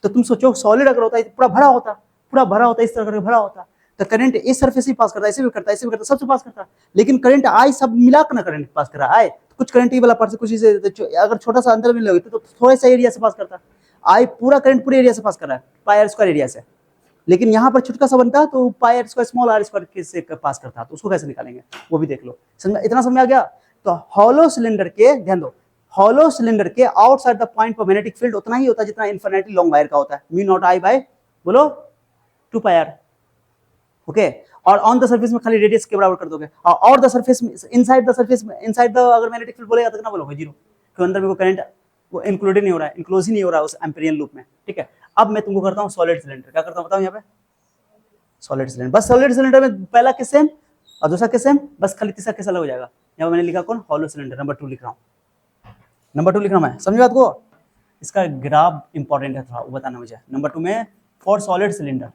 तो तुम सोचो सॉलिड अगर होता है पूरा भरा होता, पूरा भरा होता, इस तरह करके भरा होता, तो करंट इस सरफेस से पास करता है, इसे भी करता है, इसे भी करता है, सबसे पास करता है, लेकिन करंट आई सब मिलाकर ना करंट पास कर रहा है, कुछ करंट ई वाला पार्ट से, कुछ इसे, अगर छोटा सा अंदर में लगे तो थोड़ा सा एरिया से पास करता, आई पूरा करंट पूरे एरिया से पास कर रहा है, पाई आर स्क्वायर एरिया से, लेकिन यहाँ पर छोटा सा बनता तो pi R square small R square से पास करता, तो उसको कैसे निकालेंगे वो भी देख लो, समझ, इतना समझ आ गया? तो हॉलो सिलेंडर के, ध्यान दो, हॉलो सिलेंडर के आउटसाइड द पॉइंट पर मैग्नेटिक फील्ड उतना ही होता है जितना इन्फिनिटी लॉन्ग वायर का होता है, म्यू नॉट आई बाय, बोलो 2 पाई आर, ओके, और ऑन द सरफेस में खाली रेडियस के बराबर कर दोगे, और द सरफेस में, इनसाइड द सरफेस में, इनसाइड द अगर मैग्नेटिक फील्ड बोलेगा तो कितना बोलोगे 0, क्योंकि अंदर में कोई करंट वो इंक्लूड ही नहीं हो रहा है, इंक्लोज ही नहीं हो रहा है उस एम्पीरियन लूप में, ठीक है? अब मैं तुमको करता हूँ सॉलिड सिलेंडर, क्या करता हूँ बताओ यहाँ पे, सॉलिड सिलेंडर, बस सॉलिड सिलेंडर में पहला केस सेम और दूसरा केस सेम, बस खाली तीसरा केस अलग हो जाएगा, यहाँ मैंने लिखा कौन, हॉलो सिलेंडर, नंबर 2 लिख रहा हूँ, नंबर 2 लिख रहा हूँ मैं, समझ बात को? इसका ग्राफ इंपॉर्टेंट है थोड़ा, वो बताना मुझे, नंबर 2 में for solid cylinder,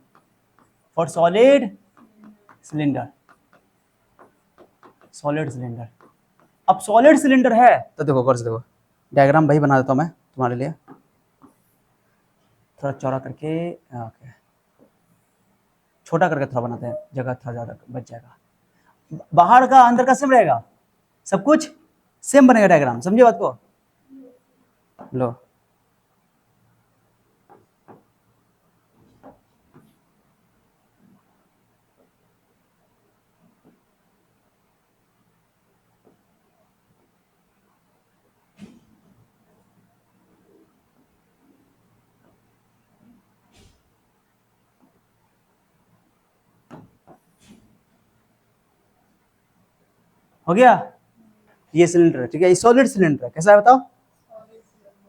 for solid cylinder, solid cylinder, अब सॉलिड सिलेंडर है तो देखो गौर से देखो, डायग्राम भाई बना देता हूँ मैं तुम्हारे लिए, थोड़ा चौड़ा करके, ओके, छोटा करके थोड़ा बनाते हैं, जगह थोड़ा ज़्यादा बच जाएगा, बाहर का अंदर का सेम रहेगा, सब कुछ सेम बनेगा डायग्राम, समझे बात को? लो हो गया, ये सिलेंडर है, ठीक है, ये सॉलिड सिलेंडर है, कैसा है बताओ,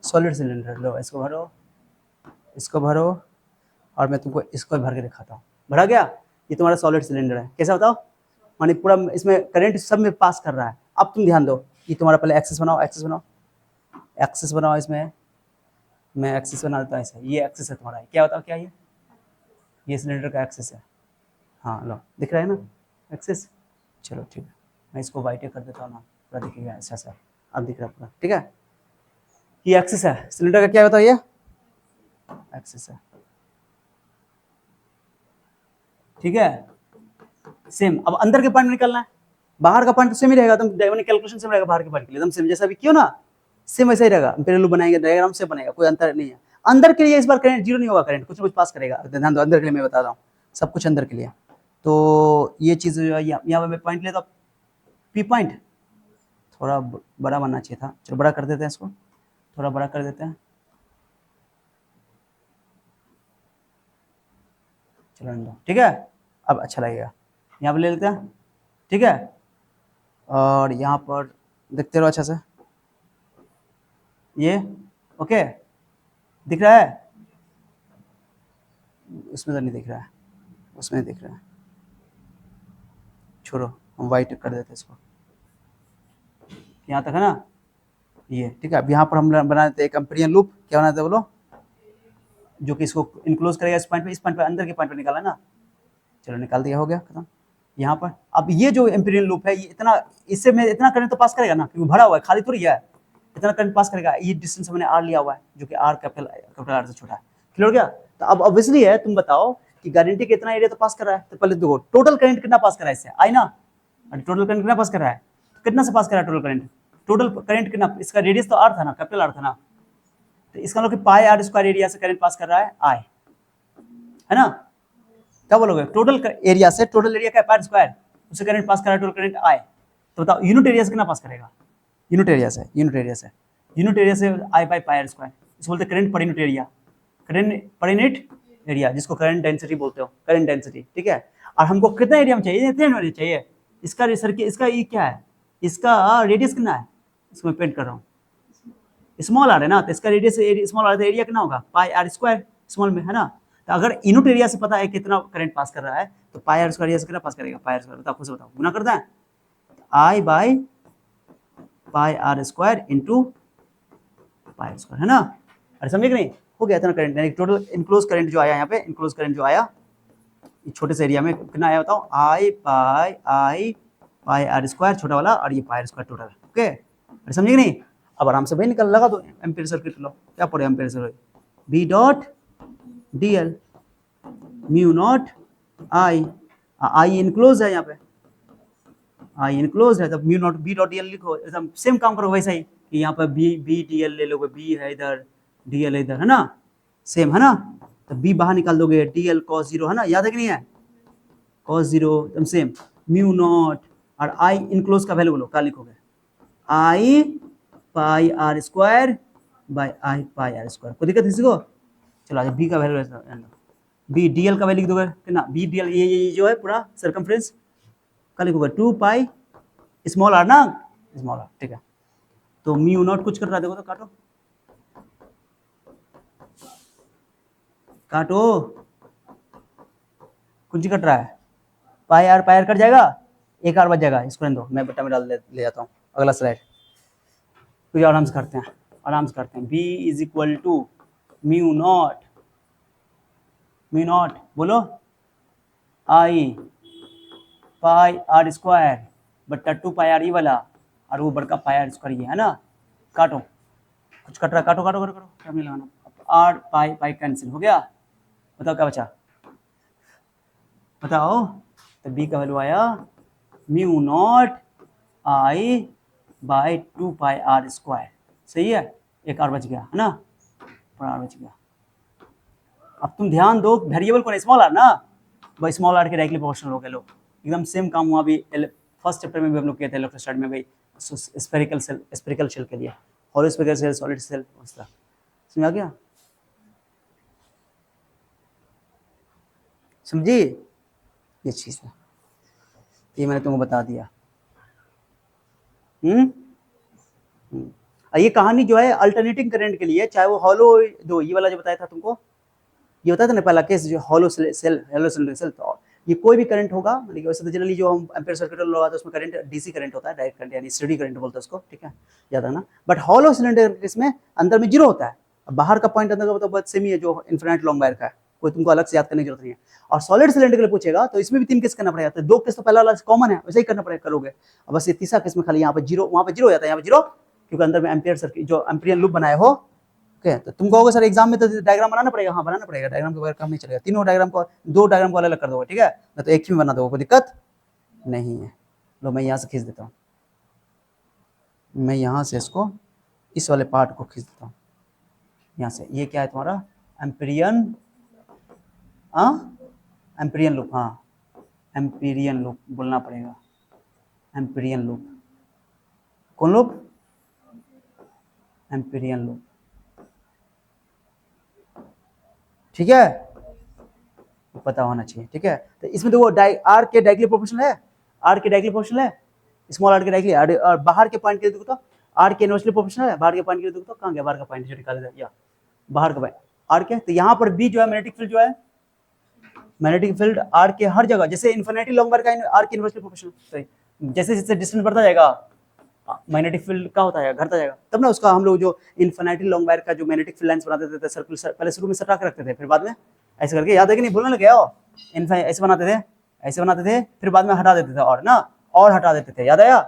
सॉलिड सिलेंडर, लो इसको भरो, इसको भरो, और मैं तुमको इसको भर के दिखाता हूँ, भरा गया, ये तुम्हारा सॉलिड सिलेंडर है, कैसा बताओ, मानी पूरा इसमें करंट सब में पास कर रहा है, अब तुम ध्यान दो, ये तुम्हारा पहले एक्सेस बनाओ, एक्सेस बनाओ, एक्सेस बनाओ, इसमें मैं एक्सेस बना देता हूँ, ऐसे, ये एक्सेस है तुम्हारा, क्या बताओ क्या ये सिलेंडर का एक्सेस है, हाँ लो दिख रहा है ना एक्सेस, चलो ठीक है, मैं इसको वाइट कर देता हूँ ना, पूरा दिखेगा ऐसा ऐसा, अब दिख रहा है पूरा, ठीक है, ये एक्सेस है सिलेंडर का, क्या बताओ ये एक्सेस है, ठीक है, सेम, अब अंदर के पॉइंट निकलना है, बाहर का पॉइंट तो सेम ही रहेगा, तुम कैलकुलेशन सेम रहेगा, बाहर के पॉइंट के लिए एकदम सेम, जैसा भी क्यों ना, सेम वैसा ही रहेगा, एम्पिरिकल लूप बनाएंगे डायग्राम से बनेगा, कोई अंतर नहीं है, अंदर के लिए इस बार करंट 0 नहीं होगा, करंट कुछ ना कुछ पास करेगा, ध्यान दो, अंदर के लिए मैं बता रहा हूँ, सब कुछ अंदर के लिए, तो ये चीज़ यहाँ पर मैं पॉइंट लेता हूँ, पी पॉइंट थोड़ा बड़ा बनना चाहिए था, चलो बड़ा कर देते हैं इसको, थोड़ा बड़ा कर देते हैं, चलो ठीक है, अब अच्छा लगेगा, यहाँ पर ले लेते हैं, ठीक है, और यहाँ पर देखते रहो अच्छा से, ये ओके दिख रहा है, उसमें तो नहीं दिख रहा है, उसमें नहीं दिख रहा है, छोड़ो हम वाइट कर देते हैं इसको, यहाँ तक है ना ये, ठीक है, अब यहाँ पर हम बना देते हैं एक एम्पिरिकल लूप, क्या बनाते हैं बोलो, जो कि इसको इनक्लोज करेगा इस पॉइंट पे अंदर के पॉइंट पे निकाला ना, चलो निकाल दिया, हो गया खत्म, यहाँ पर अब ये जो एम्पिरिकल लूप है, ये इतना, इससे मैं इतना करंट तो पास करेगा ना, क्योंकि भरा हुआ है, खाली थोड़ी है, इतना करंट पास करेगा, ये डिस्टेंस मैंने आर लिया हुआ है, जो कि आर कैपिटल आर से छोटा है, क्लियर हो गया? तो अब ऑब्वियसली है, तुम बताओ कि गारंटी कितना एरिया तो पास कर रहा है, तो पहले देखो टोटल करंट कितना पास कर रहा है इससे, आई ना, टोटल करंट कितना पास कर रहा है, कितना से पास कर रहा है टोटल करंट कितना, इसका रेडियस तो आर था ना, कैपिटल आर था ना, तो इसका मतलब कि पाई आर स्क्वायर एरिया से करंट पास कर रहा है आई, है ना, क्या बोलोगे, टोटल एरिया से, टोटल एरिया का पाई स्क्वायर, उससे करंट पास कर रहा है, टोटल करंट आई, तो बताओ यूनिट एरिया से कितना पास करेगा, यूनिट एरिया से आई बाई पाई आर स्क्वायर, इसको बोलते हैं current per unit area, current per unit area, जिसको करंट डेंसिटी बोलते हो, करंट डेंसिटी, ठीक है, और हमको कितना एरिया में चाहिए, इतने एरिया चाहिए, इसका इसका ये क्या है, इसका रेडियस कितना है, इसको मैं पेंट कर रहा हूँ, स्मॉल आर है ना, तो इसका रेडियस स्मॉल आर, एरिया कितना होगा पाई आर स्क्वायर स्मॉल में, है ना, तो अगर इनोट एरिया से पता है कितना करंट पास कर रहा है तो पाई आर स्क्वायर एरिया से कितना पास करेगा, पाई आर स्क्वायर। बताओ, खुद से बताओ, गुना करता है I by pi R square into pi R square, है ना। अरे समझे कि नहीं, हो गया इतना करंट, यानी टोटल इनक्लोज करंट जो आया यहाँ पे, इनक्लोज करंट जो आया छोटे से एरिया में कितना आया बताओ, आई पाई आर स्क्वायर छोटा वाला और ये पाई आर स्क्वायर टोटल। ओके, अरे समझे कि नहीं। अब आराम से भाई निकल लगा दो एम्पीयर सर्किट लो, क्या पढ़े ampere circuit, B dot D L mu naught I, I enclose है यहाँ पे, आई इनक्लोज है, तब mu naught B dot D L लिखो, एकदम सेम काम करो वैसा ही कि यहाँ पर बी डी एल ले लोगे, बी है इधर डी एल इधर, है ना, सेम है ना। तो बी बाहर निकाल दोगे, डी एल कॉस जीरो, है ना, याद है कि नहीं है, कॉस जीरो एकदम सेम, म्यू नॉट और आई इनक्लोज का वैल्यू बोलो, क्या लिखोगे, I pi R square by I pi R square, कोई दिक्कत किसी को। चलो आज बी का वैल्यू बी डी एल का वैल्यू लिख दोगे कितना, बी डी एल ये जो है पूरा सर्कमफ्रेंस का लिखोगे 2 पाई स्मॉल आर ना, स्मॉल आर, ठीक है। तो म्यू नॉट कुछ कर रहा है, देखो तो काटो काटो, कुछ कट रहा है, पाई आर कट जाएगा, एक आर बच जाएगा, इसको दो, मैं बट्टा में डाल ले जाता हूँ। अगला स्लाइड, तो ये आराम से करते हैं, आराम से करते हैं। B is equal to mu naught बोलो आई पाई आर स्क्वायर बट्टा 2 पाई आर ई वाला और वो बड़का पाई आर स्क्वायर ये, है ना। काटो, कुछ कट रहा है, काटो काटो काटो काटो, क्या नहीं लगाना, आर पाई कैंसिल हो गया। बताओ क्या बचा, बताओ। तो बी का वैल्यू आया mu naught I by 2 pi R square, सही है, एक आर बच गया, है ना, आर बच गया। अब तुम ध्यान दो, वेरिएबल कौन है, स्मॉल आर ना, भाई स्मॉल आर के डायरेक्टली प्रोपोर्शनल हो गए लोग, एकदम सेम काम हुआ भी फर्स्ट चैप्टर में भी हम लोग किए थे इलेक्ट्रोस्टैटिक में भाई, स्फेरिकल शेल के लिए, hollow spherical shell, solid shell, समझ आ गया, समझी, ये चीज है, ये मैंने तुमको बता दिया। ये कहानी जो है अल्टरनेटिंग करंट के लिए, चाहे वो हॉलो दो, ये वाला जो बताया था तुमको, ये होता था ना पहला केस जो हॉलो सेल, तो ये कोई भी करंट होगा, मतलब वैसे तो जनरली जो हम एम्पीयर सर्किट लगाते हैं उसमें करंट डीसी करंट होता है, डायरेक्ट करंट यानी स्टेडी करंट बोलते हैं उसको, ठीक है, याद रखना। बट हॉलो सिलेंडर इसमें अंदर में जीरो होता है, बाहर का पॉइंट अंदर का तो बहुत सेम ही है जो इन्फिनिट लॉन्ग वायर का है, कोई तुमको अलग से याद करने की जरूरत नहीं है। और सॉलिड सिलेंडर के लिए पूछेगा तो इसमें भी 3 केस करना पड़ेगा, तो 2 केस तो पहला वाला कॉमन है, वैसे ही करना पड़ेगा, करोगे। अब बस ये तीसरा केस में खाली यहाँ पे जीरो, वहाँ पे जीरो हो जाता है, यहाँ पे जीरो, क्योंकि अंदर में एम्पीयर सर्किट जो एम्पीरियन लूप बनाए हो, ओके। तो तुम कहोगे सर एग्जाम में तो डायग्राम बनाना पड़ेगा, हाँ बनाना पड़ेगा, डायग्राम के बगैर काम नहीं चलेगा, तीनों डायग्राम को, 2 डायग्राम को अलग कर दोगे, ठीक है, ना तो एक ही में बना दोगे, कोई दिक्कत नहीं है। लो मैं यहाँ से खींच देता हूँ, मैं यहाँ से इसको इस वाले पार्ट को खींच देता हूँ यहाँ से, ये क्या है तुम्हारा एम्पीरियन, एम्पीरियन लूप, हाँ एम्पीरियन लूप बोलना पड़ेगा, एम्पीरियन लूप, कौन लूप, एम्पीरियन लूप, ठीक है, पता होना चाहिए, ठीक है। तो इसमें देखो आर के डायरेक्टली प्रोपोर्शनल है, आर के डायरेक्टली प्रोपोर्शनल है, स्मॉल आर के डायरेक्टली, और बाहर के पॉइंट के देखो तो आर के इनवर्सली प्रोपोर्शनल है, बाहर के पॉइंट के देखो तो कहाँ गया बाहर का पॉइंट, जो निकाल दिया या बाहर का पॉइंट आर के, तो यहाँ पर बी जो है मैग्नेटिक फील्ड जो है, मैग्नेटिक फील्ड आर के हर जगह, जैसे इन्फिनिटी लॉन्ग वायर का आर के इनवर्सली प्रोपोर्शनल, जैसे जैसे डिस्टेंस बढ़ता जाएगा मैग्नेटिक फील्ड का होता जाएगा, घटता जाएगा, तब ना उसका हम लोग जो इन्फिनिटी लॉन्ग वायर का जो मैग्नेटिक फील्ड लाइंस बनाते थे सर्कल, पहले शुरू में सटा के रखते थे, फिर बाद में ऐसे करके, याद है कि नहीं, भूलने लगे हो, ऐसे बनाते थे, ऐसे बनाते थे, फिर बाद में हटा देते थे, और ना और हटा देते थे, याद आया,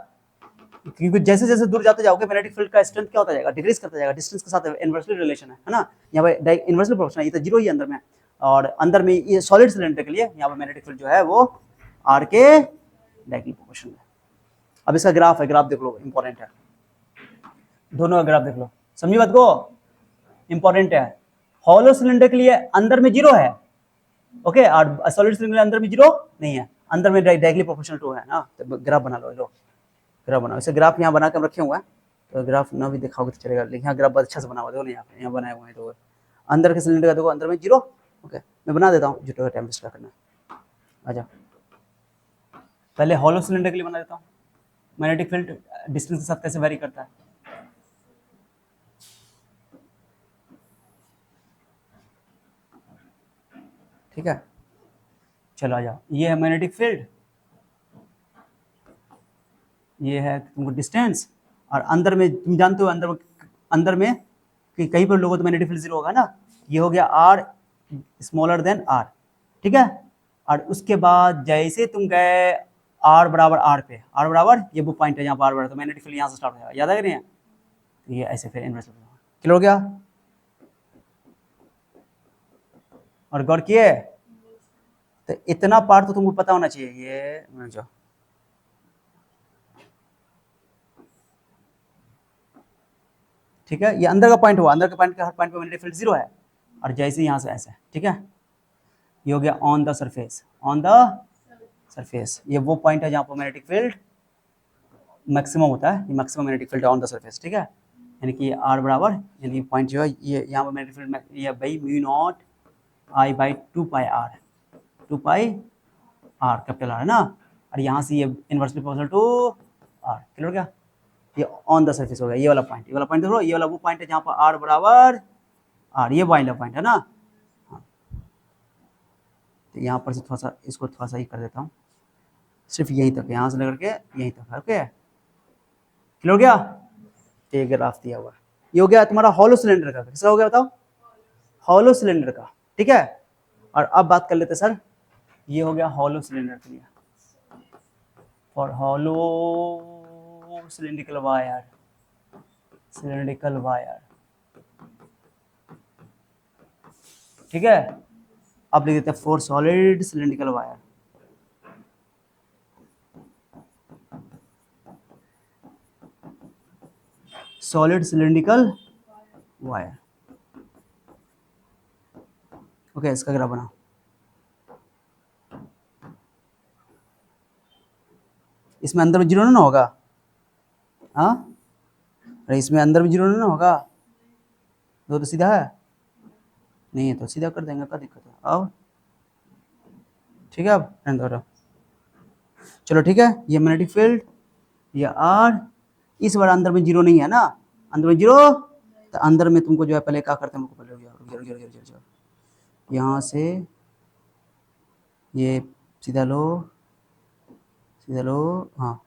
क्योंकि जैसे जैसे दूर जाते जाओगे मैग्नेटिक फील्ड का स्ट्रेंथ क्या होता जाएगा, डिक्रीज करता जाएगा, डिस्टेंस के साथ इनवर्सली रिलेशन है ना, यहाँ पे इनवर्सली प्रोपोर्शनल है, ये तो जीरो ही अंदर में, और अंदर में ये सॉलिड सिलेंडर के लिए यहाँ पे मैग्नेटिक फील्ड जो है वो आर के डायरेक्टली प्रोपोर्शनल है। अब इसका ग्राफ है, ग्राफ देख लो, इंपॉर्टेंट है, दोनों का ग्राफ देख लो, समझी बात को, इंपॉर्टेंट है। हॉलो सिलेंडर के लिए अंदर में जीरो है, ओके, और सॉलिड सिलेंडर के अंदर में जीरो नहीं है, अंदर में डायरेक्टली प्रोपोर्शनल टू है ना, तो ग्राफ बना लो, ग्राफ बनाओ, इसे ग्राफ यहाँ बना के रखे हुए हैं, तो ग्राफ ना भी दिखाओगे तो चलेगा, लेकिन यहाँ ग्राफ बहुत अच्छा से बना हुआ देखो, यहाँ बनाए हुए हैं, तो अंदर के सिलेंडर का देखो, अंदर में जीरो, ओके, मैं बना देता हूँ, जो टाइम वेस्ट करना, आजा पहले हॉलो सिलेंडर के लिए बना देता हूँ, मैग्नेटिक फील्ड डिस्टेंस के साथ कैसे वेरी करता है, ठीक है, चलो आ जाओ, ये है मैग्नेटिक फील्ड, ये है तुमको डिस्टेंस, और अंदर में तुम जानते हो अंदर में कि कहीं पर लोगों तो मैग्नेटिक फील्ड 0 होगा ना, ये हो गया आर स्मॉलर देन आर, ठीक है। और उसके बाद जैसे तुम गए आर बराबर आर पे, आर बराबर ये वो पॉइंट है जहाँ पर आर बराबर, तो मैग्नेटिक फील्ड यहाँ से स्टार्ट हो जाएगा, याद है कि नहीं? तो ये ऐसे फिर इनवर्स क्लियर हो गया, और गौर किए, तो इतना पार्ट तो तुमको पता होना चाहिए। ये जो ठीक है, ये अंदर का पॉइंट हुआ, अंदर के पॉइंट के हर पॉइंट पे मैग्नेटिक फील्ड 0 है, और जैसे यहाँ से ऐसे, ठीक है, ये हो गया on the surface, on the surface, ये वो पॉइंट है जहाँ पर मैग्नेटिक फील्ड मैक्सिमम होता है, ये maximum magnetic field on the surface, ठीक है। यानी कि आर बराबर, यानी पॉइंट जो है ये यहाँ पर मैग्नेटिक फील्ड, ये भाई mu naught I by 2 pi R, 2 pi R capital R है ना, और यहाँ से ये inversely proportional to R, clear हो गया, ये ऑन द सरफेस हो गया, ये वाला पॉइंट, ये वाला पॉइंट देखो, ये वाला वो पॉइंट है जहाँ पर आर बराबर आर, ये वाला पॉइंट है ना, हाँ। तो यहाँ पर से थोड़ा सा इसको थोड़ा सा ही कर देता हूँ, सिर्फ यहीं तक, यहाँ से लेकर के यहीं तक, ओके, क्लियर हो गया। ये ग्राफ दिया हुआ, ये हो गया तुम्हारा हॉलो सिलेंडर का, किसका हो गया बताओ? हॉलो सिलेंडर का, ठीक है। और अब बात कर लेते सर, ये हो गया हॉलो सिलेंडर के लिए, for hollow cylindrical wire, cylindrical wire, ठीक है। अब लिख देते हैं for solid cylindrical wire, solid cylindrical wire, okay, इसका ग्राफ बना, इसमें अंदर में 0 ना होगा, हाँ, अरे इसमें अंदर में 0 ना होगा, तो सीधा है, नहीं है तो सीधा कर देंगे, क्या दिक्कत है, अब ठीक है, अब एंड करो, चलो ठीक है, ये मैग्नेटिक फील्ड, ये आर, इस बार अंदर में 0 नहीं है ना, अंदर में 0, तो अंदर में तुमको जो है पहले क्या करते हैं, हमको पहले यहाँ से ये सीधा लो, हाँ,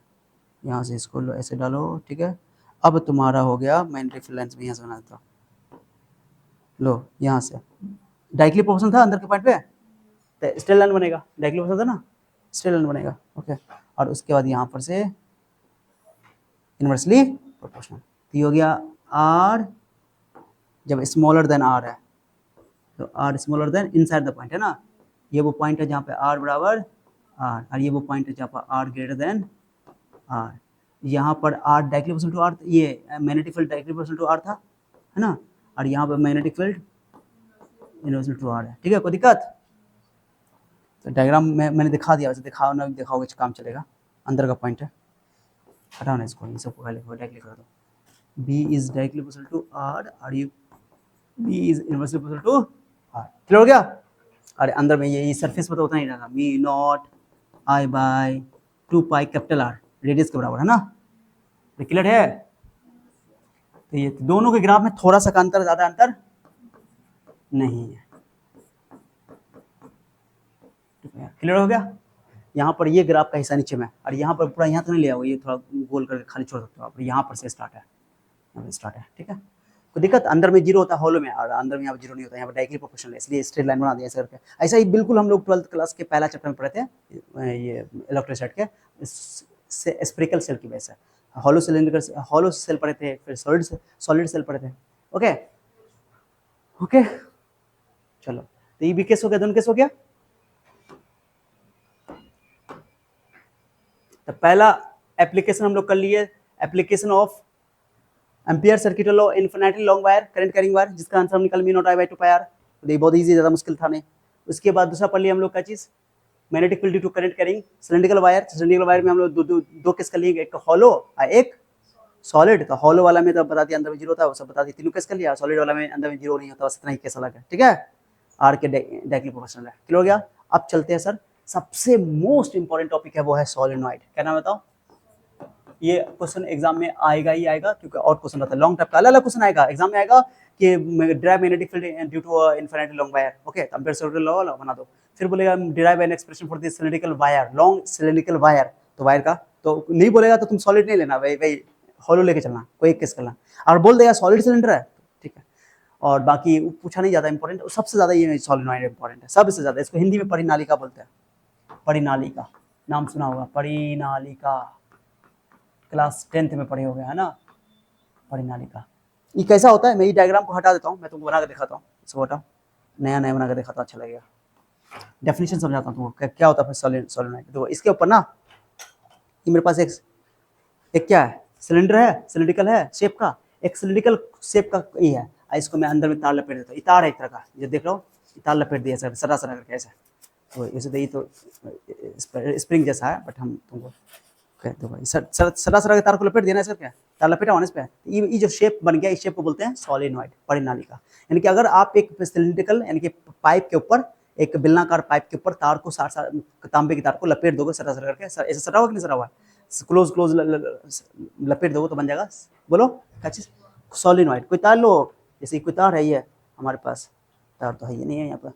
यहाँ से इसको लो, ऐसे डालो, ठीक है। अब तुम्हारा हो गया मैग्नेटिक फील्ड लाइन्स में, यहाँ से बना देता हूँ, लो यहाँ से डायरेक्टली प्रोपोर्शनल था अंदर के पॉइंट पे, तो स्ट्रेट लाइन बनेगा, डायरेक्टली प्रोपोर्शनल था ना, स्ट्रेट लाइन बनेगा, ओके। और उसके बाद यहाँ पर से इनवर्सली प्रोपोर्शनल, तो ये हो गया आर जब स्मॉलर देन आर है, तो R smaller than inside the point है ना, ये वो पॉइंट है जहाँ पे आर बराबर आर, और ये वो पॉइंट है जहाँ पर आर ग्रेटर देन आर, यहाँ पर R directly proportional to R, ये magnetic field directly proportional to R था, है ना, और यहाँ पर magnetic field inversely to R है, ठीक है, कोई दिक्कत? तो डायग्राम में मैंने दिखा दिया, वैसे दिखाओ ना दिखाओगे काम चलेगा, अंदर का पॉइंट है, हटाओ ना इसको, इन सबको डायरेक्टली कर दो, B is directly proportional to R, और you B is inversely proportional to R, clear हो गया। अरे अंदर में ये सरफेस पर तो उतना ही रहेगा, मी naught I by 2 pi capital R, radius के बराबर है ना, तो क्लियर है। तो ये दोनों के ग्राफ में थोड़ा सा का अंतर, ज्यादा अंतर नहीं है, क्लियर हो गया। यहाँ पर ये ग्राफ का हिस्सा नीचे में, और यहाँ पर पूरा यहाँ तक नहीं लिया हुआ, ये थोड़ा गोल करके खाली छोड़ सकते हो आप, यहाँ पर से स्टार्ट है, यहाँ पर स्टार्ट है, ठीक है। कोई दिक्कत? अंदर में 0 होता है हॉलो में, और अंदर में यहाँ पर 0 नहीं होता, यहाँ पर डायरेक्टली प्रोपोर्शनल है, इसलिए स्ट्रेट लाइन बना दिया ऐसे करके। ऐसा ही बिल्कुल हम लोग 12th क्लास के पहला चैप्टर में पढ़े थे, ये इलेक्ट्रोस्टैट के स्फेरिकल सेल की वजह से, हॉलो सिलेंडर, हॉलो सेल पढ़े थे, फिर सॉलिड सेल पढ़े थे, ओके ओके। चलो, तो ये भी केस हो गया, दोनों केस हो गया। तो पहला एप्लीकेशन हम लोग कर लिए, application of ampere circuit law infinitely long wire current carrying wire, जिसका आंसर हम निकाल mu naught I by 2 pi R, तो ये बहुत इजी, ज्यादा मुश्किल था नहीं। उसके बाद दूसरा पढ़ लिया हम लोग क्या चीज, magnetic field due to current carrying cylindrical wire, cylindrical wire में हम लोग दो केस कर लिए, एक हॉलो और एक सॉलिड। तो हॉलो वाला में तो बता दिया अंदर में 0 होता है, वो सब बता दिया, तीनों केस कर लिया। सॉलिड वाला में अंदर में 0 नहीं होता, बस इतना ही केस अलग है, ठीक है, आर के डायरेक्टली प्रोपोर्शनल है, क्लियर हो गया। अब चलते हैं सर, सबसे मोस्ट इंपॉर्टेंट टॉपिक है वो है सोलेनॉइड, क्या नाम बताओ? ये क्वेश्चन एग्जाम में आएगा ही आएगा, क्योंकि और क्वेश्चन रहता है लॉन्ग टाइप का, अलग अलग क्वेश्चन आएगा एग्जाम में, आएगा कि derive magnetic field due to infinitely long wire, okay, तो एम्पीयर सर्कुलर लॉ बना दो। फिर बोलेगा derive an expression for this cylindrical wire, long cylindrical wire, तो वायर का तो नहीं बोलेगा तो तुम सॉलिड नहीं लेना भाई, भाई हॉलो लेके चलना, कोई एक केस करना। और बोल देगा सॉलिड सिलेंडर है, ठीक है। और बाकी पूछा नहीं, ज्यादा इंपॉर्टेंट, सबसे ज्यादा ये सॉलिनॉइड इंपॉर्टेंट है, सबसे ज्यादा। इसको हिंदी में परिनालिका बोलते हैं, परिनालिका, नाम सुना होगा, परिनालिका, क्लास 10th में पढ़े हो गए है ना, परिनालिका। ये कैसा होता है, मैं ये डायग्राम को हटा देता हूँ, मैं तुमको बना के दिखाता हूँ, इसको हटाओ, नया नया बना के दिखाता हूँ, अच्छा लगेगा। डेफिनेशन समझाता हूँ तुमको क्या होता है सोलिनॉइड। तो इसके ऊपर ना, ये मेरे पास एक क्या है, सिलेंडर है, सिलिंड्रिकल है शेप का, एक सिलिंड्रिकल शेप का ये है, इसको मैं अंदर में तार लपेट देता हूँ, तार है एक तरह का, ये देख लो, तार लपेट दिया सर, सरा सरा करके ऐसा, तो इसे ये तो स्प्रिंग जैसा है, बट हम तुमको कहते हो भाई सरा सरा के तार को लपेट देना है सर, क्या तार लपेटा होने पे, ये जो शेप बन गया, इस शेप को बोलते हैं सोलिनॉइड, परिनालिका। यानी कि अगर आप एक सिलिंड्रिकल यानी कि पाइप के ऊपर, एक बेलनाकार पाइप के ऊपर तार को तांबे की तार को लपेट दोगे सरा सरा करके, ऐसे सरा हुआ कि नहीं सरा हुआ, क्लोज क्लोज लपेट दोगे तो बन जाएगा, बोलो क्या चीज, सोलिनॉइड। कोई तार लो, जैसे कोई तार है, ये हमारे पास तार तो है ये नहीं है यहाँ पर,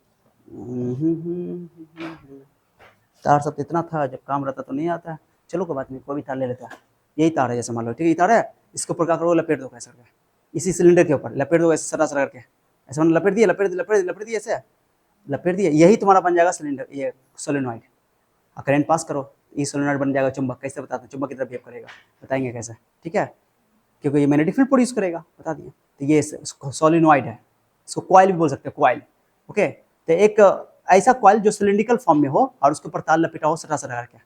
तार सब इतना था, जब काम रहता तो नहीं आता, चलो कोई बात नहीं, कोई भी तार ले लेता है, यही तार है जैसे मान लो, ठीक है, ये तार है, इसके ऊपर क्या करो, लपेट दो कैसे करके, इसी सिलेंडर के ऊपर लपेट दो ऐसे सरा सरा करके, ऐसे मैंने लपेट दिया, लपेट दिया, ऐसे लपेट दिया, यही तुम्हारा बन जाएगा सिलेंडर, ये सोलिनॉइड। करंट पास करो, ये सोलिनॉइड बन जाएगा चुंबक। कैसे बताते हैं, चुंबक की तरफ बिहेव करेगा, बताएंगे कैसे, ठीक है, क्योंकि ये मैग्नेटिक फील्ड प्रोड्यूस करेगा, बता दिए। तो ये सोलिनॉइड है, इसको कॉइल भी बोल सकते हैं, कॉइल, ओके। तो एक ऐसा कॉइल जो सिलिंड्रिकल फॉर्म में हो और उसके ऊपर तार लपेटा हो सटा सटा करके,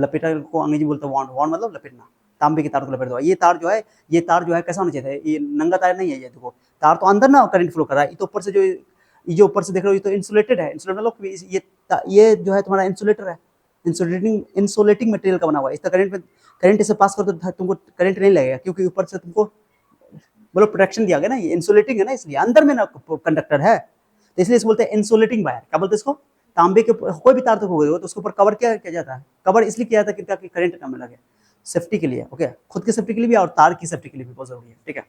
लपेटा को अंग्रेजी बोलते हैं वॉन्ड, वॉन्ड मतलब लपेटना, तांबे की तार को लपेट दो। ये तार जो है कैसा होना चाहिए, ये नंगा तार नहीं है, ये देखो तार तो अंदर ना करंट फ्लो कर रहा है, ये तो ऊपर से जो ऊपर से देख रहे हो, ये तो इंसुलेटेड है, इंसुलेटेड मतलब ये जो है तुम्हारा इंसुलेटर है, इंसुलेटिंग मटेरियल का बना हुआ है, इसका करंट इसे पास कर दो तुमको करंट नहीं लगेगा, क्योंकि ऊपर से तुमको बोलो प्रोटेक्शन दिया गया ना, ये इंसुलेटिंग है ना, इसलिए अंदर में ना कंडक्टर है, तो इसलिए इसे बोलते हैं इंसुलेटिंग वायर। क्या बोलते हैं इसको, तांबे के कोई भी तार तो हो तो उसके ऊपर कवर किया जाता है, कवर इसलिए किया जाता है कि करंट ना लगे, सेफ्टी के लिए, ओके, खुद की सेफ्टी के लिए भी और तार की सेफ्टी के लिए भी बहुत जरूरी है, ठीक है।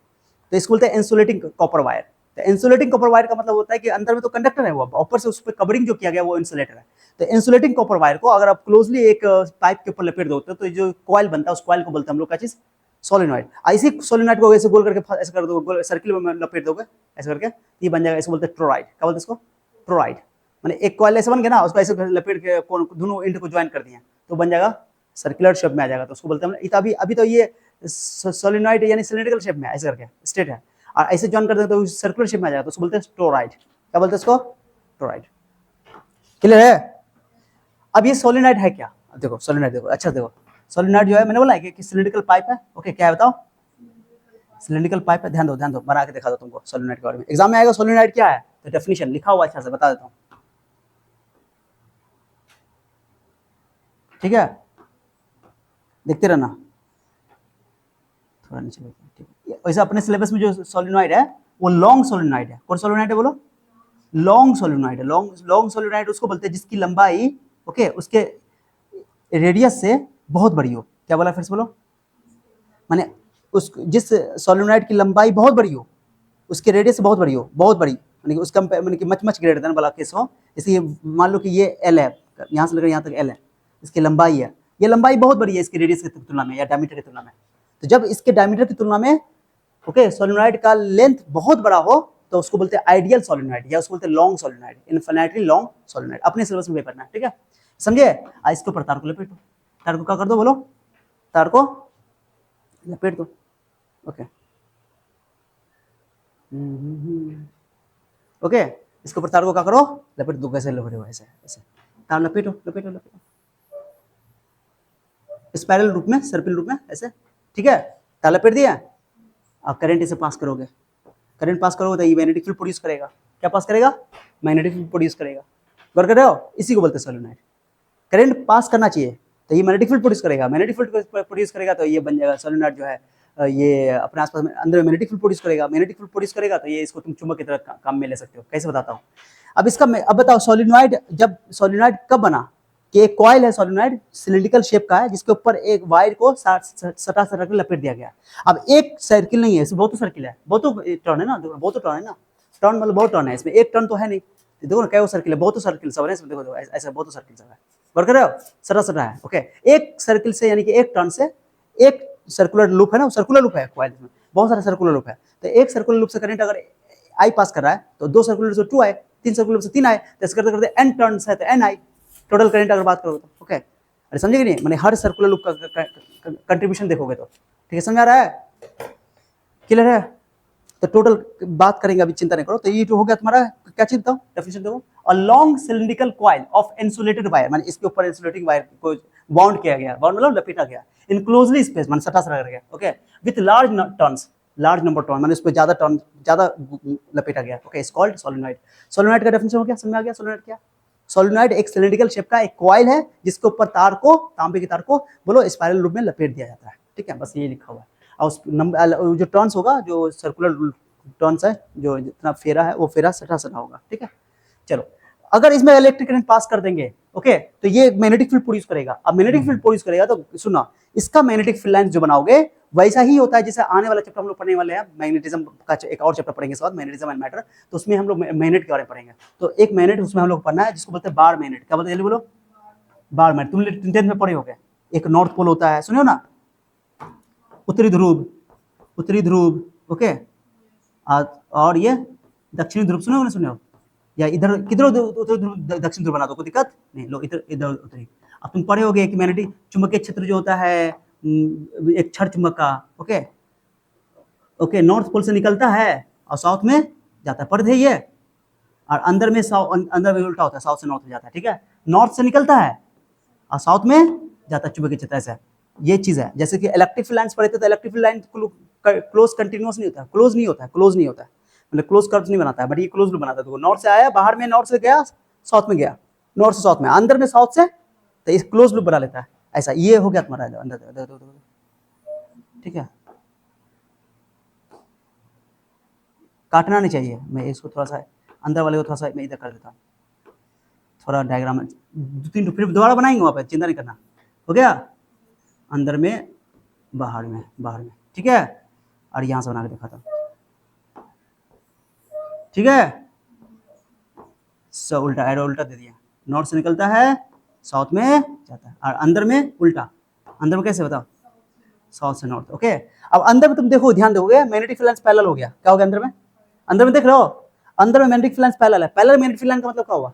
तो इसको बोलते हैं इंसुलेटिंग कॉपर वायर। तो इंसुलेटिंग कॉपर वायर का मतलब होता है कि अंदर में तो कंडक्टर है, वो ऊपर से उस पर कवरिंग जो किया गया वो इंसुलेटर है। तो इंसुलेटिंग कॉपर वायर को अगर आप क्लोजली एक पाइप के ऊपर लपेट दोगे तो जो कॉइल बनता है, उस कॉइल को बोलते हैं हम लोग क्या चीज, सोलिनॉइड। ऐसे सोलिनॉइड को ऐसे गोल करके ऐसे कर दो, सर्किल में लपेट दोगे ऐसे करके, ये बन जाएगा, इसको बोलते हैं टोरॉइड। क्या बोलते हैं इसको, टोरॉइड। माने एक कॉइल ऐसे बन गया ना, उसको ऐसे लपेट के दोनों एंड को ज्वाइन कर दिया तो बन जाएगा सर्कुलर शेप में आ जाएगा, तो उसको बोलते हैं अभी तो ये सोलिनॉइड यानी सिलिंड्रिकल शेप में ऐसे करके स्ट्रेट है, और ऐसे ज्वाइन कर देंगे तो सर्कुलर शेप में आ जाएगा, तो उसको बोलते हैं टोरॉइड। क्या बोलते हैं इसको, टोरॉइड। क्लियर है। अब ये सोलिनॉइड है क्या, देखो सोलिनॉइड देखो, अच्छा देखो सोलिनॉइड जो है, मैंने बोला है कि सिलिंड्रिकल पाइप है, ओके, क्या है बताओ, सिलिंड्रिकल पाइप है, ध्यान दो बना के दिखा दो तुमको सोलिनॉइड के बारे में, एग्जाम में आएगा सोलिनॉइड क्या है, तो डेफिनेशन लिखा हुआ अच्छा से बता देता हूँ, ठीक है, देखते रहना, थोड़ा नीचे ठीक है। वैसे अपने सिलेबस में जो सोलिनॉइड है वो लॉन्ग सोलिनॉइड है, कौन सोलिनॉइड है बोलो, लॉन्ग सोलिनॉइड है, लॉन्ग सोलिनॉइड उसको बोलते हैं जिसकी लंबाई, ओके, उसके रेडियस से बहुत बड़ी हो। क्या बोला फिर से बोलो, माने उस जिस सोलिनॉइड की लंबाई बहुत बड़ी हो, उसके रेडियस से बहुत बड़ी हो, बहुत बड़ी, माने उसका माने कि मच ग्रेटर देन वाला केस हो। इसलिए मान लो कि ये एल है, यहाँ से लेकर यहाँ तक एल है, इसकी लंबाई है, ये लंबाई बहुत बड़ी है इसके रेडियस की तुलना में या डायमीटर की तुलना में। तो जब इसके डायमीटर की तुलना में, ओके, सोलिनॉइड का लेंथ बहुत बड़ा हो तो उसको बोलते हैं आइडियल सोलिनॉइड, या उसको बोलते हैं long solenoid, infinitely long solenoid. अपने सिलेबस में पढ़ना है, ठीक है, समझे। इसके ऊपर तार को लपेटो, तार को क्या कर दो बोलो, तार को लपेट दो, ओके, ओके, इसके ऊपर तार को क्या करो, लपेट दो, कैसे लपेटो, ऐसे ऐसे तार लपेटो लपेटो लपेटो, स्पाइरल रूप में, सर्पिल रूप में ऐसे, ठीक है, तार लपेट दिया। अब करंट इसे पास करोगे, करंट पास करोगे तो ये मैग्नेटिक फील्ड प्रोड्यूस करेगा, क्या पास करेगा, मैग्नेटिक फील्ड प्रोड्यूस करेगा, गौर कर रहे हो, इसी को बोलते हैं सोलिनॉइड। करंट पास करना चाहिए तो ये मैग्नेटिक फील्ड प्रोड्यूस करेगा, मैग्नेटिक फील्ड प्रोड्यूस करेगा तो ये बन जाएगा सोलिनॉइड जो है, ये अपने आसपास में अंदर मैग्नेटिक फील्ड प्रोड्यूस करेगा, मैग्नेटिक फील्ड प्रोड्यूस करेगा तो ये इसको तुम चुंबक की तरह काम में ले सकते हो। कैसे बताता हूँ, अब बताओ सोलिनॉइड, जब सोलिनॉइड कब बना, कि एक कॉइल है सोलेनोइड, सिलिंड्रिकल शेप का है, जिसके ऊपर एक वायर को सटा के लपेट दिया गया। अब एक सर्किल नहीं है, इसमें बहुत सर्किल है, बहुत टर्न है ना, बहुत टर्न है ना, टर्न मतलब बहुत टर्न है, इसमें एक टर्न तो है नहीं, देखो ना क्या सर्किल है, बहुत सर्किल सब है इसमें, देखो ऐसा बहुत सर्किल सब है, वर्क कर रहे हो, सटा है। ओके, एक सर्किल से यानी कि एक टर्न से एक सर्कुलर लूप है ना, सर्कुलर लूप है कॉइल में, बहुत सारे सर्कुलर लूप है, तो एक सर्कुलर लूप से करंट अगर आई पास कर रहा है तो दो सर्कुलर से 2 आए, तीन सर्कुलर से 3 आए, तो ऐसे करते करते एन टर्न्स है तो एन आई टोटल करंट अगर बात करो तो। ओके, अरे समझे कि नहीं, मैंने हर सर्कुलर लूप का कंट्रीब्यूशन देखोगे तो, ठीक है, समझ आ रहा है, क्लियर है। तो टोटल बात करेंगे, अभी चिंता नहीं करो। तो ये जो हो गया तुम्हारा, क्या चीज बताओ, डेफिनेशन देखो, a long cylindrical coil of insulated wire, माने इसके ऊपर इंसुलेटिंग वायर को बाउंड किया गया, बाउंड मतलब लपेटा गया, इन क्लोजली स्पेस माने सटा सटा गया, okay, with large turns, large number turn माने उस पर ज्यादा टर्न, ज्यादा लपेटा गया, okay, is called solenoid. Solenoid का डेफिनेशन हो गया, समझ में आ गया सोलेनोइड क्या। सोलेनोइड एक सिलिंड्रिकल शेप का एक कॉइल है, जिसके ऊपर तार को, तांबे की तार को बोलो स्पाइरल रूप में लपेट दिया जाता है, ठीक है, बस ये लिखा हुआ है। और उस नंबर जो टर्न्स होगा, जो सर्कुलर टर्न्स है, जो जितना फेरा है वो फेरा सटा सटा होगा, ठीक है। चलो, अगर इसमें इलेक्ट्रिक करंट पास कर देंगे, ओके, तो ये मैग्नेटिक फील्ड प्रोड्यूस करेगा। अब मैग्नेटिक फील्ड प्रोड्यूस करेगा तो सुना, इसका मैग्नेटिक फील्ड लाइन जो बनाओगे वैसा ही होता है जैसे आने वाला चैप्टर हम लोग पढ़ने वाले हैं, मैग्नेटिज्म का एक और चैप्टर पढ़ेंगे, बाद मैग्नेटिज्म एंड मैटर, तो उसमें हम लोग मैग्नेट के बारे में पढ़ेंगे। तो एक मैग्नेट उसमें हम लोग पढ़ना है, जिसको बोलते हैं बार मैग्नेट। क्या बोलते हैं, बोलो बार मैग्नेट, तुम 10th में पढ़े होगे। एक नॉर्थ पोल होता है, सुनियो ना, उत्तरी ध्रुव, उत्तरी ध्रुव, ओके, और ये दक्षिणी ध्रुव, सुनो ना, सुनो, या इधर किधर उत्तरी ध्रुव दक्षिण ध्रुव बना दो, कोई दिक्कत नहीं, लो इधर इधर उत्तरी। अब तुम पढ़े होगे कि मैग्नेटिक चुंबकीय क्षेत्र जो होता है एक क्षण चुंबक का, ओके ओके, नॉर्थ पोल से निकलता है और साउथ में जाता है, पढ़ थे ये, और अंदर में अंदर में उल्टा होता है, साउथ से नॉर्थ में जाता है, ठीक है, नॉर्थ से निकलता है और साउथ में जाता है चुंबकीय क्षेत्र, ऐसा ये चीज है। जैसे कि इलेक्ट्रिक फील्ड लाइंस पढ़े थे, तो electric field line close continuous नहीं होता है, क्लोज नहीं होता है, क्लोज नहीं होता है, मतलब क्लोज कर्व्स नहीं बनाता है, बट ये क्लोज लूप बनाता है। तो नॉर्थ से आया, बाहर में नॉर्थ से गया, साउथ में गया, नॉर्थ से साउथ में, अंदर में साउथ से, तो इस क्लोज लूप बना लेता है, ऐसा ये हो गया तुम्हारा अंदर, ठीक है, काटना नहीं चाहिए, मैं इसको थोड़ा सा अंदर वाले को थोड़ा सा मैं इधर कर देता हूँ, थोड़ा डायग्राम 2-3 फिर दोबारा बनाएंगे वहाँ पे, चिंता नहीं करना, हो गया, अंदर में बाहर में, बाहर में, ठीक है, और यहाँ से बना के दिखाता हूँ, ठीक है, सब उल्टा एरो उल्टा दे दिया, नॉर्थ से निकलता है साउथ में जाता है, और अंदर में उल्टा, अंदर में कैसे बताओ, साउथ से नॉर्थ, ओके। अब अंदर में तुम देखो, ध्यान दोगे, मैग्नेटिक फील्ड लाइंस पैरेलल हो गया, क्या हो गया अंदर में, अंदर में देख रहे हो, अंदर में मैग्नेटिक फील्ड लाइंस पैरेलल है, पैरेलल मैग्नेटिक फील्ड लाइन का मतलब क्या हुआ,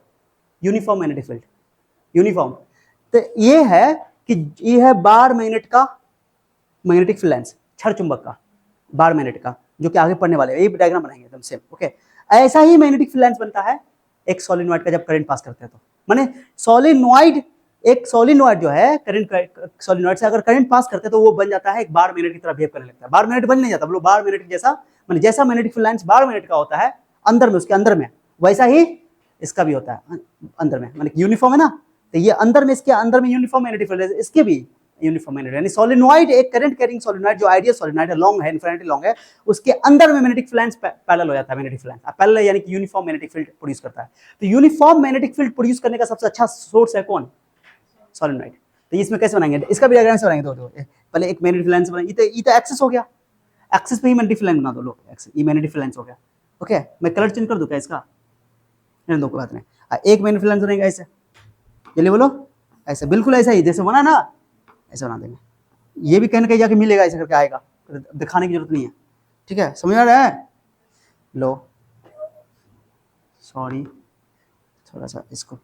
यूनिफॉर्म मैग्नेटिक फील्ड, यूनिफॉर्म। तो ये है कि ये है बार मैग्नेट का मैग्नेटिक फील्ड लाइंस, क्षण चुंबक का बार मैग्नेट का, जो कि आगे पढ़ने वाले हैं, ये डायग्राम बनाएंगे एकदम सेम, ओके। ऐसा ही मैग्नेटिक फील्ड लाइंस बनता है एक सोलेनोइड का, जब करंट पास करते हैं तो, माने सोलेनोइड, एक सोलेनोइड जो है करंट, सोलेनोइड से अगर करंट पास करते हैं तो वो बन जाता है एक बार मैग्नेट की तरह बिहेव करने लगता है। बार मैग्नेट बन नहीं जाता, बोलो बार मैग्नेट जैसा, माने जैसा magnetic field lines bar magnet का होता है अंदर में, उसके अंदर में, वैसा ही इसका भी होता है अंदर में, माने यूनिफॉर्म है ना, तो ये अंदर में, इसके अंदर में यूनिफॉर्म मैग्नेटिक फील्ड है, इसके भी यूनिफॉर्म मैग्नेट, यानी सोलेनोइड एक करंट कैरिंग सोलेनोइड जो आइडियल सोलेनोइड है, लॉन्ग है, इन्फिनिटली लॉन्ग है, उसके अंदर में मैग्नेटिक फील्ड लाइंस पैरेलल हो जाता है, मैग्नेटिक फील्ड लाइंस पैरेलल यानी कि यूनिफॉर्म मैग्नेटिक फील्ड प्रोड्यूस करता है। तो यूनिफॉर्म मैग्नेटिक फील्ड प्रोड्यूस करने का सबसे अच्छा सोर्स है कौन, सोलेनोइड। तो इसमें कैसे बनाएंगे, इसका भी डायग्राम से बनाएंगे, दो पहले एक मैग्नेटिक फील्ड लाइंस बनाएंगे, ये तो एक्सिस हो गया, एक्सिस पे ही मैग्नेटिक फील्ड लाइन बना दो, लो एक्सिस, ये मैग्नेटिक फील्ड लाइंस हो गया, ओके। मैं कलर चेंज कर दूं क्या इसका, नहीं दो कोई बात नहीं, एक मैग्नेटिक फील्ड लाइंस बनेगा ऐसे, चलिए बोलो ऐसे, बिल्कुल ऐसा ही जैसे बना ना, ऐसे बना देंगे, ये भी कहीं ना कहीं जाके मिलेगा, ऐसे करके आएगा, दिखाने की जरूरत नहीं है, ठीक है, समझ आ रहा है, लो सॉरी थोड़ा सा इसको,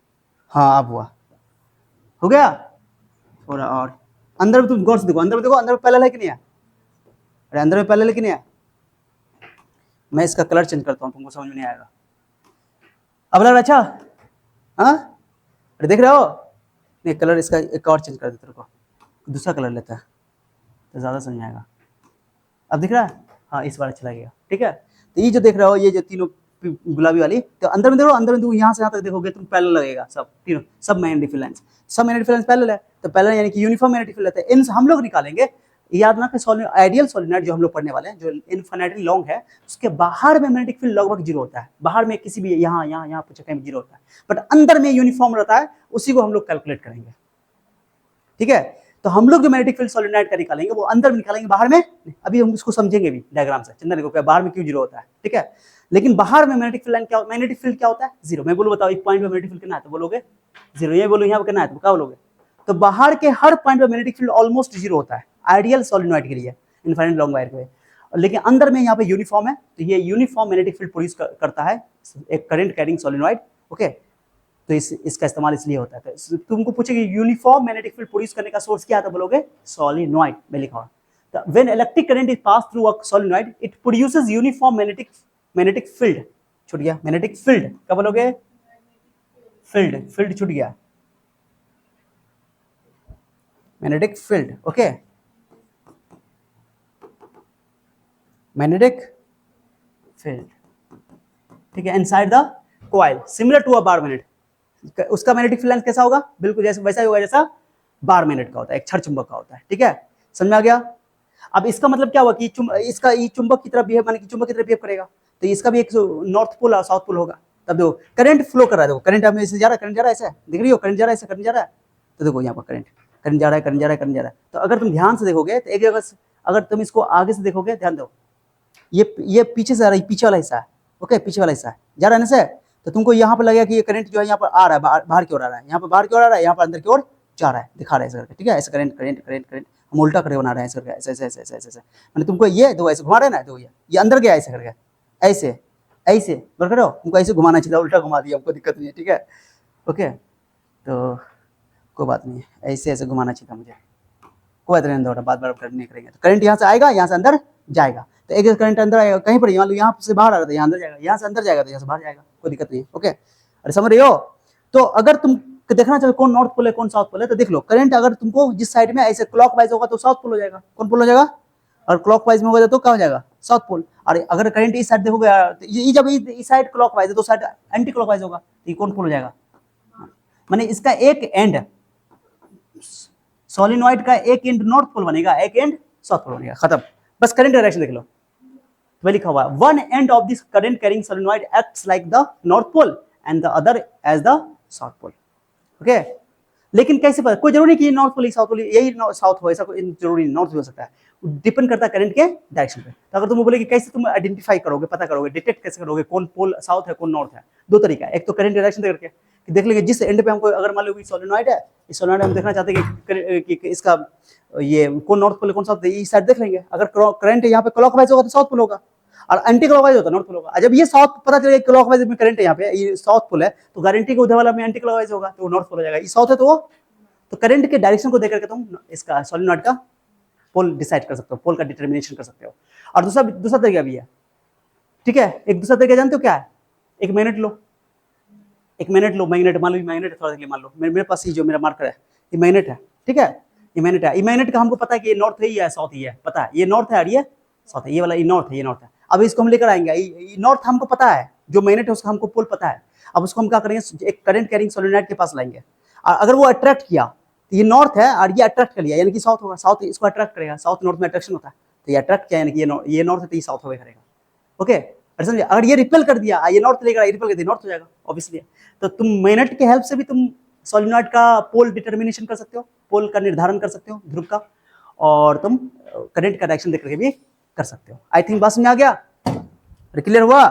हाँ अब हुआ, हो गया, थोड़ा और अंदर में तुम गौर से देखो, अंदर में देखो, अंदर में पैरेलल है कि नहीं है, अरे अंदर में पैरेलल है कि नहीं है, मैं इसका कलर चेंज करता हूँ, तुमको समझ में नहीं आएगा, अब लग रहा अच्छा, हाँ, अरे देख रहे हो, नहीं कलर इसका एक और चेंज कर देते, रुको दूसरा कलर लेता है तो ज़्यादा समझ आएगा, अब दिख रहा है, हाँ इस बार अच्छा लगेगा, ठीक है। तो ये जो देख रहे हो, ये जो तीनों गुलाबी वाली, तो अंदर में देखो, अंदर में देखो, यहाँ से यहाँ तक देखोगे तुम पैरेलल लगेगा, सब तीनों, सब मैग्नेटिक फील्ड लाइंस, सब मैग्नेटिक फील्ड लाइंस पैरेलल है, तो पैरेलल यानी कि यूनिफॉर्म मैग्नेटिक फील्ड है, इन हम लोग निकालेंगे याद ना कि आइडियल सोलेनॉइड जो हम लोग पढ़ने वाले हैं, जो इनफिनिटली लॉन्ग है, उसके बाहर में मैग्नेटिक फील्ड लगभग जीरो होता है, बाहर में किसी भी यहाँ यहाँ यहाँ कुछ कहीं जीरो होता है, बट अंदर में यूनिफॉर्म रहता है, उसी को हम लोग कैलकुलेट करेंगे। ठीक है, तो हम लोग जो मैग्नेटिक फील्ड सोलेनॉइड का निकालेंगे वो अंदर में निकालेंगे, बाहर में अभी हम इसको समझेंगे भी डायग्राम से, चिंता नहीं करो बाहर में क्यों जीरो होता है। ठीक है, लेकिन बाहर में मैग्नेटिक फील्ड क्या होता है, जीरो। मैं बोलूँ बताओ एक पॉइंट में मैग्नेटिक फील्ड कितना है, तो बोलोगे जीरो। ये बोलो यहाँ पे कितना है, तो क्या बोलोगे, तो बाहर के हर पॉइंट पे मैग्नेटिक फील्ड ऑलमोस्ट जीरो होता है आइडियल सोलेनॉइड के लिए, इनफाइनाइट लॉन्ग वायर के लिए। लेकिन अंदर में यहाँ पे यूनिफॉर्म है, तो ये यूनिफॉर्म मैग्नेटिक फील्ड प्रोड्यूस करता है एक करंट कैरिंग सोलेनॉइड। ओके, तो इसका इस्तेमाल इसलिए होता है। तो तुमको पूछेगी यूनिफॉर्म मैग्नेटिक फील्ड प्रोड्यूस करने का सोर्स क्या था, बोलोगे सोलेनॉइड में लिखा हुआ। तो when electric current is pass through a solenoid it produces uniform magnetic field. छूट गया मैग्नेटिक फील्ड, क्या बोलोगे, फील्ड छूट गया, magnetic field. Okay, magnetic field, ठीक है, inside the coil similar to a bar magnet. उसका मैग्नेटिक फील्ड लेंथ कैसा होगा, बिल्कुल जैसे वैसा ही होगा जैसा बार मैग्नेट का होता है, एक क्षण चुंबक का होता है। ठीक है, समझ में आ गया। अब इसका मतलब क्या हुआ कि इसका ये चुंबक की तरफ बिहेव, माने कि चुंबक की तरफ बिहेव करेगा, तो इसका भी एक नॉर्थ पोल और साउथ पोल होगा। तब देखो करंट फ्लो कर रहा है, देखो करंट हमें इससे जा रहा है, करंट जा रहा है, ऐसा दिख रही हो, करंट जा रहा है, ऐसा करंट जा रहा है, तो देखो यहाँ पर करंट जा रहा है, करंट जा रहा है, करंट जा रहा है। तो अगर तुम ध्यान से देखोगे तो एक जगह अगर तुम इसको आगे से देखोगे, ध्यान दो, ये पीछे से आ रहा है, पीछे वाला हिस्सा है। ओके, पीछे वाला हिस्सा है जा रहा है ना से, तो तुमको यहाँ पर लगेगा कि ये करंट जो है यहाँ पर आ रहा है, बाहर की ओर आ रहा है, यहाँ पर बाहर की ओर आ रहा है, यहाँ पर अंदर की ओर जा रहा है, दिखा रहा है ऐसे करके। ठीक है, ऐसे करंट करंट करंट करंट हम उल्टा करके बना रहे हैं ऐसे करके, ऐसे ऐसे ऐसे ऐसे ऐसे, मैंने तुमको ये दो ऐसे घुमा रहे हैं ना, तो ये अंदर गया ऐसे करके, ऐसे ऐसे बरक रहे हो, तुमको ऐसे घुमाना चाहिए, उल्टा घुमा दिया, हमको दिक्कत नहीं है। ठीक है, ओके, तो कोई बात नहीं है, ऐसे ऐसे घुमाना चाहिए था मुझे, कोई बात नहीं, बात बार नहीं करेंगे। तो करंट यहाँ से आएगा, यहाँ से अंदर जाएगा, तो एक करंट अंदर आएगा कहीं पर, मान लो यहाँ से बाहर आ रहा था, यहाँ अंदर जाएगा, यहाँ से अंदर जाएगा तो यहाँ से बाहर जाएगा, कोई दिक्कत नहीं है। ओके, अरे समझ रही हो। तो अगर तुम देखना चाहो कौन नॉर्थ पोल है कौन साउथ पोल है, तो देख लो करंट अगर तुमको जिस साइड में ऐसे क्लॉकवाइज होगा तो साउथ पोल हो जाएगा, कौन पोल हो जाएगा, और क्लॉकवाइज में होगा तो क्या हो जाएगा, साउथ पोल। और अगर करंट इस साइड देखोगे, ये जब इस साइड क्लॉकवाइज है तो साइड एंटी क्लॉकवाइज होगा, तो ये कौन पोल हो जाएगा, माने इसका एक एंड, सोलेनॉइड का एक एंड नॉर्थ पोल बनेगा, एक एंड साउथ पोल बनेगा, खत्म। बस करंट डायरेक्शन देख लो, वह लिखा हुआ है, one end of this current carrying solenoid acts like the north pole and the other as the south pole. Okay, लेकिन कैसे पता, कोई जरूरी नहीं कि नॉर्थ पोल साउथ पोल यही साउथ हो, ऐसा कोई जरूरी नॉर्थ भी हो सकता है, डिपेंड करता है करंट के डायरेक्शन पे। तो अगर तुम बोले कि कैसे तुम आइडेंटिफाई करोगे, पता करोगे, डिटेक्ट कैसे करोगे कौन पोल साउथ है कौन नॉर्थ है, दो तरीका है। एक तो करंट डायरेक्शन देख करके कि देख लेंगे जिस एंड पे हमको, अगर मान लो सोलेनॉइड है, इस सोलेनॉइड हम देखना चाहते हैं कि इसका ये कौन नॉर्थ पोल कौन साउथ, इस साइड देख लेंगे। अगर करंट यहाँ पे क्लॉकवाइज होगा तो साउथ पोल होगा, और एंटी क्लॉकवाइज होता है नॉर्थ पोल होगा। जब ये साउथ पता चलेगा क्लॉकवाइज में करंट है, यहाँ पे ये साउथ पोल है, तो गारंटी के उधर वाला में एंटी क्लॉकवाइज होगा, तो वो नॉर्थ पोल हो जाएगा। ये साउथ है तो वो, तो करंट के डायरेक्शन को देख करके तुम इसका सोलेनॉइड का पोल डिसाइड कर सकते हो, पोल का डिटर्मिनेशन कर सकते हो। और दूसरा तरीका भी है। ठीक है, एक दूसरा तरीका जानते हो क्या है, एक मैग्नेट लो, मैग्नेट मान लो, मैग्नेट है, थोड़ा मान लो मेरे पास ये जो मेरा मार्कर है ये मैग्नेट है। ठीक है, ये मैग्नेट है, ये मैग्नेट का हमको पता है कि ये नॉर्थ है या साउथ ही है, पता है ये नॉर्थ है और ये साउथ है, ये वाला ये नॉर्थ है, ये नॉर्थ है। अब इसको हम लेकर आएंगे, ये नॉर्थ हमको पता है, जो मैग्नेट है उसका हमको पोल पता है। अब उसको हम क्या करेंगे, एक करंट कैरिंग सोलेनॉइड के पास लाएंगे, और अगर वो अट्रैक्ट किया तो ये नॉर्थ है और ये अट्रैक्ट कर लिया, यानी कि साउथ होगा, साउथ इसको अट्रैक्ट करेगा, साउथ नॉर्थ में अट्रैक्शन होता है, तो ये अट्रैक्ट किया यानी कि ये नॉर्थ है तो ये साउथ होगा करेगा। ओके, समझे। अगर ये रिपेल कर दिया, ये नॉर्थ लेकर रिपेल कर दिया, नॉर्थ हो जाएगा ऑब्वियसली। तो तुम मैग्नेट के हेल्प से भी तुम सोलेनॉइड का पोल डिटर्मिनेशन कर सकते हो, पोल का निर्धारण कर सकते हो, ध्रुव का, और तुम करंट का डायरेक्शन देख करके भी कर सकते हो। आई थिंक बात में आ गया, क्लियर हुआ।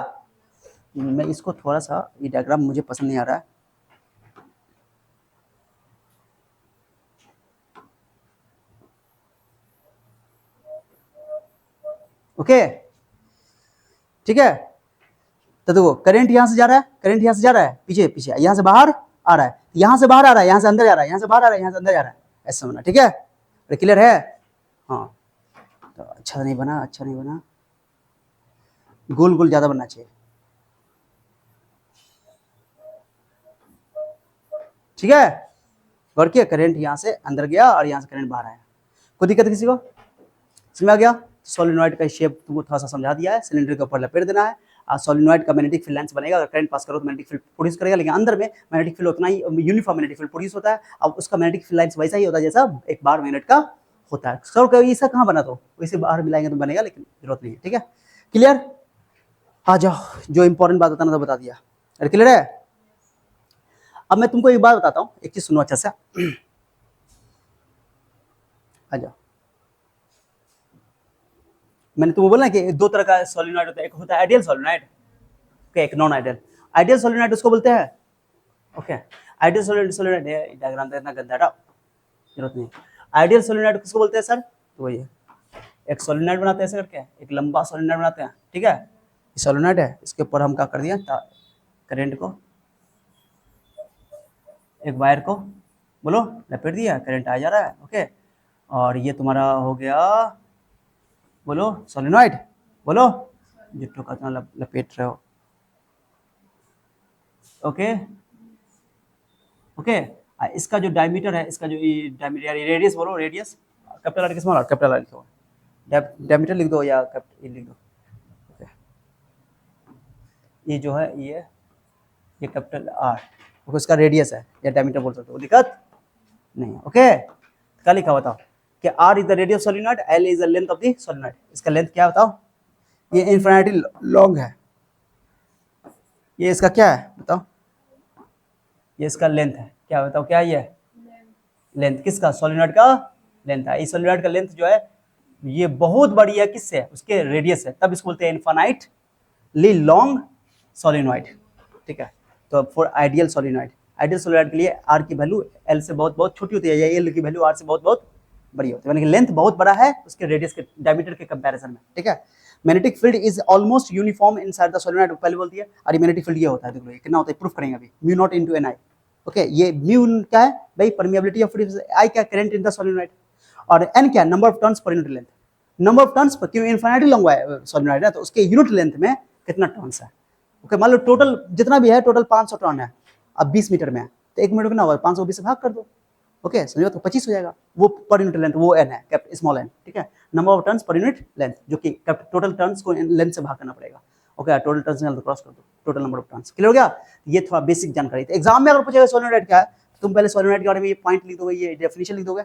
मैं इसको थोड़ा सा, ये डायग्राम मुझे पसंद नहीं आ रहा है, ओके ठीक है। तो देखो करंट यहां से जा रहा है, करंट यहां से जा रहा है, पीछे पीछे यहां से बाहर आ रहा है, यहां से बाहर आ रहा है, यहां से अंदर जा रहा है, यहां से बाहर आ रहा है, यहां से अंदर जा रहा है, ऐसा होना। ठीक है, क्लियर है। हाँ, तो अच्छा नहीं बना, अच्छा नहीं बना, गोल गोल ज्यादा बनना चाहिए। ठीक है, गौर किया, करंट यहां से अंदर गया और यहां से करंट बाहर आया, कोई दिक्कत किसी को, समझ आ गया। सोलेनॉइड का शेप तुमको थोड़ा सा समझा दिया है, सिलेंडर के ऊपर लपेट देना है, और सोलेनॉइड का मैग्नेटिक फील्ड लेंस बनेगा, अगर करंट पास करो तो मैग्नेटिक फील्ड प्रोड्यूस करेगा, लेकिन अंदर में मैग्नेटिक फील्ड उतना ही यूनिफॉर्म मैग्नेटिक फील्ड प्रोड्यूस होता है। अब उसका मैग्नेटिक फील्ड लेंस वैसा ही होता है जैसा एक बार मैग्नेट का होता है। सर कभी इसका कहाँ बना, तो इसे बाहर मिलाएंगे तो बनेगा, लेकिन जरूरत नहीं है। ठीक है, क्लियर? आ जाओ, जो इंपॉर्टेंट बात बताना था बता दिया। अरे क्लियर है? अब मैं तुमको एक बात बताता हूँ, एक चीज सुनो अच्छा से। आ जाओ, मैंने तुमको बोला कि दो तरह का सोलिनॉइड होता है, एक होता है आइडियल सोलिनॉइड, एक नॉन आइडियल। आइडियल सोलिनॉइड उसको बोलते हैं, ओके। आइडियल सोलिनॉइड है, डायग्राम देखना गंदा हटाओ, जरूरत नहीं। आइडियल सोलिनॉइड किसको बोलते हैं सर? तो वही है, एक सोलिनॉइड बनाते हैं ऐसे करके, एक लंबा सोलिनॉइड बनाते हैं। ठीक है, सोलिनॉइड है, इसके ऊपर हम क्या कर दिया, करंट को, एक वायर को बोलो लपेट दिया, करंट आ जा रहा है। ओके, और ये तुम्हारा हो गया, बोलो सोलिनॉइड, बोलो जिट्टो का लपेट रहे हो। ओके ओके, इसका जो डायमीटर है, इसका जो डायमीटर यानी रेडियस, बोलो radius, capital R small R, capital R लिखो, डायमीटर लिख दो या लिख दो। ओके, ये जो है ये कैपिटल आर, उसका रेडियस है या डायमीटर बोल सकते हो, दिक्कत नहीं है। ओके, क्या लिखा बताओ कि R is the radius solenoid, L is the length of the solenoid. इसका लेंथ क्या बताओ? ये इन्फिनिटी लॉन्ग है, ये इसका क्या है बताओ? ये इसका लेंथ है, क्या बताओ क्या ये लेंथ? किसका? सोलिनॉइड का लेंथ है। इस सोलिनॉइड का लेंथ जो है ये बहुत बड़ी है, किससे? उसके रेडियस है, तब इसको बोलते हैं इनफाइनाइटली लॉन्ग सोलिनॉइड। ठीक है, तो for ideal solenoid, ideal solenoid के लिए आर की वैल्यू एल से बहुत बहुत छोटी होती है, या एल की वैल्यू आर से बहुत बहुत बड़ी होती है, यानी कि लेंथ बहुत बड़ा है उसके रेडियस के डायमीटर के कंपैरिजन में। ठीक है, magnetic field is almost uniform inside the solenoid, पहले बोल दिया। और मैग्नेटिक फील्ड ये होता है, देखो ये कितना होता है, प्रूफ करेंगे अभी, mu naught into N I. Okay, ये म्यू क्या है भाई? परमिएबिलिटी ऑफ फ्लूइड, आई क्या? करंट इन द सोलिनॉइड, और एन क्या? Number of turns per unit length. Number of turns पर, क्यों इनफिनिटी लॉन्ग सोलिनॉइड है तो उसके यूनिट लेंथ में कितना टर्न्स है। ओके, मान लो टोटल जितना भी है, टोटल 500 टर्न है, अब 20 मीटर में है, तो 1 मिनट में ना होगा, 520 से भाग कर दो। ओके, समझो, तो 25 हो जाएगा, वो पर यूनिट लेंथ, वो एन है, स्मॉल एन। ठीक है, number of turns per unit length, जो कि टोटल टर्न्स को लेंथ से भाग करना पड़ेगा। ओके, टोटल टर्न्स निकाल दो, क्रॉस कर दो, total number of turns. Clear हो गया? ये थोड़ा बेसिक जानकारी थी। एग्जाम में अगर पूछेगा सोलिनॉइड क्या है, तुम पहले सोलिनॉइड के बारे में ये पॉइंट लिख दोगे, ये डेफिनेशन लिख दोगे,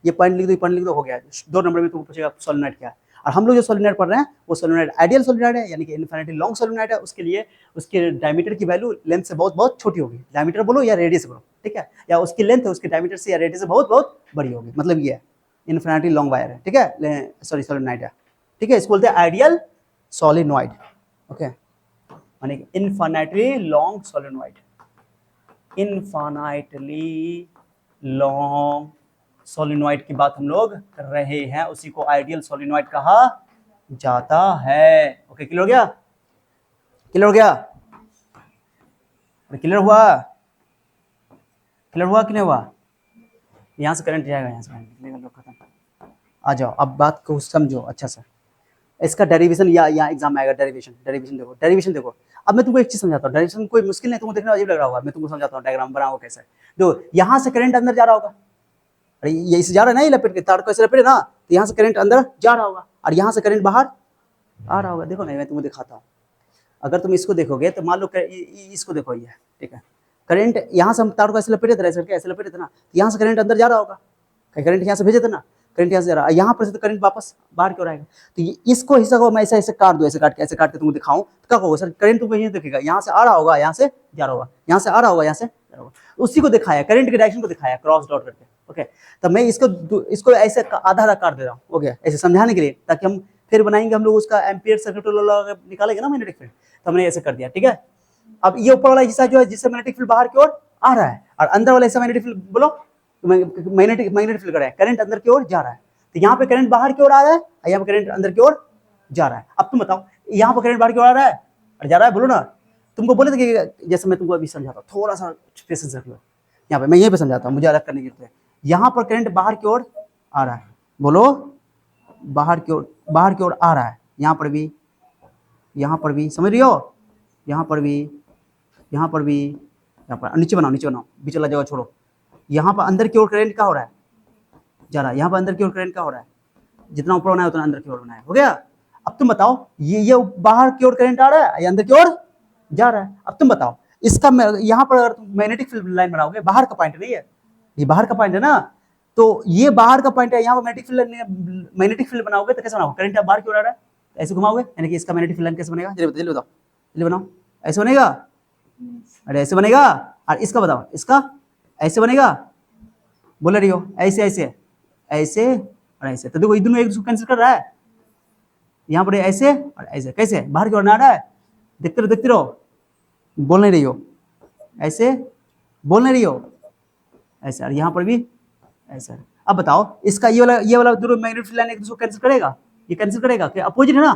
ये पॉइंट लिख दो, ये पॉइंट लिख दो, हो गया। 2 नंबर में तुमको पूछेगा सोलिनॉइड क्या है। और हम लोग जो सोलिनॉइड पढ़ रहे हैं वो सोलिनॉइड आइडियल सोलिनॉइड है, यानी कि इनफिनिटी लॉन्ग सोलिनॉइड है। उसके लिए उसके डायमीटर की वैल्यू लेंथ से बहुत बहुत छोटी होगी, डायमीटर बोलो या रेडियस बोलो। ठीक है, या उसकी लेंथ है उसके डायमीटर से या रेडियस से बहुत बहुत बड़ी होगी, मतलब ये है इनफिनिटी लॉन्ग वायर है। ठीक है, सॉरी सोलिनॉइड है। ठीक है, इसको बोलते हैं आइडियल सोलिनॉइड। ओके, यानी कि infinitely long solenoid, infinitely long solenoid की बात हम लोग कर रहे हैं, उसी को आइडियल सोलिनॉइड कहा जाता है। ओके, क्लियर हो गया? क्लियर हो गया? क्लियर हुआ? क्लियर हुआ कि नहीं हुआ? यहां से करंट जाएगा, यहां से करंट खत्म। आ जाओ, अब बात को समझो अच्छा से। इसका डेरिवेशन या एग्जाम में आएगा, डेरिवेशन देखो, डेरिवेशन देखो। अब मैं तुमको एक चीज समझाता हूँ, डेरिवेशन कोई मुश्किल नहीं, तुमको देखना अजीब लग रहा होगा, मैं तुमको समझाता हूँ, डायग्राम बनाओ कैसे। देखो, यहाँ से करंट अंदर जा रहा होगा, अरे ये इसे जा रहा है ना, ये लपेट के तार को ऐसे लपेटे ना, तो यहाँ से करंट अंदर जा रहा होगा, और यहाँ से करंट बाहर आ रहा होगा। देखो ना, मैं तुमको दिखाता हूँ। अगर तुम इसको देखोगे तो मान लो इसको देखो, ये ठीक है, करंट यहाँ से हम तार को ऐसे लपेटे थे, ऐसे लपेटे थे ना, तो यहाँ से करंट अंदर जा रहा होगा, करंट यहाँ से भेजे थे ना, करंट यहाँ से जा रहा है, यहाँ पर से तो करंट वापस बाहर क्यों आएगा? तो इसको हिस्सा को मैं ऐसे काट दूँ, ऐसे काट के तुमको दिखाऊं, तो क्या होगा सर? करंट तुमको यहीं दिखेगा, यहाँ से आ रहा होगा, यहाँ से जा रहा होगा, यहाँ से आ रहा होगा, यहाँ से जा रहा होगा, उसी को दिखाया, करंट के डायरेक्शन को दिखाया क्रॉस डॉट करके। ओके, तब मैं इसको ऐसे आधा आधा काट दे रहा हूँ, हो गया, ऐसे समझाने के लिए, ताकि हम फिर बनाएंगे हम लोग उसका एम्पियर सर्किट निकालेंगे ना मैग्नेटिक फील्ड, तो हमने ऐसे कर दिया। ठीक है, अब ये ऊपर वाला हिस्सा जो है जिससे मैग्नेटिक फील्ड बाहर की ओर आ रहा है, और अंदर वाला हिस्सा मैग्नेटिक फील्ड, बोलो मैग्नेटिक फील्ड कर रहा है, करंट अंदर की ओर जा रहा है, तो यहाँ पे करंट बाहर की ओर आ रहा है, यहाँ पे करंट अंदर की ओर जा रहा है। अब तुम बताओ, यहाँ पर करंट बाहर की ओर आ रहा है और जा रहा है, बोलो ना। तुमको बोले थे कि जैसे मैं तुमको अभी समझाता हूँ, थोड़ा सा पेशेंस रख लो, यहाँ पे मैं यहीं पे समझाता हूँ, मुझे अलग करने की जरूरत है। यहाँ पर करंट बाहर की ओर आ रहा है, बोलो बाहर की ओर आ रहा है, यहाँ पर भी समझ रही हो, यहाँ पर भी, यहाँ पर नीचे बनाओ बीच वाला जगह छोड़ो। यहाँ पर अंदर की ओर करंट क्या हो रहा है? जा रहा है, यहाँ पर अंदर की ओर करंट क्या हो रहा है? जितना ऊपर बनाया उतना अंदर की ओर बनाया, हो गया। अब तुम बताओ, ये बाहर की ओर करंट आ रहा है या अंदर की ओर जा रहा है? अब तुम बताओ, इसका यहाँ पर अगर तुम मैग्नेटिक फील्ड लाइन बनाओगे, बाहर का पॉइंट नहीं है, ये बाहर का पॉइंट है ना, तो ये बाहर का पॉइंट है, यहाँ पर मैग्नेटिक फील्ड बनाओगे तो कैसे बनाओगे, करंट अब बाहर क्यों आ रहा है, तो ऐसे घुमाओगे, यानी कि इसका मैग्नेटिक फील्ड कैसे बनेगा, जल्दी बताओ, जल्दी बनाओ, ऐसे बनेगा, अरे ऐसे बनेगा, और इसका बताओ, इसका ऐसे बनेगा, बोल रही हो, ऐसे ऐसे ऐसे और ऐसे, तो देखो ये दोनों एक दूसरे को कैंसिल कर रहा है, यहाँ पर ऐसे और ऐसे, कैसे बाहर की ओर ना आ रहा है, देखते रहो, बोल नहीं रही हो, ऐसे बोल नहीं रही हो, ऐसे, और यहाँ पर भी ऐसा। अब बताओ इसका ये वाला दोनों मैग्नेटिक फील्ड लाइन एक दूसरे को कैंसिल करेगा, ये कैंसिल करेगा, क्या अपोजिट है ना,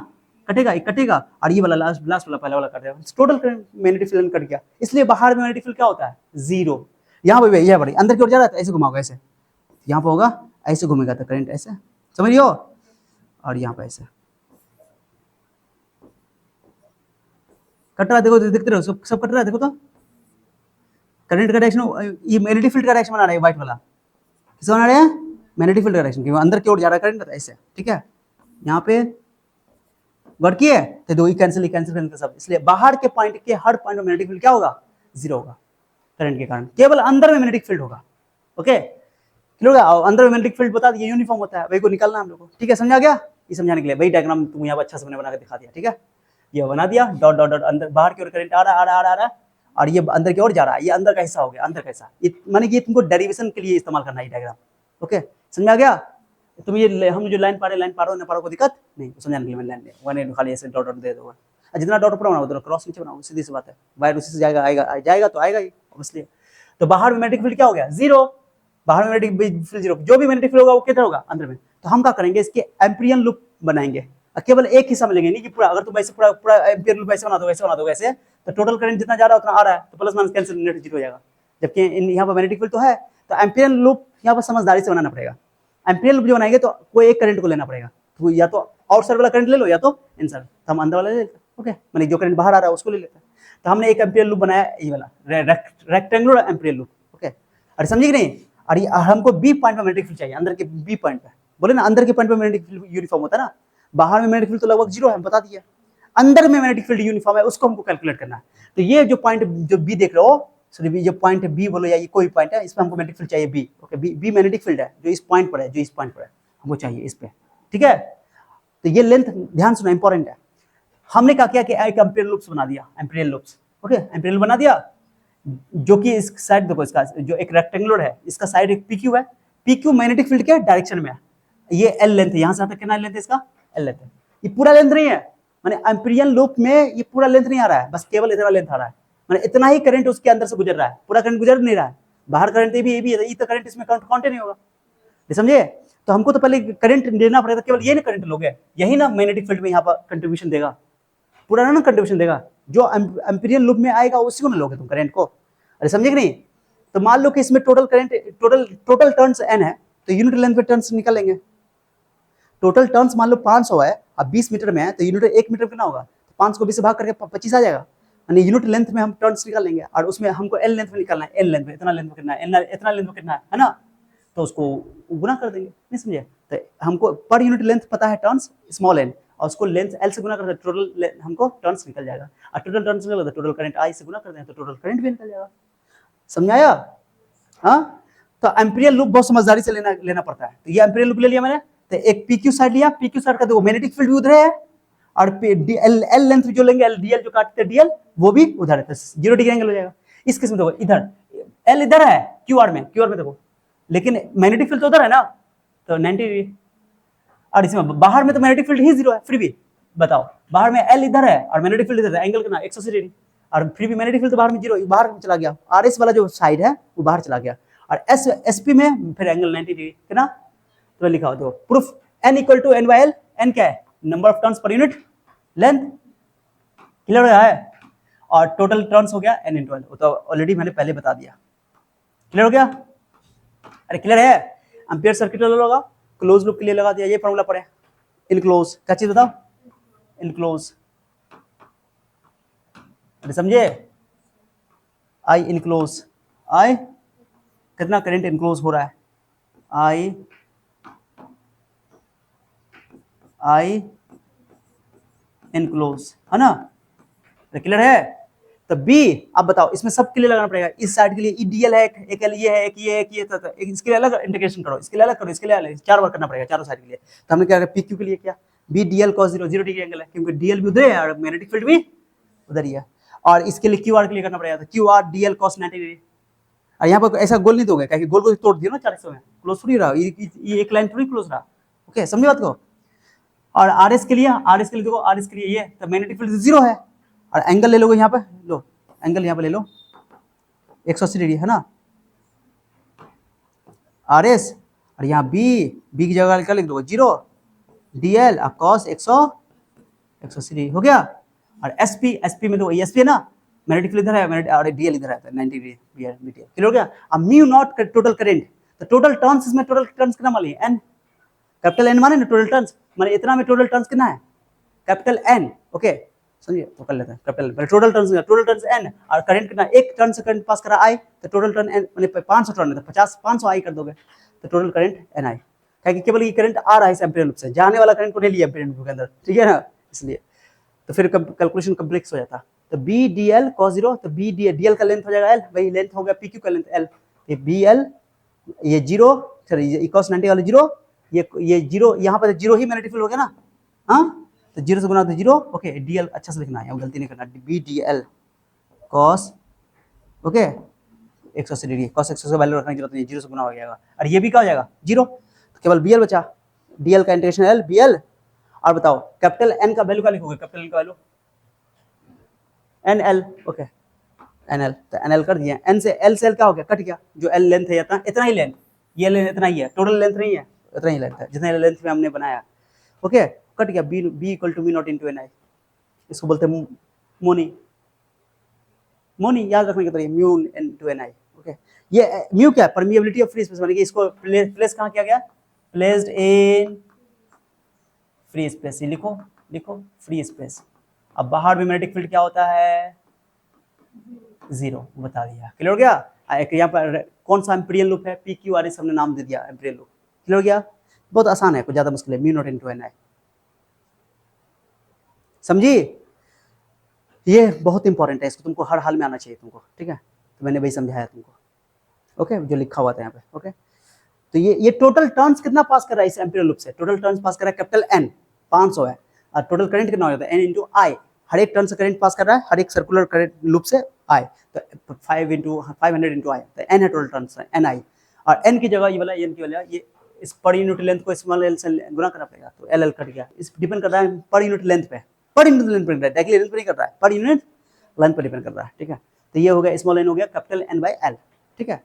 कटेगा, ये कटेगा, और ये वाला लास्ट वाला पहला वाला कट जाएगा, टोटल मैग्नेटिक फील्ड कट गया, इसलिए बाहर में मैग्नेटिक फील्ड क्या होता है, जीरो। यहाँ पर यह बड़ी अंदर की ओर जा रहा है, ऐसे घुमाओगे, ऐसे यहाँ पर होगा, ऐसे घूमेगा तो करंट ऐसे, समझ रही हो, और यहाँ पर ऐसे कट रहा है, देखो देखते रहो, सब कट रहा है, देखो तो करंट का डायरेक्शन, ये मैग्नेटिक फील्ड का डायरेक्शन बना रहा है व्हाइट वाला, किस बना रहे हैं, मैग्नेटिक फील्ड डायरेक्शन, क्योंकि अंदर की ओर जा रहा है करंट, ऐसे, ठीक है, यहाँ पे गौर किए, तो दो ही कैंसिल सब, इसलिए बाहर के पॉइंट के हर पॉइंट में मैग्नेटिक फील्ड क्या होगा, जीरो होगा, करंट के कारण, केवल अंदर में मैग्नेटिक फील्ड होगा, ओके, क्लियर होगा, अंदर में मैग्नेटिक फील्ड बता दिए यूनिफॉर्म होता है, वही को निकालना हम लोग को, ठीक है, समझा गया, ये समझाने के लिए वही डायग्राम तुम यहाँ अच्छा से मैंने बना के दिखा दिया, ठीक है, ये बना दिया, डॉट डॉट डॉट, अंदर बाहर की ओर करंट आ रहा है, और ये अंदर की ओर जा रहा है, ये अंदर का हिस्सा हो गया, अंदर का हिस्सा, माने कि ये तुमको डेरिवेशन के लिए इस्तेमाल करना है डायग्राम, ओके, समझ आ गया, तुम ये हम जो लाइन पा रहे ना पा रहे, को दिक्कत नहीं, समझाने के लिए मैं लाइन वन खाली ऐसे डॉट डॉट दे दूंगा, जितना डॉट ऊपर बनाओ उतना क्रॉस नीचे बनाओ, सीधी सी बात है, वायर उसी से जाएगा तो आएगा ही ऑब्वियसली, तो बाहर में मैग्नेटिक फील्ड क्या हो गया, जीरो, बाहर में मैग्नेटिक फील्ड जीरो, जो भी मैग्नेटिक फील्ड होगा वो कितना होगा, अंदर में, तो हम क्या करेंगे, इसके एम्पिरियन लूप बनाएंगे, केवल एक हिस्सा में लेंगे, नहीं कि पूरा, अगर तुम ऐसे पूरा एम्पियर लूप ऐसे बना दो वैसे, तो टोटल करंट जितना जा रहा है उतना आ रहा है, तो plus minus cancel, net zero हो जाएगा, जबकि यहाँ पर मैग्नेटिक फील्ड तो है, तो एम्पियर लूप यहाँ पर समझदारी से बनाना पड़ेगा, एम्पियर लूप जो बनाएंगे तो कोई एक करंट को लेना पड़ेगा, तो या तो आउटसाइड वाला करंट ले लो या तो इनसाइड, तो हम अंदर वाला ले लेते हैं, ओके, मैंने जो करंट बाहर आ रहा है उसको ले लेते हैं, तो हमने एक एम्पियर लूप बनाया, ये वाला रेक्टेंगुलर एम्पियर लूप, ओके, अरे समझे कि नहीं, और हमको बी पॉइंट पे मैग्नेटिक फील्ड चाहिए, अंदर के बी पॉइंट पे, बोले ना अंदर के पॉइंट पे मैग्नेटिक फील्ड यूनिफॉर्म होता है ना, बाहर में मैग्नेटिक फील्ड तो लगभग जीरो है, हम बता दिया, अंदर में मैग्नेटिक फील्ड यूनिफॉर्म है, उसको हमको कैलकुलेट करना है, तो ये जो पॉइंट जो बी देख रहे हो, सॉरी जो पॉइंट बी बोलो या ये कोई पॉइंट है, इसमें हमको मैग्नेटिक फील्ड चाहिए B, okay, B magnetic field है जो इस पॉइंट पर है, हमको चाहिए इस पे, ठीक है, तो ये लेंथ ध्यान सुना इंपॉर्टेंट है, हमने क्या किया कि एक एम्पिरियल लूप्स बना दिया, एम्पिरियल लूप्स, ओके, एम्पिरियल बना दिया, जो कि इस साइड देखो, इसका जो एक रेक्टेंगुलर है, इसका साइड एक पीक्यू है, पीक्यू मैग्नेटिक फील्ड के डायरेक्शन में है, ये एल लेंथ है, यहां से तक कितना लेंथ है इसका, एल लेंथ है, ये पूरा लेंथ नहीं है, माने एम्पिरियल लूप में ये पूरा लेंथ नहीं आ रहा है, बस केवल इतना लेंथ आ रहा है, माने इतना ही करंट उसके अंदर से गुजर रहा है, पूरा करंट गुजर नहीं रहा है, बाहर करंट ये भी है, ये तो करंट इसमें काउंट नहीं होगा, समझे, तो हमको तो पहले करंट लेना पड़ेगा, केवल ये ना करंट लोगे, यही ना मैग्नेटिक फील्ड में यहाँ पर कंट्रीब्यूशन देगा, पूरा ना कंट्रीब्यूशन देगा, जो एम्पिरियल लूप में आएगा उसी को ना लोगे तुम करंट को, अरे समझे कि नहीं, तो मान लो कि इसमें total current total turns n है, तो यूनिट लेंथ पे टर्न्स निकालेंगे, टोटल टर्न्स मान लो 500 है, अब 20 मीटर में है, तो यूनिट 1 मीटर कितना होगा, 500 को 20 से भाग करके 25 आ जाएगा, यानी यूनिट लेंथ में हम टर्न्स निकाल लेंगे, और उसमें हमको एल लेंथ में निकालना है, एल लेंथ में इतना लेंथ में कितना है, इतना लेंथ में कितना है ना, तो उसको गुना कर देंगे, नहीं समझे, तो हमको पर यूनिट लेंथ पता है टर्न्स स्मॉल एन, और उसको लेंथ एल से गुना करते टोटल हमको टर्न्स निकल जाएगा, और टोटल टर्न्स निकल टोटल करंट आई से गुना करते हैं तो टोटल करंट भी निकल जाएगा, समझाया, हाँ, तो एम्पिरियल लूप बहुत समझदारी से लेना पड़ता है, तो ये एम्पिरियल लूप ले लिया मैंने, तो एक पीक्यू साइड लिया, पीक्यू साइड का देखो मैग्नेटिक फील्ड भी उधर है, और एल लेंथ जो लेंगे, एल डीएल जो काटते हैं डीएल वो भी उधर है, तो 0 डिग्री एंगल हो जाएगा, इस केस में देखो इधर एल इधर है, क्यूआर में देखो, लेकिन मैग्नेटिक फील्ड तो उधर है ना, तो 90 डिग्री, और इसमें बाहर में तो मैग्नेटिक फील्ड ही 0 है, फिर भी बताओ, बाहर में एल इधर है और मैग्नेटिक फील्ड इधर है, एंगल कितना 180 डिग्री, और फिर भी मैग्नेटिक फील्ड तो बाहर में 0 बाहर चला गया, आर एस वाला जो साइड है वो बाहर चला गया, और एस पी में फिर एंगल 90 डिग्री, कितना, तो लिखा हो, तो proof n equal to N by L, N क्या है, number of turns per unit length, clear है, और टोटल टर्न्स हो गया n इंटू एल, तो ऑलरेडी मैंने पहले बता दिया, क्लियर हो गया, अरे क्लियर है, एम्पियर सर्किट लगा, क्लोज लूप के लिए लगा दिया, ये फॉर्मूला पड़े, इनक्लोज, क्या चीज बताओ, इनक्लोज, अरे समझे, आई इनक्लोज, आई कितना करंट इनक्लोज हो रहा है, आई इनक्लोज, है ना, क्लियर है, तो बी, अब बताओ इसमें सबके लिए लगाना पड़ेगा, इस साइड के लिए ईडीएल है, एक एल ये है, एक ये है, एक ये है, एक इसके लिए अलग इंटीग्रेशन करो, इसके लिए अलग करो, इसके लिए अलग, 4 बार करना पड़ेगा चारों साइड के लिए। तो हमने क्या किया, पी क्यू के लिए किया B D L cos 0 degree angle है, क्योंकि डीएल भी उधर है और मैग्नेटिक फील्ड भी उधर ही है। और इसके लिए क्यू आर के लिए करना पड़ेगा, तो Q R D L cos 90 degree. और यहाँ पर ऐसा गोल नहीं दोगे, क्योंकि गोल को तोड़ दिया ना 400 में, क्लोज थोड़ी रहा, ये एक लाइन थोड़ी क्लोज रहा। ओके, समझे बात को। और आर एस के लिए देखो, आर एस के लिए ये तो मैग्नेटिक फील्ड 0 है, और एंगल ले लोगे यहाँ पे, लो एंगल यहाँ पे ले लो 180 डिग्री है ना आर एस, और यहाँ बी की जगह क्या लिख दो 0 डी एल कॉस 180 डिग्री हो गया। और एस पी में तो एस पी है ना, मैग्नेटिक फील्ड इधर है, और डीएल इधर है, 90 डिग्री क्लियर हो गया। अब म्यू नॉट टोटल करंट, तो टोटल टर्न्स, इसमें टोटल टर्न्स कितना मान लिया एन, कैपिटल एन माने ना टोटल टर्न्स, माने इतना में टोटल टर्न्स कितना है कैपिटल एन। ओके समझिए, तो कर लेते हैं कैपिटल टोटल टर्न्स एन, और करंट कितना, एक टर्न से करंट पास करा आई, तो टोटल टर्न एन माने 500 टर्न है, तो 500 आई कर दोगे, तो टोटल करंट एन आई, क्योंकि केवल ये करंट आ रहा है इस एम्पीयर लूप से, जाने वाला करंट को नहीं लिया एम्पीयर लूप के अंदर, ठीक है ना, इसलिए तो फिर कैलकुलेशन कम्प्लेक्स हो जाता। तो बी डी एल कॉस 0, तो बी डी एल का लेंथ हो जाएगा एल, वही लेंथ हो गया पी क्यू का लेंथ एल, ये बी एल ये 0, सॉरी कॉस 90 वाले 0, ये 0 यहाँ पर 0 ही मैग्नेटिक फील्ड हो गया ना, हाँ तो 0 से गुना तो 0। ओके डी एल अच्छा से लिखना है, गलती नहीं करना, B D L cos okay 180 degree, cos 180 का वैल्यू रखने की जरूरत नहीं, 0 से गुना हो जाएगा, और ये भी क्या हो जाएगा 0, तो केवल बी एल बचा, डी एल का इंटीग्रेशन एल बी एल। और बताओ कैपिटल एन का वैल्यू क्या लिखोगे, कैपिटल एन का value N L, okay N L, तो एन एल कर दिया, एन से एल क्या हो गया, कट गया, जो एल लेंथ है इतना ही लेंथ, ये लेंथ इतना ही है, टोटल लेंथ नहीं है, इतना ही लेंथ है जितना लेंथ में हमने बनाया। ओके कट गया, B equal to mu naught into N I, इसको बोलते हैं मोनी, याद रखने के तरीके, mu into N I. Okay ये म्यू क्या है, परमिएबिलिटी ऑफ फ्री स्पेस, माने कि इसको प्लेस कहाँ किया गया, प्लेस्ड इन फ्री स्पेस, ये लिखो फ्री स्पेस। अब बाहर में मैग्नेटिक फील्ड क्या होता है 0, बता दिया, क्लियर हो गया। एक यहाँ पर कौन सा एम्पीरियल लूप है, पी क्यू आर एस, हमने नाम दे दिया एम्पीरियल लूप, क्लियर हो गया, बहुत आसान है, कुछ ज्यादा मुश्किल है, म्यू नॉट इनटू एन आई, समझी, ये बहुत इंपॉर्टेंट है, इसको तुमको हर हाल में आना चाहिए तुमको, ठीक है, तो मैंने वही समझाया तुमको, ओके जो लिखा हुआ था यहाँ पे। ओके तो ये टोटल टर्न्स कितना पास कर रहा है इस एम्पीरियल लूप से, टोटल टर्न्स पास कर रहा है कैपिटल एन 500 है, और टोटल करंट कितना हो जाता है एन इंटू आई, हर एक टर्न से करंट पास कर रहा है, हर एक सर्कुलर करंट लूप से आई, तो 500 इंटू आई, तो एन है टोटल टर्न्स एन आई, और एन की जगह ये वाला एन की वाला ये इस पर यूनिट लेंथ को स्मॉल एल से गुना करना पड़ेगा, तो एल एल कट गया, इस डिपेंड कर रहा है पर यूनिट लेंथ पे, पर यूनिट लेंथ पर डायरेक्टली लेंथ पर नहीं कर रहा है, पर यूनिट लेंथ पर डिपेंड कर रहा है, ठीक है। तो ये हो गया स्मॉल एन हो गया कैपिटल एन बाई एल, ठीक है।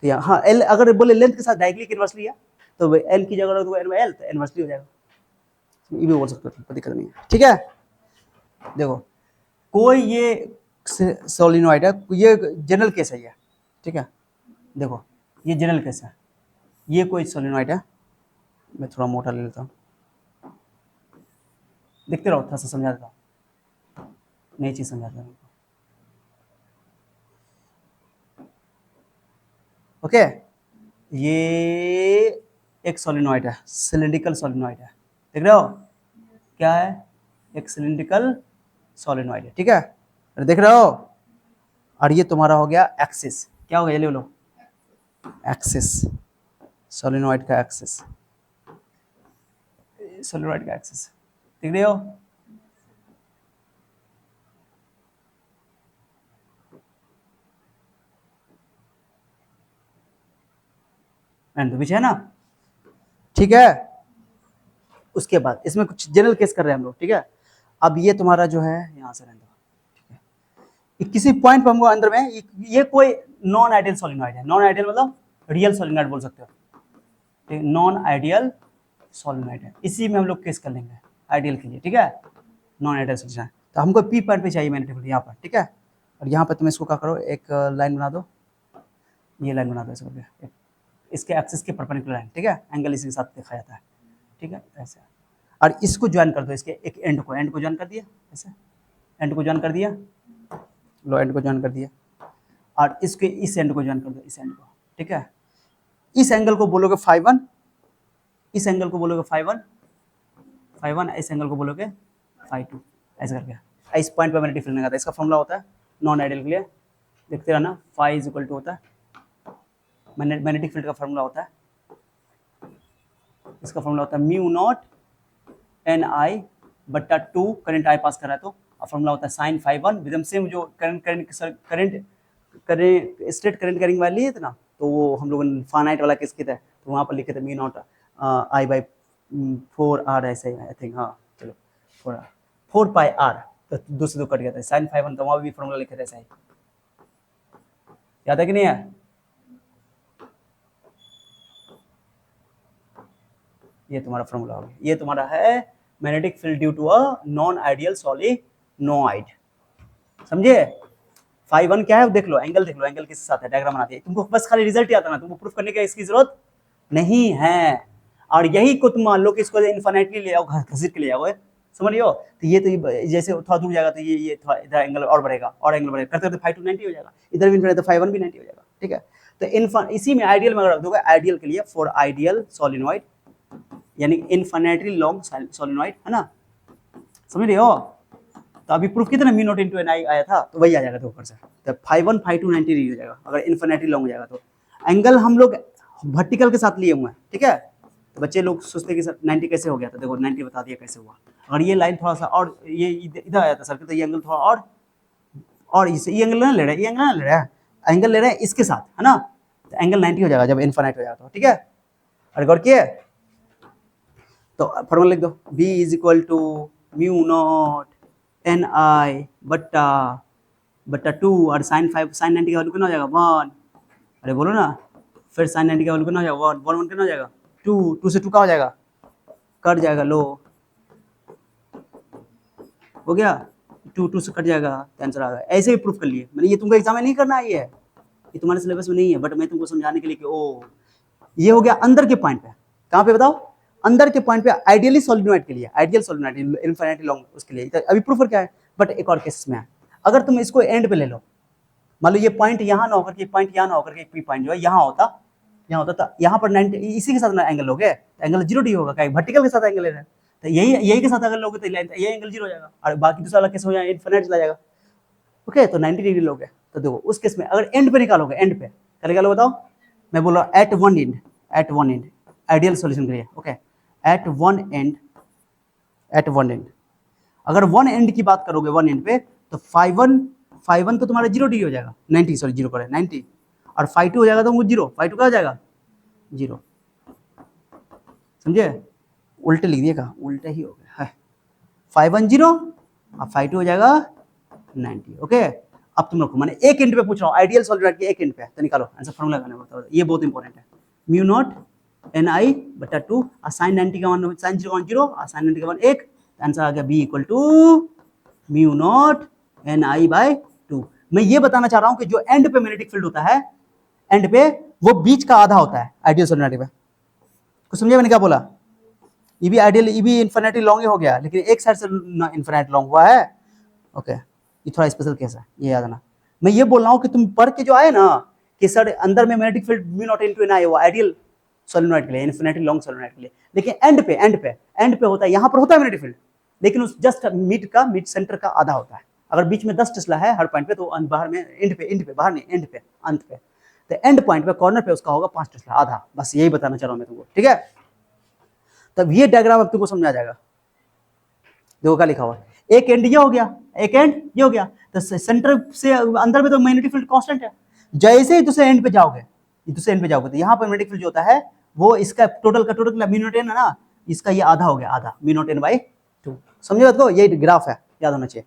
तो यहाँ हाँ एल अगर बोले लेंथ के साथ डायरेक्टली इनवर्सली है, तो एल की जगह रखोगे एन बाई एल, तो इनवर्सली हो जाएगा, ये भी बोल सकते हो, कोई दिक्कत नहीं है, ठीक है। देखो कोई ये सोलिनॉइड है, ये जनरल केस है ये, ठीक है, देखो ये जनरल केस है, ये कोई सोलिनॉइड है, मैं थोड़ा मोटा ले लेता हूँ, देखते रहो थोड़ा सा समझा देता हूँ, नई चीज समझाता हूँ। ओके ये एक सोलिनॉइड है, सिलिंड्रिकल सोलिनॉइड है, देख रहे हो क्या है, एक सिलिंड्रिकल सोलिनॉइड है, ठीक है, देख रहे हो। और ये तुम्हारा हो गया एक्सिस, क्या हो गया ये लो एक्सिस, सोलिनॉइड का एक्सिस, सोलिनॉइड का एक्सिस, देख रहे हो। एंड बीच है ना, ठीक है। उसके बाद इसमें कुछ जनरल केस कर रहे हैं हम लोग, ठीक है। अब ये तुम्हारा जो है यहाँ से रहने दो, ठीक है, किसी पॉइंट पर हमको अंदर में ये कोई नॉन आइडियल सोलिनॉइड है, नॉन आइडियल मतलब रियल सोलिनॉइड बोल सकते हो, नॉन आइडियल सोलिनॉइड है, इसी में हम लोग केस कर लेंगे आइडियल के लिए, ठीक है, नॉन आइडियल सोलिनॉइड। तो हमको पी पॉइंट पे चाहिए मैग्नेटिक फील्ड यहाँ पर, ठीक है। और यहाँ पर तुम इसको क्या करो, एक लाइन बना दो, ये लाइन बना दो इसको, इसके एक्सिस के परपेंडिकुलर लाइन, ठीक है, एंगल इसी के साथ देखा जाता है, ठीक है, ऐसे। और इसको ज्वाइन कर दो, इसके एक एंड को ज्वाइन कर दिया, ऐसे एंड को ज्वाइन कर दिया, लो एंड को ज्वाइन कर दिया, और इसके इस एंड को ज्वाइन कर दो, इस एंड को, ठीक है। इस एंगल को बोलोगे φ1, इस एंगल को बोलोगे φ1, इस एंगल को बोलोगे φ2, ऐसे करके इस पॉइंट पे मैग्नेटिक फील्ड नहीं आता। इसका फॉर्मूला होता है नॉन आइडियल के लिए, देखते रहना, फाई इज इक्वल टू होता है मैग्नेटिक फील्ड का फॉर्मूला होता है, इसका फॉर्मूला होता है म्यू नॉट एन आई बट्टा 2, करंट आई पास कर रहा है तो, और फॉर्मूला होता है साइन फाई 1 विदम सेम जो करंट स्ट्रेट करंट कैरिंग वाली है ना, तो वो हम लोगों ने फाइनाइट वाला केस किया था, तो वहाँ पर लिखे थे mu naught I by 4r ऐसे आई थिंक, हाँ चलो 4 पाई आर, तो 2 से 2 कट गया था, साइन फाई 1 तो वहाँ भी फॉर्मूला लिखे थे ऐसा ही, याद है कि नहीं है? ये तुम्हारा फॉर्मूला हो गया, ये तुम्हारा है magnetic field due to a non ideal solenoid, समझे? फाई 1 क्या है देख लो, एंगल देख लो, एंगल किसके साथ है, डायग्राम बनाते हैं, तुमको बस खाली रिजल्ट आता ना, तुमको प्रूफ करने की इसकी जरूरत नहीं है। और यही को तुम मान लो कि इसको इनफिनिटली ले आओ, घसीट के ले आओ, समझ रही हो? तो ये तो जैसे थोड़ा दूर जाएगा तो ये थोड़ा इधर एंगल और बढ़ेगा, और एंगल बढ़ेगा, करते करते फाई 2 90 हो जाएगा, इधर भी तो फाई 1 भी 90 हो जाएगा, ठीक है? तो इसी में आइडियल में अगर रख दोगे, आइडियल के लिए फॉर आइडियल सोलिनॉइड यानी इनफिनिटली लॉन्ग सोलिनॉइड, है ना, समझ रहे हो? तो अभी प्रूफ कितना म्यू नॉट इनटू एन आई आया था, तो वही आ जाएगा, तो ऊपर से तो फाई 1 फाई 2 90 हो जाएगा, अगर इनफिनिटली लॉन्ग हो जाएगा तो। एंगल हम लोग वर्टिकल के साथ लिए हुए हैं, ठीक है? तो बच्चे लोग सोचते हैं कि 90 कैसे हो गया, तो देखो 90 बता दिया कैसे हुआ। अगर ये लाइन थोड़ा सा और ये इधर आया था सर्कल, तो ये एंगल थोड़ा और ये एंगल ना ले रहा है, ये एंगल ना ले रहा है, एंगल ले रहा है इसके साथ, है ना, तो एंगल 90 हो जाएगा जब इनफिनिट हो जाएगा तो, ठीक है? अरे गौर किए? तो फॉर्मूला लिख दो, B is equal to mu naught N I बट्टा 2, और साइन 90 का वैल्यू कितना हो जाएगा 1, अरे बोलो ना, फिर साइन 90 का वैल्यू कितना हो जाएगा 1 कितना हो जाएगा 2 से 2 का हो जाएगा, कट जाएगा, लो हो गया, 2 से कट जाएगा, आंसर आ गया। ऐसे ही प्रूफ कर लिए मैंने, ये तुमको एग्जाम में नहीं करना है, ये तुम्हारे सिलेबस में नहीं है, बट मैं तुमको समझाने के लिए कि ओ ये हो गया अंदर के पॉइंट पे, कहाँ पे बताओ, अंदर के पॉइंट पे आइडियली सोलिनॉइड के लिए, आइडियल सोलिनॉइड इनफिनिटली लॉन्ग उसके लिए, तो अभी प्रूफ क्या है, बट एक और केस में है, अगर तुम इसको एंड पे ले लो, मान लो ये पॉइंट यहाँ ना होकर के पॉइंट यहाँ ना होकर के पॉइंट जो है यहाँ होता तो यहाँ पर 90 इसी के साथ ना एंगल लोगे, एंगल 0 होगा, क्या वर्टिकल के साथ एंगल ले रहे हैं, तो यही के साथ अगर लोगे तो ये एंगल 0 हो जाएगा, और बाकी दूसरा वाला केस हो जाएगा इनफिनिट चला जाएगा, ओके? तो 90 डिग्री लोगे, तो देखो उस केस में अगर एंड पे निकालोगे, एंड पे क्या निकालो बताओ, मैं बोल रहा हूँ at one end ideal solution के लिए, ओके? एट वन एंड अगर वन एंड की बात करोगे, वन एंड पे, तो फाई 1 तो तुम्हारा 0 डिग्री हो जाएगा, 90 सॉरी 0 करे 90, और फाई 2 हो जाएगा तो वो 0, फाई 2 क्या हो जाएगा 0, समझे? उल्टे लिख दिएगा, उल्टे ही हो गया है, फाई 1 0 और फाई 2 हो जाएगा 90, ओके? अब तुम रखो, मैंने एक एंड पे पूछ रहा हूँ, आइडियल सॉल्यूशन के एक एंड पे, तो निकालो आंसर, फॉर्मूला लगाना बताओ, ये बहुत इंपॉर्टेंट है, म्यू नॉट एन आई बटा 2, साइन 90 का 1 साइन 0 0 और साइन 90 का 1 1, आंसर आ गया B equal to mu naught N I by 2। मैं ये बताना चाह रहा हूँ कि जो एंड पे मैग्नेटिक फील्ड होता है, एंड पे वो बीच का आधा होता है आइडियल सोलिनॉइड पे, कुछ समझे मैंने क्या बोला? ये भी आइडियल, ये भी इनफिनिटली लॉन्ग ही हो गया, लेकिन एक साइड से इनफिनिट लॉन्ग हुआ है, ओके? ये थोड़ा स्पेशल केस है, ये याद रखना। मैं ये बोल रहा हूँ कि तुम पढ़ के जो आए ना कि सर अंदर में magnetic field mu naught into N I, वो आइडियल सोलिनॉइड के लिए, इनफिनिटली लॉन्ग सोलिनॉइड के लिए, लेकिन एंड पे होता है, यहाँ पर होता है मैग्नेटिक फील्ड, लेकिन उस जस्ट मिड सेंटर का आधा होता है, अगर बीच में 10 टेस्ला है हर पॉइंट पे, तो बाहर में एंड पे बाहर नहीं, एंड पे अंत पे, तो एंड पॉइंट पे कॉर्नर पे उसका होगा 5 टेस्ला, आधा, बस यही बताना चाह रहा हूँ मैं तुमको, ठीक है? तब ये डायग्राम अब तुमको समझ आ जाएगा, देखो क्या लिखा हुआ है, एक एंड ये हो गया, एक एंड ये हो गया, तो सेंटर से अंदर में तो मैग्नेटिक फील्ड कांस्टेंट है, जैसे ही दूसरे एंड पे जाओगे तो यहाँ पर मैग्नेटिक फील्ड जो होता है वो इसका टोटल म्यू नॉट एन है ना, इसका ये आधा हो गया, आधा म्यू नॉट एन बाई 2, समझे बात को? ये ग्राफ है, याद होना चाहिए।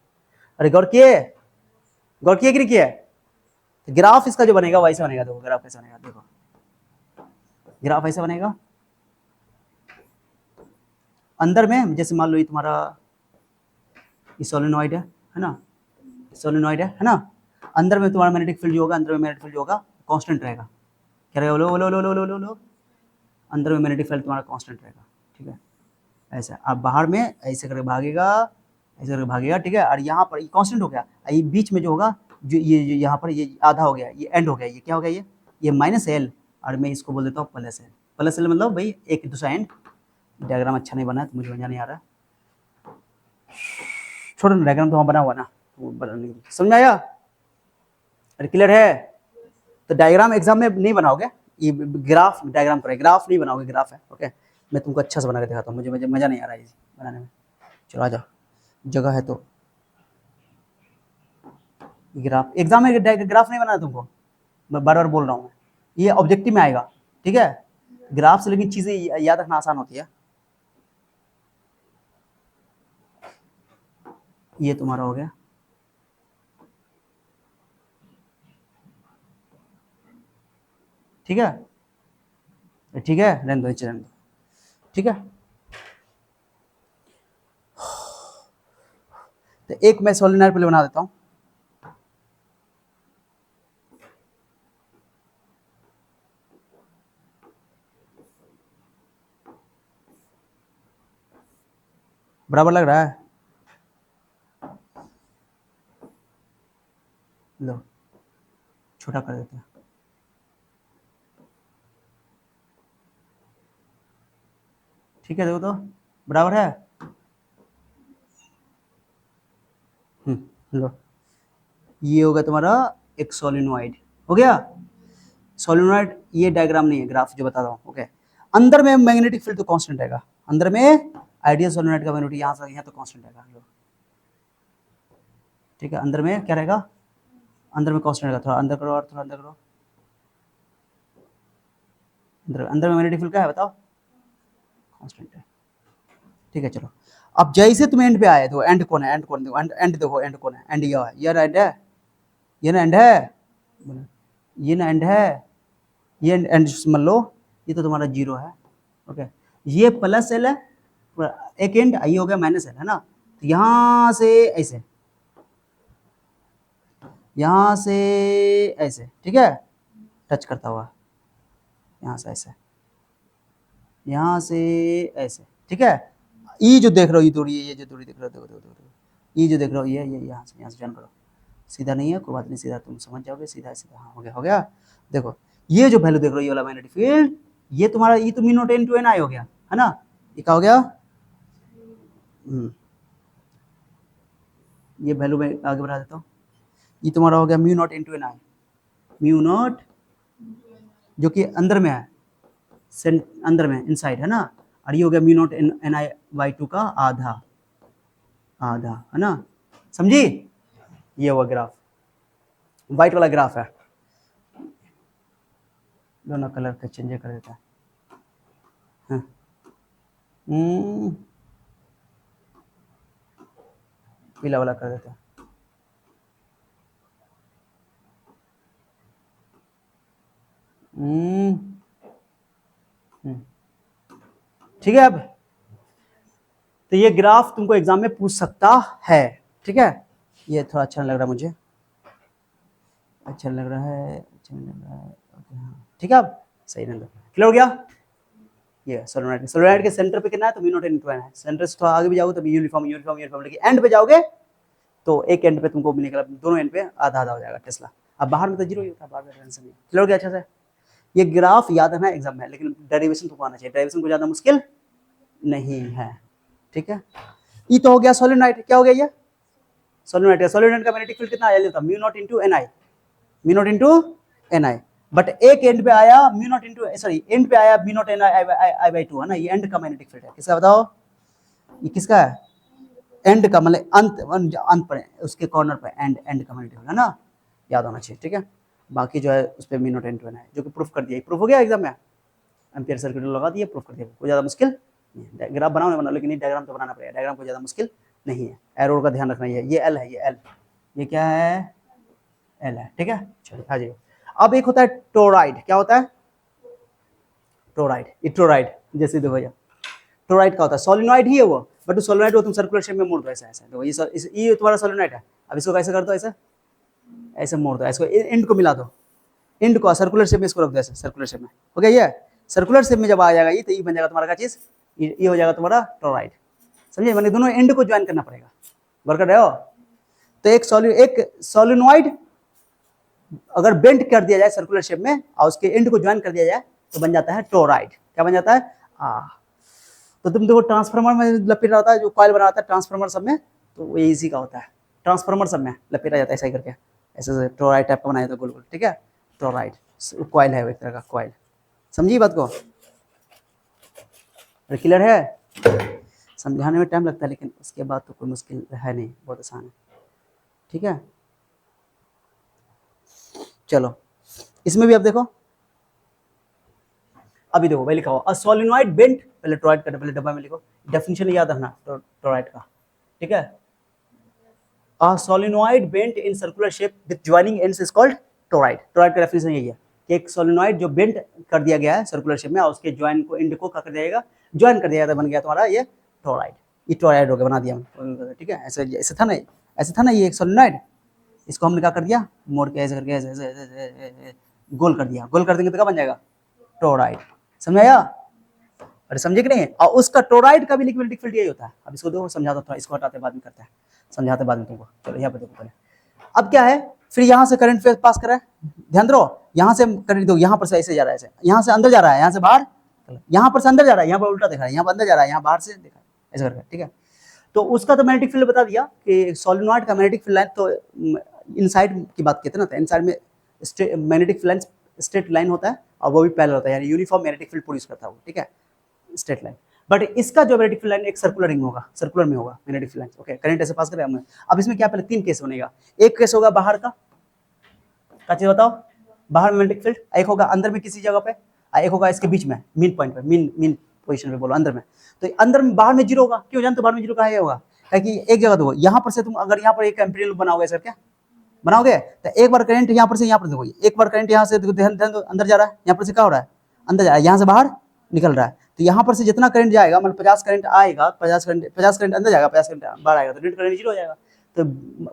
अरे गौर किए कि नहीं किए? तो ग्राफ इसका जो बनेगा वैसे बनेगा, देखो ग्राफ कैसे बनेगा, देखो ग्राफ ऐसे बनेगा, अंदर में जैसे मान लो ये तुम्हारा सोलिनॉइड है ना, सोलिनॉइड है ना, अंदर में तुम्हारा मैग्नेटिक फील्ड जो होगा, अंदर में मैग्नेटिक फील्ड जो होगा कांस्टेंट रहेगा, क्या रहेगा? लो अंदर में मैग्नेटिक फील्ड तुम्हारा कांस्टेंट रहेगा, ठीक है? ऐसा अब बाहर में ऐसे करके भागेगा, ठीक है? और यहाँ पर ये कांस्टेंट हो गया, ये बीच में जो होगा, जो ये यहाँ पर ये आधा हो गया, ये एंड हो गया, ये क्या हो गया, ये माइनस एल, और मैं इसको बोल देता हूँ प्लस एल मतलब भाई एक दूसरा एंड, डायग्राम अच्छा नहीं बना है तो मुझे समझ नहीं आ रहा, छोड़ो ना, डायग्राम तो वहाँ बना हुआ ना, वो बनाने की समझ में आया? अरे क्लियर है? तो डायग्राम एग्जाम में नहीं बनाओगे, ये ग्राफ डायग्राम करें, ग्राफ नहीं बनाओगे, ग्राफ है ओके। मैं तुमको अच्छा से बना के दिखाता हूँ, मुझे मजा नहीं आ रहा है बनाने में। चलो आ जाओ, जगह है तो। ग्राफ एग्जाम में ग्राफ नहीं बनाना तुमको, मैं बार बार बोल रहा हूँ, ये ऑब्जेक्टिव में आएगा, ठीक है? ग्राफ से लेकिन चीजें याद रखना आसान होती है। ये तुम्हारा हो गया, ठीक है? ठीक है, रहने दो, रहने दो, ठीक है? तो एक मैं सोलिनॉइड पहले बना देता हूँ। बराबर लग रहा है? लो छोटा कर देते हैं, ठीक है? देखो तो बराबर है। लो ये हो गया तुम्हारा एक सोलिनॉइड, हो गया सोलिनॉइड। ये डायग्राम नहीं है, ग्राफ जो बता रहा हूँ, ओके? अंदर में मैग्नेटिक फील्ड तो कांस्टेंट रहेगा, अंदर में आइडियल सोलिनॉइड का मैग्नेटिक यहाँ से यहाँ तो कांस्टेंट रहेगा, लो ठीक है? अंदर में क्या रहेगा? अंदर में कांस्टेंट रहेगा। थोड़ा अंदर करो और थोड़ा अंदर करो, अंदर में मैग्नेटिक फील्ड क्या है बताओ? कांस्टेंट है, ठीक है? चलो अब जैसे तुम एंड पे आए तो एंड कौन है? एंड कौन देखो, एंड देखो, एंड कौन है? एंड ये है, ये एंड है, ये ना एंड है, ये ना एंड है, ये एंड समझ लो, ये तो तुम्हारा जीरो है, ओके? ये प्लस एल है, एक एंड, ये हो गया माइनस एल, है ना? तो यहाँ से ऐसे, यहाँ से ऐसे, ठीक है? टच करता हुआ, यहाँ से ऐसे, यहाँ से ऐसे, ठीक है? ये जो देख रहे हो, ये दूरी, ये जो दूरी देख रहे हो, देखो देखो देखो, ये जो देख रहे हो, ये यहाँ से ज्वाइन करो, सीधा नहीं है कोई बात नहीं, सीधा तुम समझ जाओगे, सीधा सीधा, हाँ हो गया, हो गया। देखो ये जो वैल्यू देख रहे हो, ये वाला मैग्नेटिक फील्ड, ये तुम्हारा, ये तो म्यू नॉट इनटू एन आई हो गया, है ना? ये क्या हो गया? ये वैल्यू मैं आगे बढ़ा देता हूँ, ये तुम्हारा हो गया mu naught into N I, mu not जो कि अंदर में है, अंदर में इनसाइड, है ना? और ये हो गया mu naught N I by 2 का आधा, आधा, है ना? समझी? ये हुआ ग्राफ, व्हाइट वाला ग्राफ है, दोनों कलर का चेंज कर देता है, हाँ। पीला वाला कर देता है, ठीक है? अब तो ये ग्राफ तुमको एग्जाम में पूछ सकता है, ठीक है? ये थोड़ा अच्छा लग रहा है मुझे, अच्छा लग रहा है, अच्छा लग रहा है, ओके हाँ ठीक है? अब सही लग रहा है, क्लियर हो गया? ये सोलेनॉइड, सोलेनॉइड के सेंटर पे कितना है? तो म्यू नॉट इनटू एन है, सेंटर से थोड़ा आगे भी जाओगे तो यूनिफॉर्म यूनिफॉर्म यूनिफॉर्म, लेकिन एंड पे जाओगे तो एक एंड पे तुमको मिलेगा, दोनों एंड पे आधा आधा हो जाएगा टेस्ला। अब बाहर में तो जीरो ही होता है, बाहर में टेंशन नहीं, क्लियर हो गया अच्छे से? ये ग्राफ याद रखना एग्जाम में, लेकिन डेरिवेशन तुमको आना चाहिए, डेरिवेशन को ज्यादा मुश्किल नहीं है, ठीक है? ये तो हो गया सोलेनॉइड, क्या हो गया ये? सोलेनॉइड, सोलेनॉइड का मैग्नेटिक फील्ड कितना आ जाता है? Mu naught into N I, mu naught into N I, but एक एंड पे आया mu naught into, sorry end पे आया mu naught N I by 2, है ना? ये एंड का मैग्नेटिक फील्ड है, किसका बताओ? ये किसका है? एंड का, मतलब अंत, अंत पर, उसके कॉर्नर पर एंड, एंड का मैग्नेटिक फील्ड, है ना? याद होना चाहिए, ठीक है? बाकी जो है उस पर म्यू नॉट इनटू एन आई, जो कि प्रूफ कर दिया, प्रूफ हो गया एग्जाम में, एम्पियर सर्किट लगा दिए, प्रूफ कर दिया, कोई ज्यादा मुश्किल नहीं है। ग्राफ बनाओ ना बनाओ, लेकिन ये डायग्राम तो बनाना पड़ेगा, डायग्राम को ज्यादा मुश्किल नहीं है। एरो का ध्यान रखना, ये एल है, ये एल, ये क्या है? एल है, ठीक है? चलिए आ जाइए। अब एक होता है टोराइड, क्या होता है? टोराइड, ये टोराइड जैसे दो भैया, टोराइड का होता है, सोलिनॉइड ही है वो, बट सोलिनॉइड को तुम सर्कुलर शेप में मोड़ दो, ऐसा ऐसा, देखो ये तुम्हारा सोलिनॉइड है। अब इसको कैसे कर दो? ऐसे ऐसे मोड़ दो, इसको एंड को मिला दो, एंड को सर्कुलर शेप में इसको रख दो, ऐसे सर्कुलर शेप में, हो गया? ये सर्कुलर शेप में जब आ जाएगा ये, तो ये बन जाएगा तुम्हारा क्या चीज? ये हो जाएगा तुम्हारा टोराइड, समझिए? मैंने दोनों एंड को ज्वाइन करना पड़ेगा, वर्क कर रहे हो? तो एक सोलिनॉइड अगर बेंड कर दिया जाए सर्कुलर शेप में और उसके एंड को ज्वाइन कर दिया जाए तो बन जाता है टोराइड। क्या बन जाता है? तो तुम देखो ट्रांसफार्मर में लपेटा होता है, जो कॉइल बना होता है ट्रांसफार्मर सब में, तो वो इजी का होता है। ट्रांसफार्मर सब में लपेटा जाता है ऐसा ही करके, ऐसे टोराइड टाइप का बनाया जाता है गोल गोल, ठीक है। टोराइड कॉइल है, एक तरह का कॉइल। समझिए बात को, क्लियर है? समझाने में टाइम लगता है लेकिन उसके बाद तो कोई मुश्किल है नहीं, बहुत आसान है, ठीक है। चलो इसमें भी अब देखो, अभी देखो भाई लिखा हो अ सोलेनॉइड बेंट, पहले टोराइड का पहले डब्बा में लिखो, डेफिनेशन याद रखना टोराइड का, ठीक है। A solenoid bent in circular shape with joining ends is called toroid. Toroid का डेफिनेशन यही है कि एक सोलेनॉइड जो बेंट कर दिया गया है सर्कुलर शेप में और उसके जॉइन को एंड को क्या कर दिया जाएगा, जॉइन कर दिया जाता है, बन गया तुम्हारा ये टोराइड। ये टोराइड हो गया, बना दिया, ठीक है। ऐसे ऐसे था ना, ऐसे था ना ये एक सोलेनॉइड, इसको हमने क्या कर दिया, मोड़ के ऐसे करके ऐसे ऐसे ऐसे गोल कर दिया, गोल कर देंगे तो क्या बन जाएगा, टोराइड। समझ आया? अरे समझे कि नहीं? और उसका टोराइड का भी लिक्विड फील्ड यही होता है। अब इसको देखो समझाता थोड़ा, इसको हटाते बाद में करते हैं, समझाते बाद में तुमको। चलो यहाँ पे देखो पहले, अब क्या है, फिर यहाँ से करंट पास कर रहा है, ध्यान दो, यहाँ से करंट दो, यहाँ पर से ऐसे जा रहा है, ऐसे यहाँ से अंदर जा रहा है, यहाँ से बाहर, यहाँ पर से अंदर जा रहा है, यहाँ पर उल्टा दिखा रहा है, यहाँ पर अंदर जा रहा है, यहाँ बाहर से दिखा रहा है, ऐसा करके, ठीक है। तो उसका तो मैग्नेटिक फील्ड बता दिया कि सोलेनॉइड का मैग्नेटिक फील्ड लाइन, तो इनसाइड की बात कहते हैं ना, तो इनसाइड में मैग्नेटिक फील्ड स्ट्रेट लाइन होता है और वो भी पैरेलल होता है, यानी यूनिफॉर्म मैग्नेटिक फील्ड प्रोड्यूस करता है वो, ठीक है, स्ट्रेट लाइन। बट इसका जो मैग्नेटिक फील्ड लाइन एक सर्कुलर रिंग होगा, सर्कुलर में होगा magnetic field line, okay. Current ऐसे पास करें हमने। अब इसमें क्या, पहले 3 केस बनेगा। एक केस होगा बाहर का, क्या चीज बताओ, बाहर मैग्नेटिक फील्ड, एक होगा अंदर में किसी जगह पे, एक होगा इसके बीच में मीन पॉइंट पे, मीन पोजीशन पे बोलो अंदर में। तो अंदर में बाहर में जीरो होगा, क्यों जानते हो बाहर में जीरो कहाँ होगा, ताकि एक जगह देखो, यहाँ पर से तुम अगर यहाँ पर एक एम्पीरियल बनाओगे सर, क्या बनाओगे, तो एक बार करंट यहाँ पर से यहाँ पर देखो, एक बार करंट यहाँ से अंदर जा रहा है, यहाँ पर से क्या हो रहा है, अंदर जा रहा है, यहाँ से बाहर निकल रहा है। तो यहाँ पर से जितना करंट जाएगा, मतलब 50 करंट आएगा, 50 करंट अंदर जाएगा, 50 करंट बाहर आएगा, तो नेट करंट जीरो हो जाएगा। तो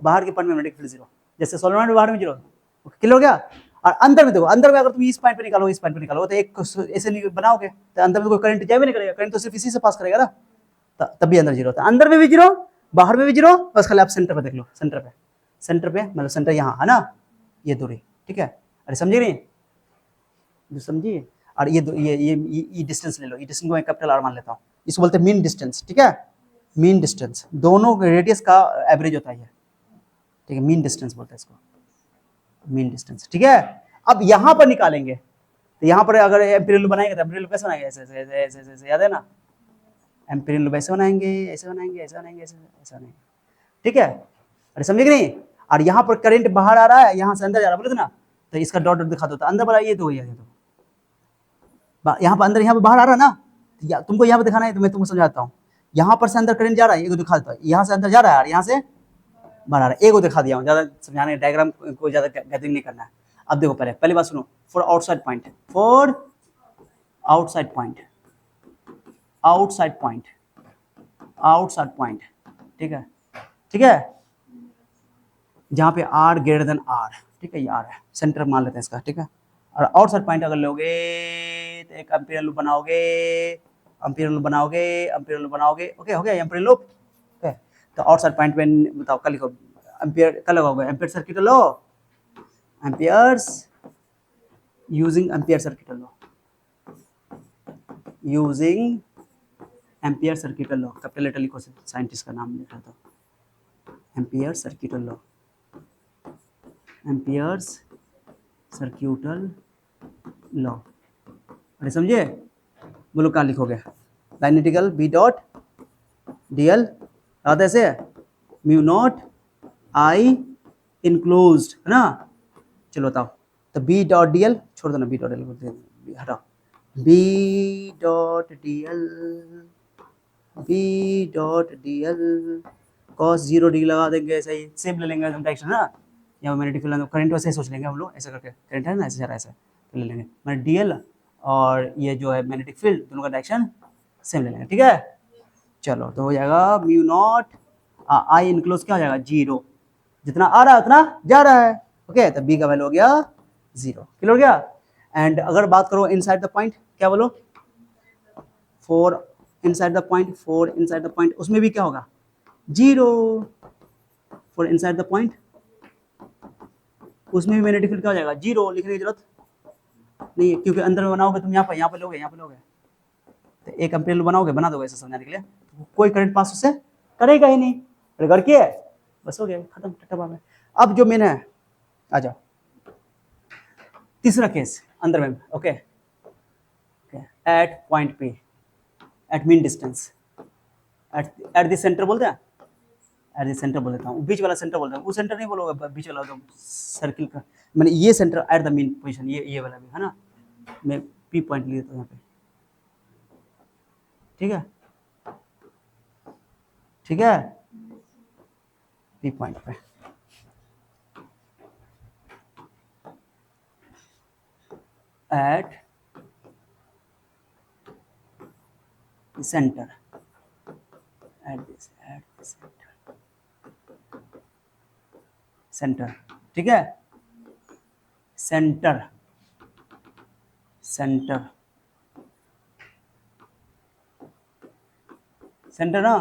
बाहर के पॉइंट में मैग्नेटिक फील्ड जीरो, जैसे सोलेनॉइड में बाहर में जीरो, क्लियर हो गया। और अंदर में देखो, अंदर में अगर तुम इस पॉइंट पे निकालो, इस पॉइंट पे निकालो, तो एक ऐसे बनाओगे तो अंदर में कोई करंट जाए भी नहीं करेगा, करंट तो सिर्फ इसी से पास करेगा ना, तब भी अंदर जीरो होता है, अंदर में भी जीरो, बाहर में भी जीरो, बस खाली आप सेंटर पे देख लो, सेंटर पे मतलब सेंटर यहाँ है ना, ये दूरी, ठीक है। अरे समझे नहीं, समझिए। और ये डिस्टेंस ले लो, ये डिस्टेंस को मैं कैपिटल आर मान लेता हूँ, इसको बोलते हैं मीन डिस्टेंस, ठीक है। मीन डिस्टेंस दोनों रेडियस का एवरेज होता है, ठीक है, मीन डिस्टेंस बोलते हैं इसको, मीन डिस्टेंस, ठीक है। अब यहाँ पर निकालेंगे, तो यहाँ पर अगर एम्पीरियल बनाएंगे तो एम्पीरियल कैसे बनाएंगे, ऐसे ऐसे ऐसे ऐसे ऐसे, याद है ना, एम्पीरियल ऐसे बनाएंगे, ऐसे बनाएंगे, ऐसे बनाएंगे, ऐसे ऐसे बनाएंगे, ठीक है। अरे समझे कि नहीं? और यहाँ पर करंट बाहर आ रहा है, यहाँ से अंदर जा रहा है, बोले ना, तो इसका डॉट डॉट दिखा दो, तो अंदर वाला ये तो ये तो यहाँ पर अंदर, यहाँ पर बाहर आ रहा है ना, तुमको यहाँ पे दिखाना है तो मैं तुमको समझाता हूँ। यहाँ पर से अंदर करंट जा रहा है, एक दिखा देता हूँ, यहाँ से अंदर जा रहा है और यहाँ से बाहर आ रहा है, एक दिखा दिया हूँ, ज्यादा समझाने डायग्राम को ज्यादा गैदरिंग नहीं करना है। अब देखो पहली बात सुनो, for outside point, for outside point, outside point, outside point, ठीक है, ठीक है, जहाँ पे आर ग्रेटर देन आर, ठीक है, ये आर है, सेंटर मान लेते हैं इसका, ठीक है। और आउटसाइड पॉइंट अगर लोगे तो एक एम्पीरियल लूप बनाओगे, एम्पीरियल लूप बनाओगे, एम्पीरियल लूप बनाओगे, ओके, हो गया एम्पीरियल लूप, ओके। तो आउटसाइड पॉइंट में बताओ, कल लिखो एम्पीयर, कल लगाओगे Ampere circuit law, Ampere's using Ampere circuit law, using Ampere circuit law, capital letter लिखो, साइंटिस्ट का नाम लिखा था, Ampere circuit law, Ampere's circuital law. अरे समझे, बोलो कहाँ लिखोगे, लाइनेटिकल बी डॉट डी एल, याद ऐसे म्यू नॉट आई इनक्लोज्ड, है ना। चलो बताओ, तो बी डॉट डी एल छोड़ दो ना, बी डॉट एल हटाओ, B dot D L, B dot D L cos 0 degree लगा देंगे, ऐसा ही सेम ले लेंगे हम डायरेक्शन ना, या मैग्नेटिक फील्ड करंट वैसे ही सोच लेंगे हम लोग, ऐसा करके करंट है ना ऐसे जा रहा है, ऐसा तो ले लेंगे, मैंने डी एल और ये जो है मैग्नेटिक फील्ड दोनों का डायरेक्शन सेम ले लेंगे, ठीक है। चलो तो हो जाएगा म्यू नॉट आई इनक्लोज क्या हो जाएगा, 0, जितना आ रहा है उतना जा रहा है, ओके। तो बी का वैल्यू हो गया 0, क्लियर हो गया। एंड अगर बात करो इनसाइड द पॉइंट, क्या बोलो, for inside the point, for inside the point, उसमें भी क्या होगा 0, फॉर इनसाइड द पॉइंट, उसमें भी मैग्नेटिक फील्ड क्या हो जाएगा 0, लिखने की जरूरत नहीं है, क्योंकि अंदर में बनाओगे तुम, यहाँ पे लोगे, यहाँ पे लोगे, तो एक एम्पीयर बनाओगे, बना दोगे ऐसे समझाने के लिए, कोई करंट पास उससे करेगा ही नहीं, घर किए, बस हो गया, खत्म टट्टा में। अब जो मेन है, आ जाओ तीसरा केस अंदर में, okay, at point P, at mean distance, at the centre बोलते हैं, एट द सेंटर बोल देता हूँ, बीच वाला सेंटर बोलता हूँ, वो सेंटर नहीं बोलोगे, बीच वाला तो सर्किल का, मैंने ये centre at the mean position, ये वाला भी है ना, मैं पी पॉइंट ले लेता हूँ यहाँ पे, ठीक है, ठीक है, पी पॉइंट पे at centre, at this centre, ठीक है, सेंटर, सेंटर, सेंटर ना,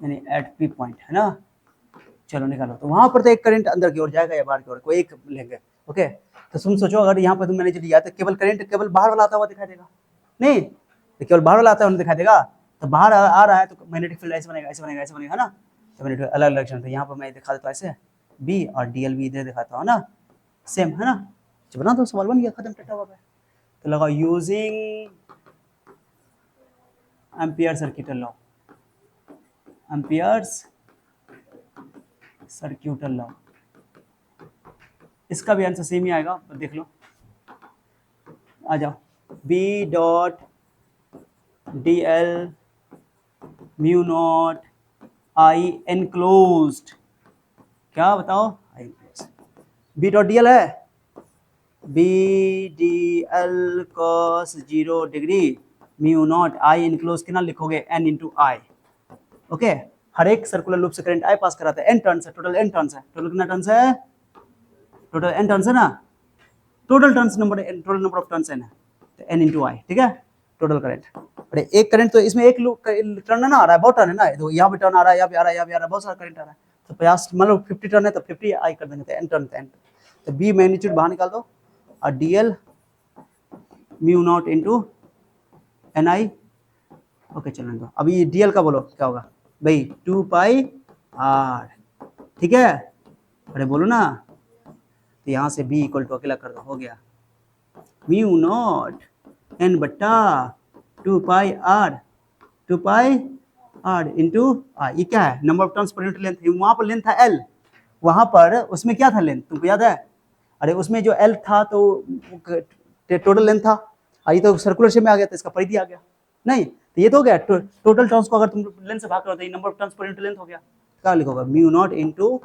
यानी एट पी पॉइंट, है ना, चलो निकालो, तो वहां पर तो एक करंट अंदर की ओर जाएगा या बाहर की ओर, कोई एक लेंगे, ओके, तो तुम सोचो अगर यहाँ पर तुम मैंने जो लिया तो केवल करंट केवल बाहर वाला आता हुआ दिखाई देगा, नहीं तो केवल बाहर वाला आता हुआ दिखाई देगा, तो बाहर आ रहा है तो मैग्नेटिक फील्ड ऐसे बनेगा, ऐसे बनेगा, ऐसे बनेगा, है ना, तो मैग्नेटिक अलग अलग लक्षण, तो यहाँ पर मैं दिखा देता हूँ ऐसे बी और डीएल भी इधर दिखाता हूँ ना, सेम है ना, जब बना तो सवाल बन गया, खत्म टट्टा हुआ, तो लगा using ampere circuit law, amperes सर्क्यूटल law, इसका भी आंसर सेम ही आएगा, देख लो, आ जाओ, B dot D L mu naught I enclosed, क्या बताओ, I enclosed, B dot D L है, B D L cos 0 degree mu naught I enclose कितना लिखोगे, एन इंटू आई, ओके, हर एक सर्कुलर लूप से करंट आई पास कराता है, एन टर्न्स है, टोटल एन टर्न्स है, टोटल कितना टर्न्स है, टोटल एन टर्न्स है ना, total turns number, total number of turns N है, तो एन इंटू आई, ठीक है, टोटल करंट, अरे एक करंट तो इसमें एक लूप टर्न ना आ रहा है, बहुत टर्न है ना, तो यहाँ भी टर्न आ रहा है, यहाँ भी आ रहा है, यहाँ भी आ रहा है, बहुत सारा करंट आ रहा है, तो 50 मतलब 50 टर्न है तो 50 आई कर देंगे, तो एन टर्न, तो बी मैग्नीट्यूड बाहर निकाल दो, और DL mu naught into N I, okay चलने दो, अभी ये डीएल का बोलो क्या होगा भाई, 2 पाई आर, ठीक है, अरे बोलो ना, तो यहाँ से बी इक्वल टू अकेला कर दो, हो गया म्यू नॉट एन बट्टा 2 pi R, 2 pi R into R, ये क्या है, number of turns per unit length, वहां पर लेंथ था एल, वहां पर उसमें क्या था लेंथ, तुमको याद है, अरे उसमें जो एल था तो टोटल लेंथ था, ये तो सर्कुलर शेप में आ गया, तो इसका परिधि आ गया, नहीं तो ये तो हो गया, टोटल टर्न्स को अगर तुम लेंथ से भाग करो तो ये number of turns per unit length हो गया, क्या लिखोगे, म्यू नॉट इनटू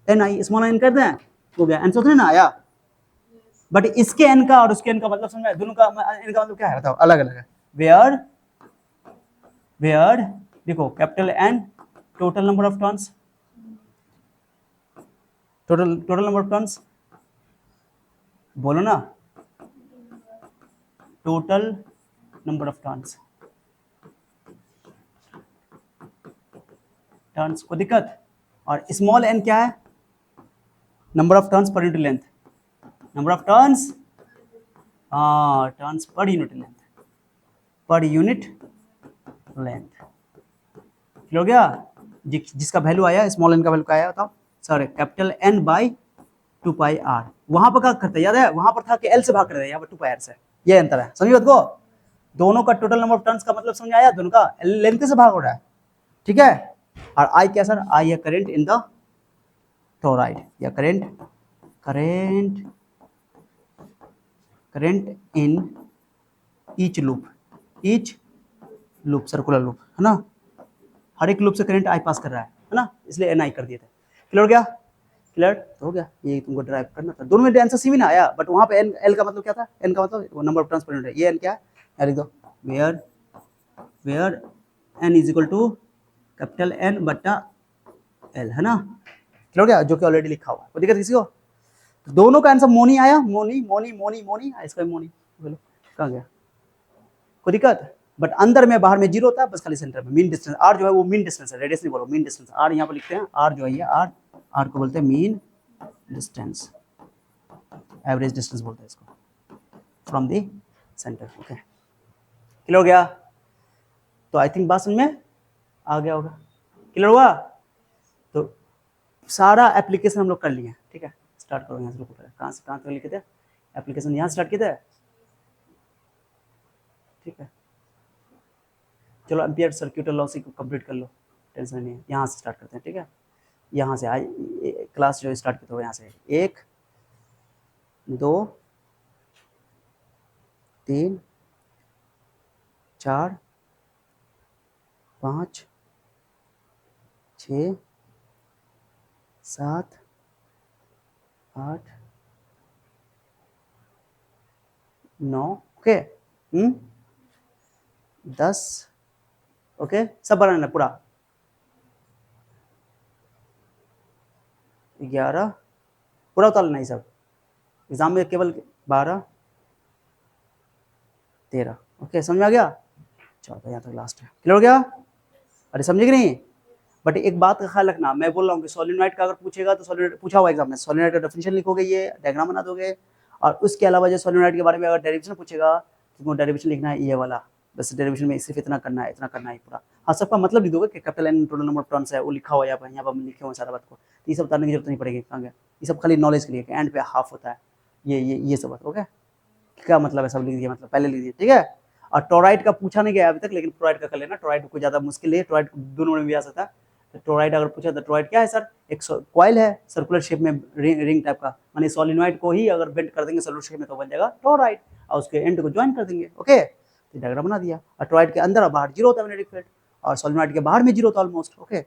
एन आई, स्मॉल एन कर दें, हो गया, आंसर तो ना आया, बट इसके एन का और उसके एन का मतलब समझ में, दोनों का एन का मतलब क्या है बताओ, अलग अलग है, वेयर वेयर देखो capital N total number of turns, total number of turns बोलो ना, total number of turns, turns को दिक्कत, और स्मॉल एन क्या है, number of turns per unit length, number of turns, हाँ turns per unit length, per unit length, हो गया, जिसका वैल्यू आया स्मॉल एन का वैल्यू क्या आया बताओ, sorry capital N by 2 pi R, वहां पर क्या करते याद है, वहां पर था कि एल से भाग करते, यहाँ पर 2 पाई आर से, ये अंतर है, समझिए बात को, दोनों का टोटल नंबर ऑफ टर्न्स का मतलब समझ आया, दोनों का लेंथ से भाग हो रहा है, ठीक है, और आई क्या सर, आई है करंट इन द टोराइड, या current current current in each loop circular loop, है ना, हर एक लूप से करंट आई पास कर रहा है ना, इसलिए एन आई कर दिए थे, क्लियर हो गया, क्लियर तो हो गया, ये तुमको ड्राइव करना था, दोनों में आंसर सेम ही ना आया, बट वहां पे एन एल का मतलब क्या था, एन का मतलब number of turns per unit है, ये एन क्या है, लिख दो where N is equal to capital N बट्टा एल, है ना, क्लियर हो गया, जो कि ऑलरेडी लिखा हुआ है, कोई दिक्कत किसी को, दोनों का आंसर मोनी आया, मोनी मोनी मोनी मोनी, इसका मोनी बोलो कहाँ गया, कोई दिक्कत, बट अंदर में बाहर में जीरो होता है, बस खाली सेंटर में, मीन डिस्टेंस आर जो है वो मीन डिस्टेंस है, रेडियस नहीं बोलो, मीन डिस्टेंस आर यहाँ पर लिखते हैं, आर जो है ये आर को बोलते हैं मीन डिस्टेंस, एवरेज डिस्टेंस बोलते हैं इसको, from the centre, okay clear हो गया, तो आई थिंक बात समझ में आ गया होगा, क्लियर हुआ? तो सारा एप्लीकेशन हम लोग कर लिए, ठीक है। स्टार्ट करो यहाँ से, रुको पहले, कहाँ तक लिखे थे एप्लीकेशन, यहाँ स्टार्ट किए थे, ठीक है। चलो एम्पियर सर्क्यूटल लॉ को कंप्लीट कर लो, टेंशन नहीं है। यहाँ से स्टार्ट करते हैं, ठीक है। यहाँ से आज क्लास जो स्टार्ट करते हो यहाँ से 1 2 3 4 5 6 7 8 9, ओके। 10, ओके, सब बनाना पूरा। 11 पूरा उतार लेना ये सब, एग्जाम में केवल 12 13, ओके, समझ में आ गया? 14 यहाँ तक लास्ट है, क्लियर हो गया? अरे समझे कि नहीं? बट एक बात का ख्याल रखना, मैं बोल रहा हूँ कि सोलेनोइड का अगर पूछेगा तो सोलेनोइड पूछा हुआ एग्जाम में, सोलेनोइड का डेफिनेशन लिखोगे, ये डायग्राम बना दोगे, और उसके अलावा जो सोलेनोइड के बारे में अगर डेरिवेशन पूछेगा तो तुमको डेरिवेशन लिखना है ये वाला, बस डेरिवेशन में सिर्फ इतना करना है पूरा। हाँ, सबका मतलब लिख दोगे कि capital N total number of turns है, वो लिखा हुआ है यहाँ पर लिखे हुए सारा बात को, तो ये सब बताने की जरूरत नहीं पड़ेगी। कहाँ गया ये सब, खाली नॉलेज के लिए कि एंड पे हाफ होता है, ये सब बात, ओके। क्या मतलब है सब लिख दिया, मतलब पहले लिख दिया, ठीक है। और टोराइड का पूछा नहीं गया अभी तक, लेकिन फ्लोराइड का कर लेना, टोराइड को ज्यादा मुश्किल है, टोराइड दोनों में भी आ सकता है। तो टोराइड अगर पूछा तो टोराइड क्या है सर, एक कॉइल है सर्कुलर शेप में, रिंग टाइप का, माने सोलिनॉइड को ही अगर बेंड कर देंगे सर्कुलर शेप में तो बन जाएगा टोराइड, और उसके एंड को ज्वाइन कर देंगे, ओके। तो डायग्राम बना दिया। और टोराइड के अंदर और बाहर जीरो होता है मैग्नेटिक फील्ड, और सोलिनॉइड के बाहर में जीरो होता है ऑलमोस्ट, ओके।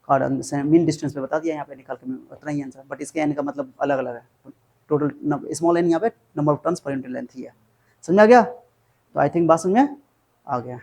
और मीन डिस्टेंस पे बता दिया यहाँ पे निकाल के, उतना ही आंसर, बट इसके एन का मतलब अलग अलग है, टोटल स्मॉल एन यहाँ पे number of turns per unit length ही है। समझ आ गया? तो आई थिंक बात समझ में आ गया।